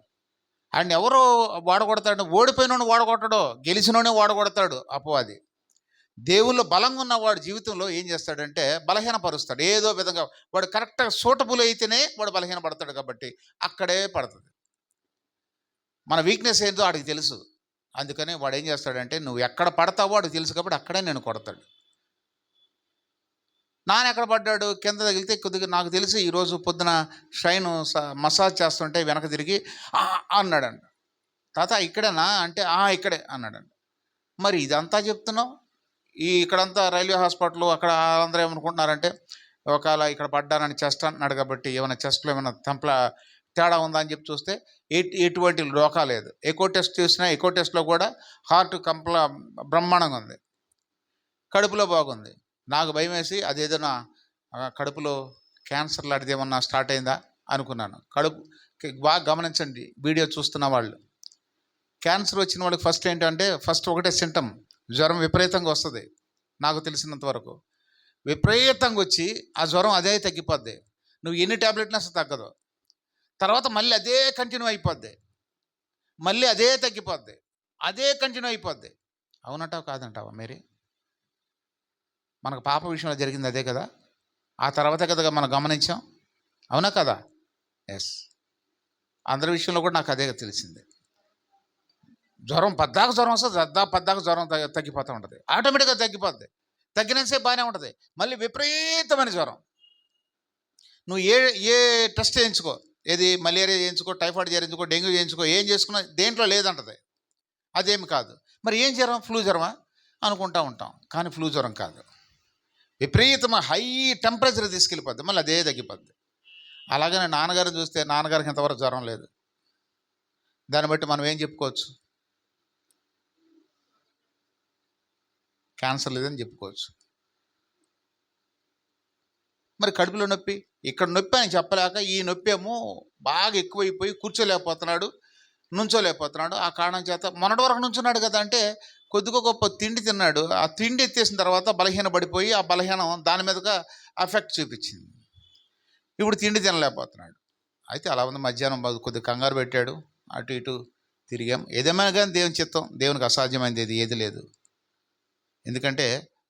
ఆయన ఎవరో వాడగొడతాడు, ఓడిపోయినోని వాడగొట్టడో, గెలిచినోనే వాడగొడతాడు అపవాది. దేవుల్లో బలంగా ఉన్నవాడు జీవితంలో ఏం చేస్తాడంటే బలహీనపరుస్తాడు. ఏదో విధంగా వాడు కరెక్ట్గా సూటబుల్ అయితేనే వాడు బలహీనపడతాడు. కాబట్టి అక్కడే పడుతుంది. మన వీక్నెస్ ఏంటో వాడికి తెలుసు. అందుకని వాడు ఏం చేస్తాడంటే నువ్వు ఎక్కడ పడతావో వాడికి తెలుసు కాబట్టి అక్కడే నేను కొడతాడు. నాన్న ఎక్కడ పడ్డాడు? కింద తగిలితే కొద్దిగా నాకు తెలిసి ఈరోజు పొద్దున షైన్ మసాజ్ చేస్తుంటే వెనక తిరిగి అన్నాడంట. తాత ఇక్కడేనా అంటే ఇక్కడే అన్నాడంట. మరి ఇదంతా చెప్తున్నావు, ఇక్కడంతా రైల్వే హాస్పిటల్ అక్కడ అందరూ ఏమనుకుంటున్నారంటే ఒకవేళ ఇక్కడ పడ్డానని చెస్ట్ అంటున్నాడు కాబట్టి ఏమైనా చెస్ట్లో ఏమైనా తేడా ఉందా అని చెప్పి చూస్తే ఎటువంటి డోకా లేదు. ఎకో టెస్ట్ చేసినా ఎకో టెస్ట్లో కూడా హార్ట్ బ్రహ్మాండంగా ఉంది, కడుపులో బాగుంది. నాకు భయం వేసి అదేదైనా కడుపులో క్యాన్సర్ లాంటిది ఏమన్నా స్టార్ట్ అయిందా అనుకున్నాను. కడుపు బాగా గమనించండి వీడియో చూస్తున్న వాళ్ళు. క్యాన్సర్ వచ్చిన వాళ్ళకి ఫస్ట్ ఏంటంటే ఒకటే సింటమ్, జ్వరం విపరీతంగా వస్తుంది. నాకు తెలిసినంత వరకు విపరీతంగా వచ్చి ఆ జ్వరం అదే తగ్గిపోద్ది. నువ్వు ఎన్ని ట్యాబ్లెట్లు అసలు తగ్గదు. తర్వాత మళ్ళీ అదే కంటిన్యూ అయిపోద్ది, మళ్ళీ అదే తగ్గిపోద్ది, అదే కంటిన్యూ అయిపోద్ది. అవునంటావు కాదంటావా? మరి మనకు పాప విషయంలో జరిగింది అదే కదా. ఆ తర్వాత కదా మనం గమనించాం, అవునా కదా? ఎస్, అందరి విషయంలో కూడా నాకు అదే తెలిసింది. జ్వరం జ్వరం వస్తుంది, జ్వరం తగ్గిపోతూ ఉంటుంది, ఆటోమేటిక్గా తగ్గిపోద్ది. తగ్గినంతసేపు బాగానే ఉంటుంది, మళ్ళీ విపరీతమైన జ్వరం. నువ్వు ఏ టెస్ట్ చేయించుకో, ఏది మలేరియా చేయించుకో, టైఫాయిడ్ చేయించుకో, డెంగ్యూ చేయించుకో, ఏం చేసుకున్నా దేంట్లో లేదంటది. అదేమి కాదు. మరి ఏం జ్వరం? ఫ్లూ జ్వరమా అనుకుంటూ ఉంటాం, కానీ ఫ్లూ జ్వరం కాదు. విపరీతమైన హై టెంపరేచర్ తీసుకెళ్ళిపోద్ది, మళ్ళీ అదే తగ్గిపోద్ది. అలాగనే నాన్నగారిని చూస్తే నాన్నగారికి ఇంతవరకు జ్వరం లేదు. దాన్ని బట్టి మనం ఏం చెప్పుకోవచ్చు? క్యాన్సర్ లేదని చెప్పుకోవచ్చు. మరి కడుపులో నొప్పి, ఇక్కడ నొప్పి అని చెప్పలేక ఈ నొప్పి ఏమో బాగా ఎక్కువైపోయి కూర్చోలేకపోతున్నాడు, నుంచోలేకపోతున్నాడు. ఆ కారణం చేత మొన్నటి వరకు నుంచున్నాడు కదా అంటే కొద్దిగా గొప్ప తిండి తిన్నాడు. ఆ తిండి ఎత్తేసిన తర్వాత బలహీన పడిపోయి ఆ బలహీనం దాని మీదుగా ఎఫెక్ట్ చూపించింది. ఇప్పుడు తిండి తినలేకపోతున్నాడు. అయితే అలా ఉంది. మధ్యాహ్నం కొద్దిగా కంగారు పెట్టాడు, అటు ఇటు తిరిగాం. ఏదేమైనా కానీ దేవుని చిత్తం, దేవునికి అసాధ్యమైనది ఏది లేదు. ఎందుకంటే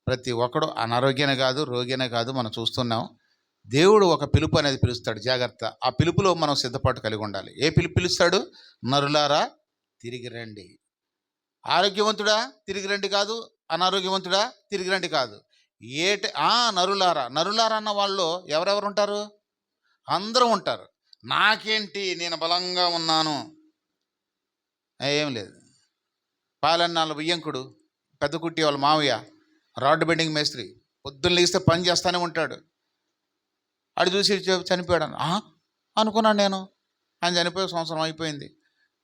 ప్రతి ఒక్కడు అనారోగ్యనే కాదు, రోగినే కాదు, మనం చూస్తున్నాం. దేవుడు ఒక పిలుపు అనేది పిలుస్తాడు, జాగ్రత్త. ఆ పిలుపులో మనం సిద్ధపాటు కలిగి ఉండాలి. ఏ పిలుపు పిలుస్తాడు? నరులారా తిరిగి రండి. ఆరోగ్యవంతుడా తిరిగి రండి కాదు, అనారోగ్యవంతుడా తిరిగి రండి కాదు. నరులారా. నరులారా అన్న వాళ్ళు ఎవరెవరు ఉంటారు? అందరూ ఉంటారు. నాకేంటి, నేను బలంగా ఉన్నాను, ఏం లేదు. పాలన్నాళ్ళ బియ్యంకుడు, పెద్ద కుట్టి వాళ్ళ మావయ్య రాడ్ బెండింగ్ మేస్త్రి, పొద్దున్న లేస్తే పని చేస్తూనే ఉంటాడు. అడు చూసి చనిపోయాడు అనుకున్నాను నేను. ఆయన చనిపోయే సంవత్సరం అయిపోయింది.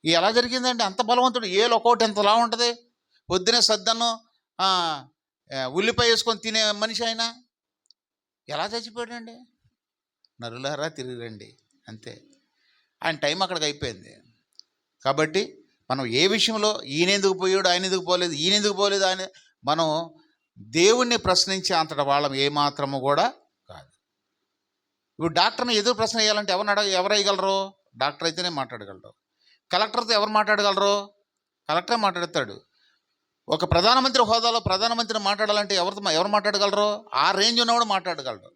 ఎలా జరిగిందండి? అంత బలవంతుడు, ఏ లొకోటి ఎంతలా ఉంటుంది. పొద్దునే సద్దన్ను ఉల్లిపాయ వేసుకొని తినే మనిషి ఆయన ఎలా చచ్చిపోయాడండి? నరులారా తిరిగిరండి, అంతే. ఆయన టైం అక్కడికి అయిపోయింది. కాబట్టి మనం ఏ విషయంలో ఈయన ఎందుకు పోయాడు, ఆయన ఎందుకు పోలేదు, ఈయన ఎందుకు పోలేదు, ఆయన మనం దేవుణ్ణి ప్రశ్నించే అంతటి వాళ్ళం ఏమాత్రము కూడా కాదు. ఇప్పుడు డాక్టర్ని ఎదురు ప్రశ్న వేయాలంటే ఎవరు వేయగలరు? డాక్టర్ అయితేనే మాట్లాడగలరు. కలెక్టర్తో ఎవరు మాట్లాడగలరు? కలెక్టరే మాట్లాడతాడు. ఒక ప్రధానమంత్రి హోదాలో ప్రధానమంత్రిని మాట్లాడాలంటే ఎవరు మాట్లాడగలరు? ఆ రేంజ్ ఉన్నవాడు మాట్లాడగలడు.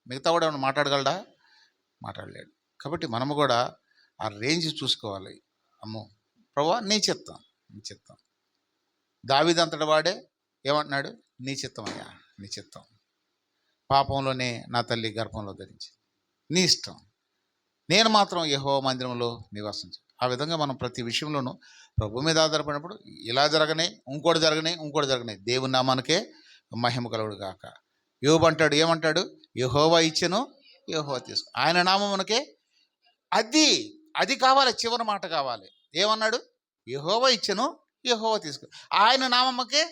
మిగతా వాడు ఏమైనా మాట్లాడగలడా? మాట్లాడలేడు. కాబట్టి మనము కూడా ఆ రేంజ్ చూసుకోవాలి. అమ్మో ప్రభువా నీ చిత్తం, నీ చిత్తం. దావీదంతటి వాడే ఏమంటున్నాడు? నీ చిత్తమయ్యా, నీ చిత్తం. పాపంలోనే నా తల్లి గర్భంలో ధరించి, నీ ఇష్టం, నేను మాత్రం యెహోవా మందిరంలో నివాసించు. ఆ విధంగా మనం ప్రతి విషయంలోనూ ప్రభు మీద ఆధారపడినప్పుడు ఇలా జరగనే, ఇంకోటి జరగనే, దేవుని నామానికే మహిమ కలుగును గాక. యోబు అంటాడు, ఏమంటాడు? యెహోవా ఇచ్చెను, యెహోవా తీసుకు. ఆయన నామమునకే అది కావాలి, చివరి మాట కావాలి. ఏమన్నాడు? యెహోవా ఇచ్చెను, యెహోవా తీసుకు. ఆయన నామముకే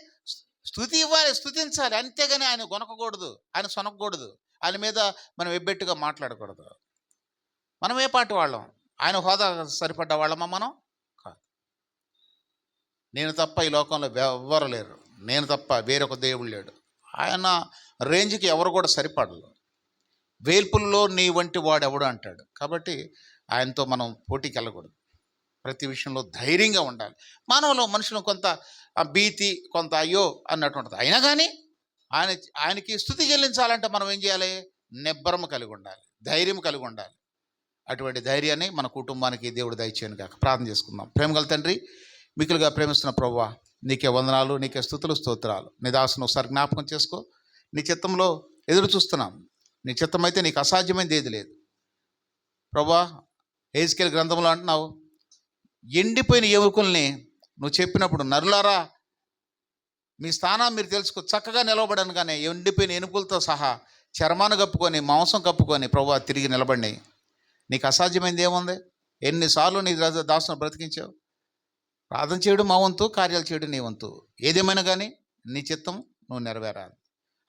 స్తుతి ఇవ్వాలి, స్తుతించాలి. అంతేగాని ఆయన కొనకూడదు, ఆయన సొనకూడదు, ఆయన మీద మనం ఎబ్బెట్టుగా మాట్లాడకూడదు. మనం ఏ పాటి వాళ్ళం? ఆయన హోదా సరిపడ్డ వాళ్ళమా మనం? కాదు. నేను తప్ప ఈ లోకంలో ఎవ్వరు లేరు, నేను తప్ప వేరొక దేవుడు లేడు. ఆయన రేంజ్కి ఎవరు కూడా సరిపడరు. వేల్పుల్లో నీ వంటి వాడు ఎవడు అంటాడు. కాబట్టి ఆయనతో మనం పోటీకి వెళ్ళకూడదు. ప్రతి విషయంలో ధైర్యంగా ఉండాలి. మనుషులు కొంత భీతి, కొంత అయ్యో అన్నట్టు ఉంటుంది. అయినా కానీ ఆయనకి స్తుతి చెల్లించాలంటే మనం ఏం చేయాలి? నిబ్బరము కలిగి ఉండాలి, ధైర్యం కలిగి ఉండాలి. అటువంటి ధైర్యాన్ని మన కుటుంబానికి దేవుడు దయచేయను కాక. ప్రార్థన చేసుకుందాం. ప్రేమగల తండ్రి, మిక్కులుగా ప్రేమిస్తున్న ప్రభువా, నీకే వందనాలు, నీకే స్తుతులు, స్తోత్రాలు. నీ దాసును ఒకసారి జ్ఞాపకం చేసుకో. నీ చిత్తంలో ఎదురు చూస్తున్నాం. నీ చిత్తం అయితే నీకు అసాధ్యమైనది ఏది లేదు ప్రభువా. హెజ్కేలు గ్రంథంలో అంటున్నావు, ఎండిపోయిన ఎముకల్ని నువ్వు చెప్పినప్పుడు, నరులారా మీ స్థానం మీరు తెలుసుకో, చక్కగా నిలబడనుగానే ఎండిపోయిన ఎముకలతో సహా చర్మాన్ని కప్పుకొని, మాంసం కప్పుకొని ప్రభువా తిరిగి నిలబడినాయి. నీకు అసాధ్యమైంది ఏముంది? ఎన్నిసార్లు నీ దాసును బ్రతికించావు. ప్రార్థన చేయడం మా వంతు, కార్యాలు చేయడం నీ వంతు. ఏదేమైనా కానీ నీ చిత్తం నువ్వు నెరవేరాలి.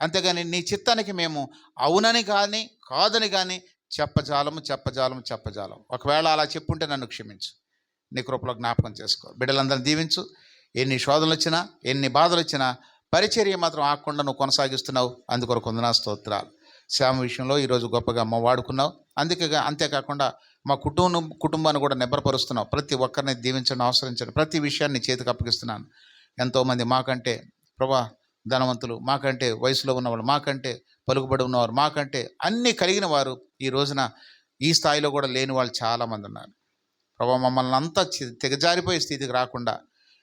అంతేగాని నీ చిత్తానికి మేము అవునని కానీ కాదని కానీ చెప్పజాలం. ఒకవేళ అలా చెప్పుంటే నన్ను క్షమించు, నీ కృపలో జ్ఞాపకం చేసుకో. బిడ్డలందరినీ దీవించు. ఎన్ని శోధనలు వచ్చినా, ఎన్ని బాధలు వచ్చినా పరిచర్య మాత్రం ఆకుండా నువ్వు కొనసాగిస్తున్నావు. అందుకొరకు వందనా స్తోత్రాలు. శ్యామ విషయంలో ఈరోజు గొప్పగా అమ్మ వాడుకున్నావు. అంతేకాకుండా మా కుటుంబాన్ని కూడా నిబ్బరపరుస్తున్నావు. ప్రతి ఒక్కరిని దీవించండి, అవసరించండి. ప్రతి విషయాన్ని చేతికి అప్పగిస్తున్నాను. ఎంతోమంది మాకంటే ప్రభా ధనవంతులు, మాకంటే వయసులో ఉన్నవాళ్ళు, మాకంటే పలుకుబడి ఉన్నవారు, మాకంటే అన్నీ కలిగిన వారు ఈ రోజున ఈ స్థాయిలో కూడా లేని వాళ్ళు చాలామంది ఉన్నారు. ప్రభా మమ్మల్ని అంతా తెగజారిపోయే స్థితికి రాకుండా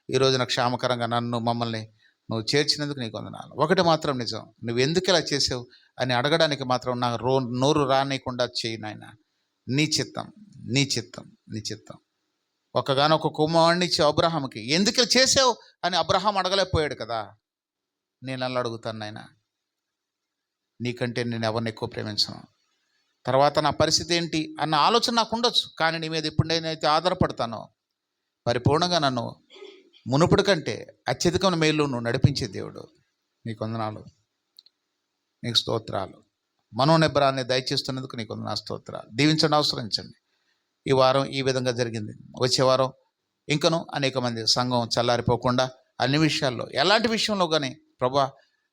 ఈ రోజున క్షేమకరంగా మమ్మల్ని నువ్వు చేర్చినందుకు నీకు వందనాలు. ఒకటి మాత్రం నిజం, నువ్వు ఎందుకు ఇలా చేసావు అని అడగడానికి మాత్రం నాకు నోరు రానియకుండా చేయి నాయన. నీ చిత్తం. ఒకగానొక కుమారుడిని ఇచ్చి అబ్రహాంకి ఎందుకు ఇలా చేసావు అని అబ్రహాం అడగలేకపోయాడు కదా. నేను అలా అడుగుతాను నాయన, నీకంటే నేను ఎవరిని ఎక్కువ ప్రేమించను, తర్వాత నా పరిస్థితి ఏంటి అన్న ఆలోచన నాకు ఉండొచ్చు. కానీ నీ మీద ఇప్పుడు నేనైతే ఆధారపడతానో పరిపూర్ణంగా నన్ను మునుపుడు కంటే అత్యధికమైన మేలు నువ్వు నడిపించే దేవుడు. నీకు వందనాలు, నీకు స్తోత్రాలు. మనోనిబ్బరాన్ని దయచేస్తున్నందుకు నీకు వందనా స్తోత్రాలు. దీవించండి, అవసరించండి. ఈ వారం ఈ విధంగా జరిగింది. వచ్చే వారం ఇంకను అనేక మంది సంఘం చల్లారిపోకుండా అన్ని విషయాల్లో, ఎలాంటి విషయంలో కానీ ప్రభా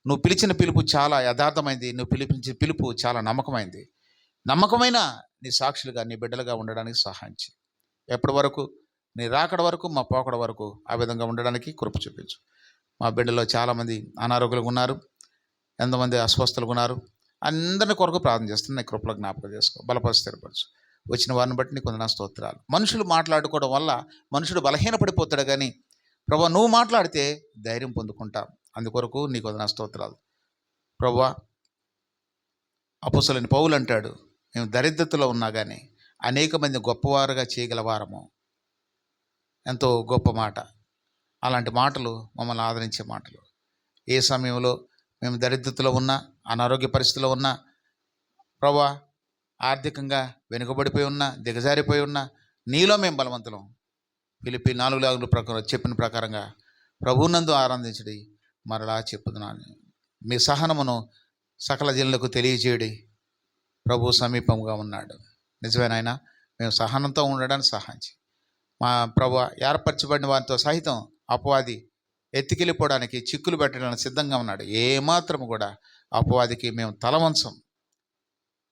నువ్వు పిలిచిన పిలుపు చాలా యథార్థమైంది. నువ్వు పిలిపించిన పిలుపు చాలా నమ్మకమైన నీ సాక్షులుగా, నీ బిడ్డలుగా ఉండడానికి సహాయం చేయి. ఎప్పటి వరకు? నీ రాకడ వరకు, మా పోకడ వరకు ఆ విధంగా ఉండడానికి కృప చూపించు. మా బిడ్డలో చాలామంది అనారోగ్యంగా ఉన్నారు, ఎంతమంది అస్వస్థలుగా ఉన్నారు. అందరిని కొరకు ప్రార్థన చేస్తున్నా. నీ కృపలో జ్ఞాపకం చేసుకో, బలపరిచి స్థిరపరచు. వచ్చిన వారిని బట్టి నీకు వందనా స్తోత్రాలు. మనుషులు మాట్లాడుకోవడం వల్ల మనుషుడు బలహీనపడిపోతాడు, కానీ ప్రభా నువ్వు మాట్లాడితే ధైర్యం పొందుకుంటాం. అందుకొరకు నీకు వందనా స్తోత్రాలు. ప్రభా అపోస్తలుడైన పౌలు అంటాడు, మేము దరిద్రతలో ఉన్నా కానీ అనేక మంది గొప్పవారుగా చేయగల వారము. ఎంతో గొప్ప మాట. అలాంటి మాటలు మమ్మల్ని ఆదరించే మాటలు. ఏ సమయంలో మేము దరిద్రతలో ఉన్నా, అనారోగ్య పరిస్థితిలో ఉన్నా, ప్రభువా ఆర్థికంగా వెనుకబడిపోయి ఉన్నా, దిగజారిపోయి ఉన్నా, నీలో మేము బలవంతులం. ఫిలిప్పీ 4:6 ప్రకారం చెప్పిన ప్రకారంగా ప్రభువునందు ఆనందించడి మరలా చెప్పుతున్నాను. మీ సహనమును సకల జనులకు తెలియజేయడి. ప్రభు సమీపంగా ఉన్నాడు. నిజమేనాయన, మేము సహనంతో ఉండడానికి సహాయం చేయి. మా ప్రభు ఏర్పరచబడిన వారితో సహితం అపవాది ఎత్తికెళ్ళిపోవడానికి, చిక్కులు పెట్టడానికి సిద్ధంగా ఉన్నాడు. ఏమాత్రం కూడా అపవాదికి మేము తలవంచం.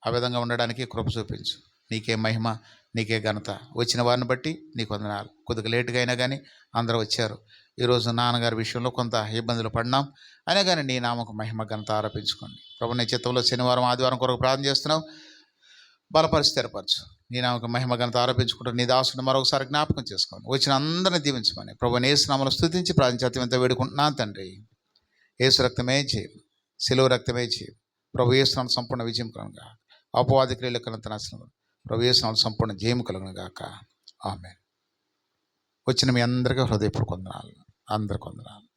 ఆ విధంగా ఉండడానికి కృప చూపించు. నీకే మహిమ, నీకే ఘనత. వచ్చిన వారిని బట్టి నీకు వందనాలు. కొద్దిగా లేటుగా అయినా కానీ అందరూ వచ్చారు. ఈరోజు నాన్నగారి విషయంలో కొంత ఇబ్బందులు పడినాం అయినా కానీ నీ నామకు మహిమ ఘనత ఆరోపించుకోండి. ప్రభు నీ చిత్తంలో శనివారం ఆదివారం కొరకు ప్రార్థన చేస్తున్నావు. బలపరిచి స్థిరపరచు. నీ నామకు మహిమ ఘనత ఆరోపించుకుంటూ నీ దాసుని మరొకసారి జ్ఞాపకం చేసుకోండి. వచ్చిన అందరిని దీవించమని ప్రభు యేసు నామములో స్తుతించి ప్రార్థించి అత్యంత వేడుకుంటున్నాను తండ్రి. యేసు రక్తమే చేయం, సిలువ రక్తమే చేయం. ప్రభు యేసు నామమున సంపూర్ణ విజయం కలుగునుగా. అపవాది క్రియలు కలంత నాశనం. ప్రభు యేసు నామమున సంపూర్ణ జయం కలుగునుగాక. ఆమేన్. వచ్చిన మీ అందరికీ హృదయపూర్వక వందనాలు. అందరికీ వందనాలు.